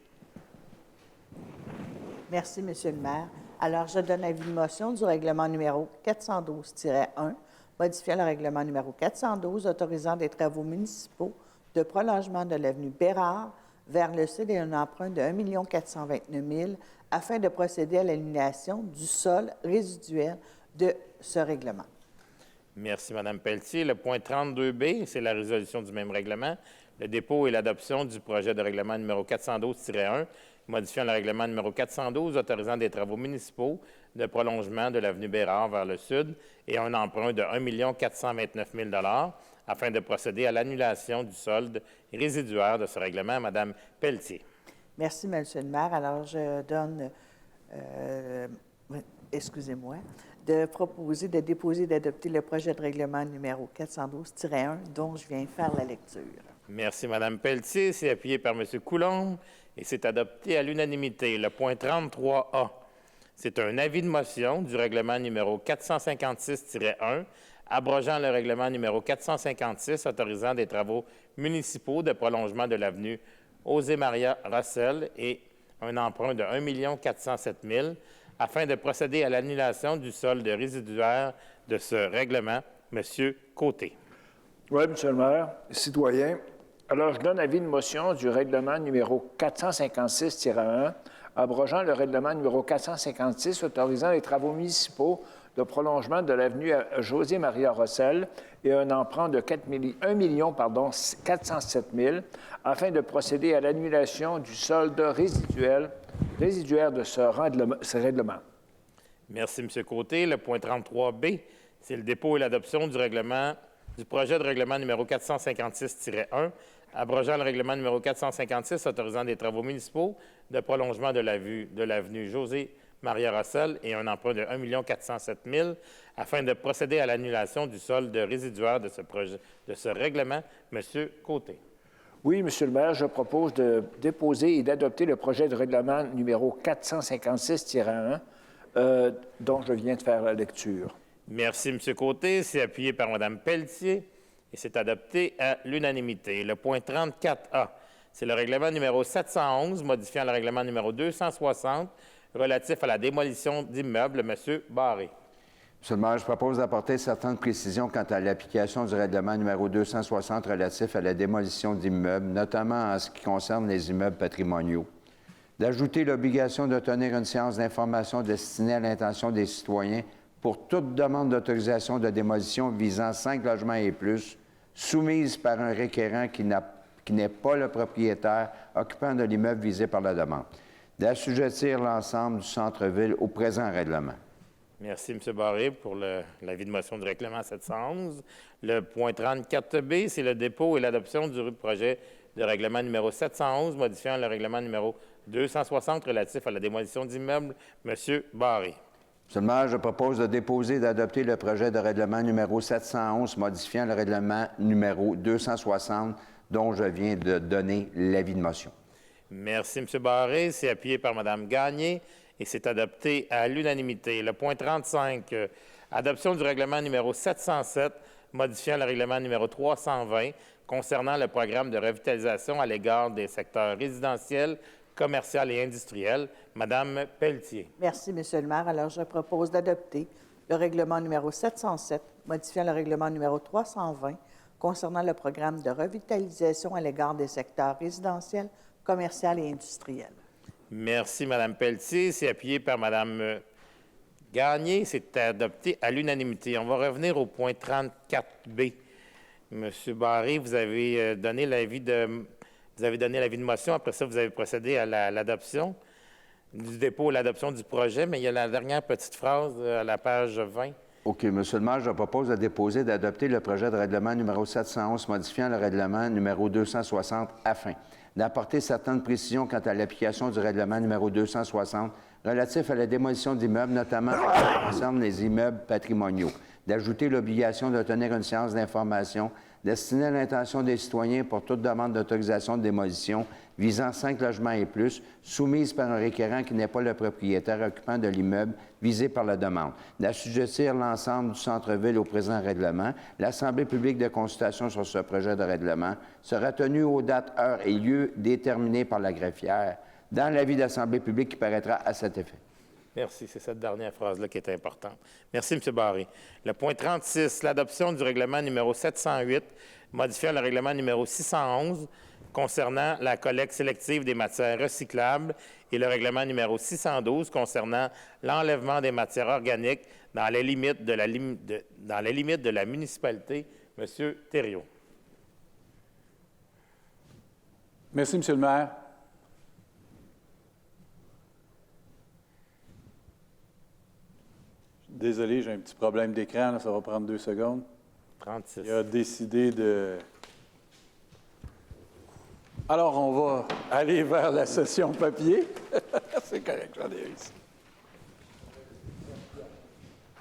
Merci, M. le maire. Alors, je donne avis de motion du règlement numéro 412-1, modifiant le règlement numéro 412 autorisant des travaux municipaux de prolongement de l'avenue Bérard vers le sud et un emprunt de 1 429 000 afin de procéder à l'annulation du sol résiduel de ce règlement. Merci, Mme Pelletier. Le point 32B, c'est la résolution du même règlement. Le dépôt et l'adoption du projet de règlement numéro 412-1, modifiant le règlement numéro 412 autorisant des travaux municipaux de prolongement de l'avenue Bérard vers le sud et un emprunt de 1 429 000 afin de procéder à l'annulation du solde résiduaire de ce règlement. Mme Pelletier. Merci, M. le maire. Alors, je donne, de proposer, de déposer et d'adopter le projet de règlement numéro 412-1 dont je viens faire la lecture. Merci, Mme Pelletier. C'est appuyé par M. Coulombe et c'est adopté à l'unanimité. Le point 33A, c'est un avis de motion du règlement numéro 456-1, abrogeant le règlement numéro 456 autorisant des travaux municipaux de prolongement de l'avenue José-Maria Russell et un emprunt de 1 407 000 afin de procéder à l'annulation du solde résiduaire de ce règlement. M. Côté. Oui, M. le maire, citoyen. Alors, je donne avis de motion du règlement numéro 456-1, abrogeant le règlement numéro 456 autorisant les travaux municipaux de prolongement de l'avenue José-Maria Russell et un emprunt de 1 407 000 afin de procéder à l'annulation du solde résiduaire de ce règlement. Merci, M. Côté. Le point 33B, c'est le dépôt et l'adoption du projet de règlement numéro 456-1, abrogeant le règlement numéro 456 autorisant des travaux municipaux de prolongement de l'avenue José-Maria Russell et un emprunt de 1 407 000 afin de procéder à l'annulation du solde résiduaire de ce règlement. M. Côté. Oui, M. le maire, je propose de déposer et d'adopter le projet de règlement numéro 456-1 dont je viens de faire la lecture. Merci, M. Côté. C'est appuyé par Mme Pelletier et c'est adopté à l'unanimité. Le point 34A, c'est le règlement numéro 711, modifiant le règlement numéro 260, relatif à la démolition d'immeubles. M. Barré. Monsieur le maire, je propose d'apporter certaines précisions quant à l'application du règlement numéro 260 relatif à la démolition d'immeubles, notamment en ce qui concerne les immeubles patrimoniaux. D'ajouter l'obligation de tenir une séance d'information destinée à l'intention des citoyens pour toute demande d'autorisation de démolition visant 5 logements et plus, soumise par un requérant qui n'est pas le propriétaire occupant de l'immeuble visé par la demande. D'assujettir l'ensemble du centre-ville au présent règlement. Merci, M. Barré, pour l'avis de motion du règlement 711. Le point 34B, c'est le dépôt et l'adoption du projet de règlement numéro 711, modifiant le règlement numéro 260 relatif à la démolition d'immeubles. M. Barré. Monsieur le maire, je propose de déposer et d'adopter le projet de règlement numéro 711, modifiant le règlement numéro 260, dont je viens de donner l'avis de motion. Merci, M. Barré. C'est appuyé par Mme Gagné et c'est adopté à l'unanimité. Le point 35, adoption du règlement numéro 707, modifiant le règlement numéro 320 concernant le programme de revitalisation à l'égard des secteurs résidentiels, commercial et industriel. Madame Pelletier. Merci, Monsieur le maire. Alors, je propose d'adopter le règlement numéro 707, modifiant le règlement numéro 320 concernant le programme de revitalisation à l'égard des secteurs résidentiels, commercial et industriel. Merci, Mme Pelletier. C'est appuyé par Mme Gagné. C'est adopté à l'unanimité. On va revenir au point 34B. M. Barré, vous avez donné l'avis de motion. Après ça, vous avez procédé à l'adoption du dépôt et l'adoption du projet, mais il y a la dernière petite phrase à la page 20. OK. Monsieur le maire, je propose de déposer et d'adopter le projet de règlement numéro 711 modifiant le règlement numéro 260 afin d'apporter certaines précisions quant à l'application du règlement numéro 260 relatif à la démolition d'immeubles, notamment en ce qui concerne les immeubles patrimoniaux, d'ajouter l'obligation de tenir une séance d'information destinée à l'intention des citoyens pour toute demande d'autorisation de démolition visant 5 logements et plus, soumise par un requérant qui n'est pas le propriétaire occupant de l'immeuble visé par la demande, d'assujettir l'ensemble du centre-ville au présent règlement. L'Assemblée publique de consultation sur ce projet de règlement sera tenue aux dates, heures et lieux déterminés par la greffière dans l'avis d'Assemblée publique qui paraîtra à cet effet. Merci. C'est cette dernière phrase-là qui est importante. Merci, M. Barré. Le point 36, l'adoption du règlement numéro 708, modifiant le règlement numéro 611 concernant la collecte sélective des matières recyclables et le règlement numéro 612 concernant l'enlèvement des matières organiques dans les limites de la municipalité. M. Thériault. Merci, M. le maire. Désolé, j'ai un petit problème d'écran, là, ça va prendre 2 secondes. 36. Il a décidé de... Alors, on va aller vers la session papier. C'est correct, j'en ai réussi.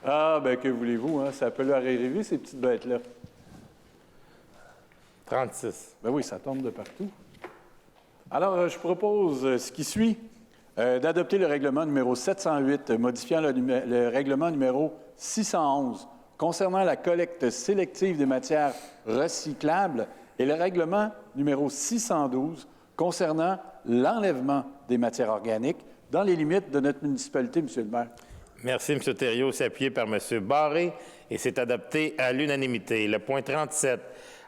Ah, bien, que voulez-vous, hein? Ça peut leur arriver, ces petites bêtes-là. 36. Ben oui, ça tombe de partout. Alors, je propose ce qui suit. D'adopter le règlement numéro 708, modifiant le règlement numéro 611 concernant la collecte sélective des matières recyclables et le règlement numéro 612 concernant l'enlèvement des matières organiques dans les limites de notre municipalité, M. le maire. Merci, M. Thériault. C'est appuyé par M. Barré et c'est adopté à l'unanimité. Le point 37,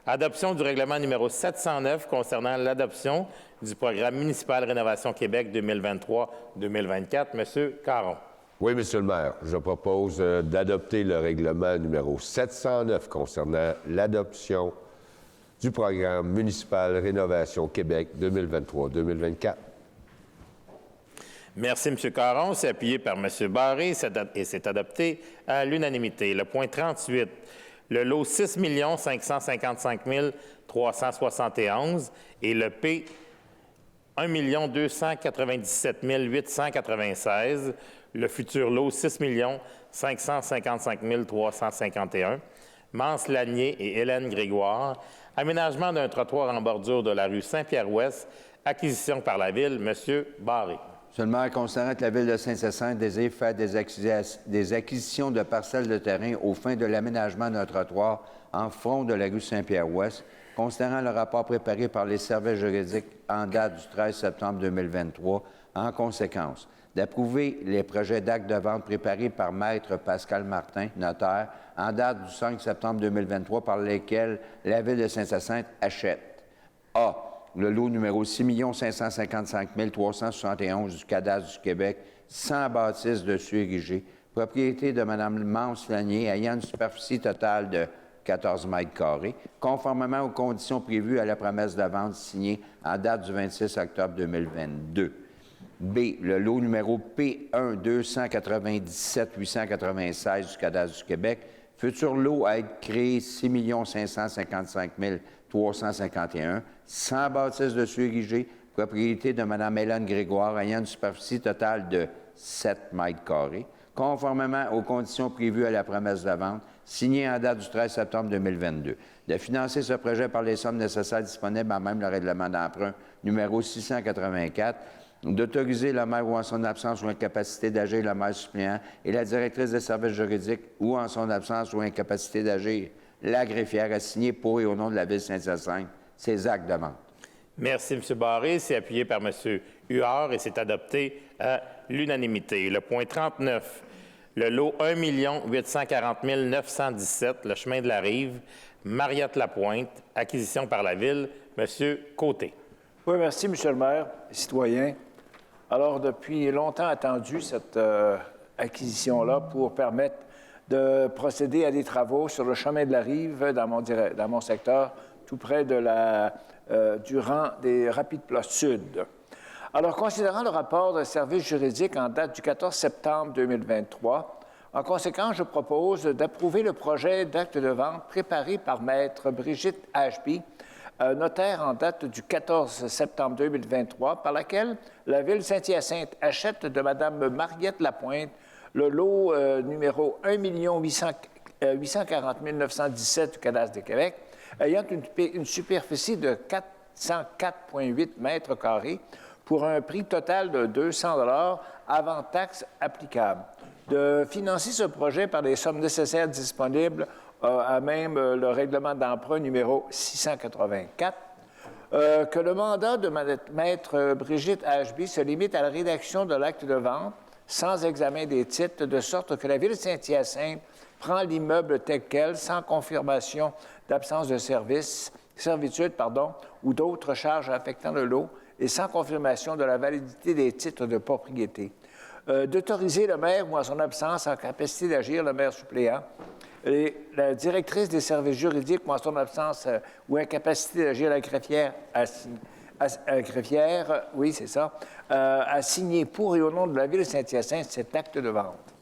adoption du règlement numéro 709 concernant l'adoption du programme municipal Rénovation Québec 2023-2024. M. Caron. Oui, M. le maire. Je propose d'adopter le règlement numéro 709 concernant l'adoption du programme municipal Rénovation Québec 2023-2024. Merci, M. Caron. C'est appuyé par M. Barré et c'est adopté à l'unanimité. Le point 38, le lot 6 555 371 et le P 1 297 896, le futur lot 6 555 351, Mance Lanier et Hélène Grégoire, aménagement d'un trottoir en bordure de la rue Saint-Pierre-Ouest, acquisition par la Ville, M. Barré. Monsieur le maire, considérant que la Ville de Saint-Hyacinthe désire faire des acquisitions de parcelles de terrain aux fins de l'aménagement d'un trottoir en front de la rue Saint-Pierre-Ouest, considérant le rapport préparé par les services juridiques en date du 13 septembre 2023, en conséquence, d'approuver les projets d'actes de vente préparés par Maître Pascal Martin, notaire, en date du 5 septembre 2023, par lesquels la Ville de Saint-Hyacinthe achète A. Le lot numéro 6 555 371 du cadastre du Québec, sans bâtisse dessus érigée, propriété de Mme Mance-Lanier, ayant une superficie totale de 14 mètres carrés, conformément aux conditions prévues à la promesse de vente signée en date du 26 octobre 2022. B. Le lot numéro P1 297 896 du cadastre du Québec, futur lot à être créé 6 555 351, sans bâtisse dessus érigée, propriété de Mme Hélène Grégoire, ayant une superficie totale de 7 mètres carrés, conformément aux conditions prévues à la promesse de vente, signée en date du 13 septembre 2022. De financer ce projet par les sommes nécessaires disponibles à même le règlement d'emprunt numéro 684, d'autoriser le maire ou en son absence ou incapacité d'agir le maire suppléant et la directrice des services juridiques ou en son absence ou incapacité d'agir la greffière à signer pour et au nom de la Ville de Saint-Hyacinthe ces actes de vente. Merci, M. Barré. C'est appuyé par M. Huard et c'est adopté à l'unanimité. Le point 39, le lot 1 840 917, le chemin de la Rive, Mariette-Lapointe, acquisition par la Ville. M. Côté. Oui, merci, M. le maire, citoyen. Alors, depuis longtemps attendu, cette acquisition-là pour permettre de procéder à des travaux sur le chemin de la Rive dans mon secteur, tout près de du rang des Rapides Place Sud. Alors, considérant le rapport de service juridique en date du 14 septembre 2023, en conséquence, je propose d'approuver le projet d'acte de vente préparé par Maître Brigitte Ashby, notaire en date du 14 septembre 2023, par laquelle la Ville de Saint-Hyacinthe achète de Mme Mariette Lapointe le lot numéro 1 840 917 du cadastre de Québec, ayant une superficie de 404,8 mètres carrés pour un prix total de 200 $ avant taxes applicables. De financer ce projet par les sommes nécessaires disponibles à même le règlement d'emprunt numéro 684, que le mandat de Maître Brigitte Ashby se limite à la rédaction de l'acte de vente sans examen des titres, de sorte que la Ville de Saint-Hyacinthe prend l'immeuble tel quel, sans confirmation d'absence de servitude ou d'autres charges affectant le lot, et sans confirmation de la validité des titres de propriété. D'autoriser le maire ou en son absence en capacité d'agir, le maire suppléant, et la directrice des services juridiques ou en son absence ou incapacité d'agir, la greffière, oui, c'est ça, a signé pour et au nom de la Ville de Saint-Hyacinthe cet acte de vente.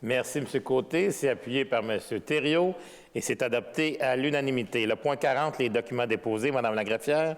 Merci, M. Côté. C'est appuyé par M. Thériault et c'est adopté à l'unanimité. Le point 40, les documents déposés. Mme la greffière.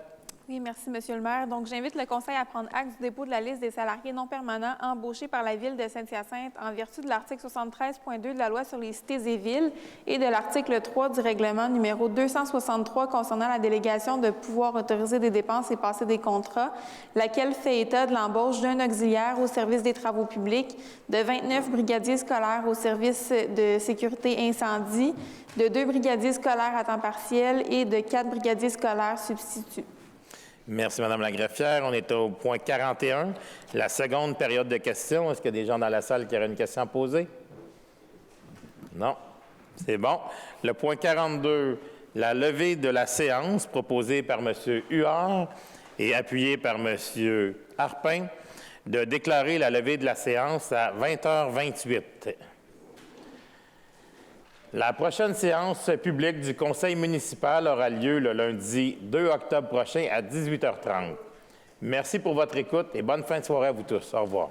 Oui, merci, M. le maire. Donc, j'invite le Conseil à prendre acte du dépôt de la liste des salariés non permanents embauchés par la Ville de Saint-Hyacinthe en vertu de l'article 73.2 de la Loi sur les cités et villes et de l'article 3 du règlement numéro 263 concernant la délégation de pouvoir autoriser des dépenses et passer des contrats, laquelle fait état de l'embauche d'un auxiliaire au service des travaux publics, de 29 brigadiers scolaires au service de sécurité incendie, de 2 brigadiers scolaires à temps partiel et de 4 brigadiers scolaires substituts. Merci, Mme la greffière. On est au point 41, la seconde période de questions. Est-ce qu'il y a des gens dans la salle qui auraient une question à poser? Non. C'est bon. Le point 42, la levée de la séance proposée par M. Huard et appuyée par M. Harpin de déclarer la levée de la séance à 20h28. La prochaine séance publique du Conseil municipal aura lieu le lundi 2 octobre prochain à 18h30. Merci pour votre écoute et bonne fin de soirée à vous tous. Au revoir.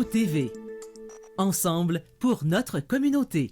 TV. Ensemble pour notre communauté.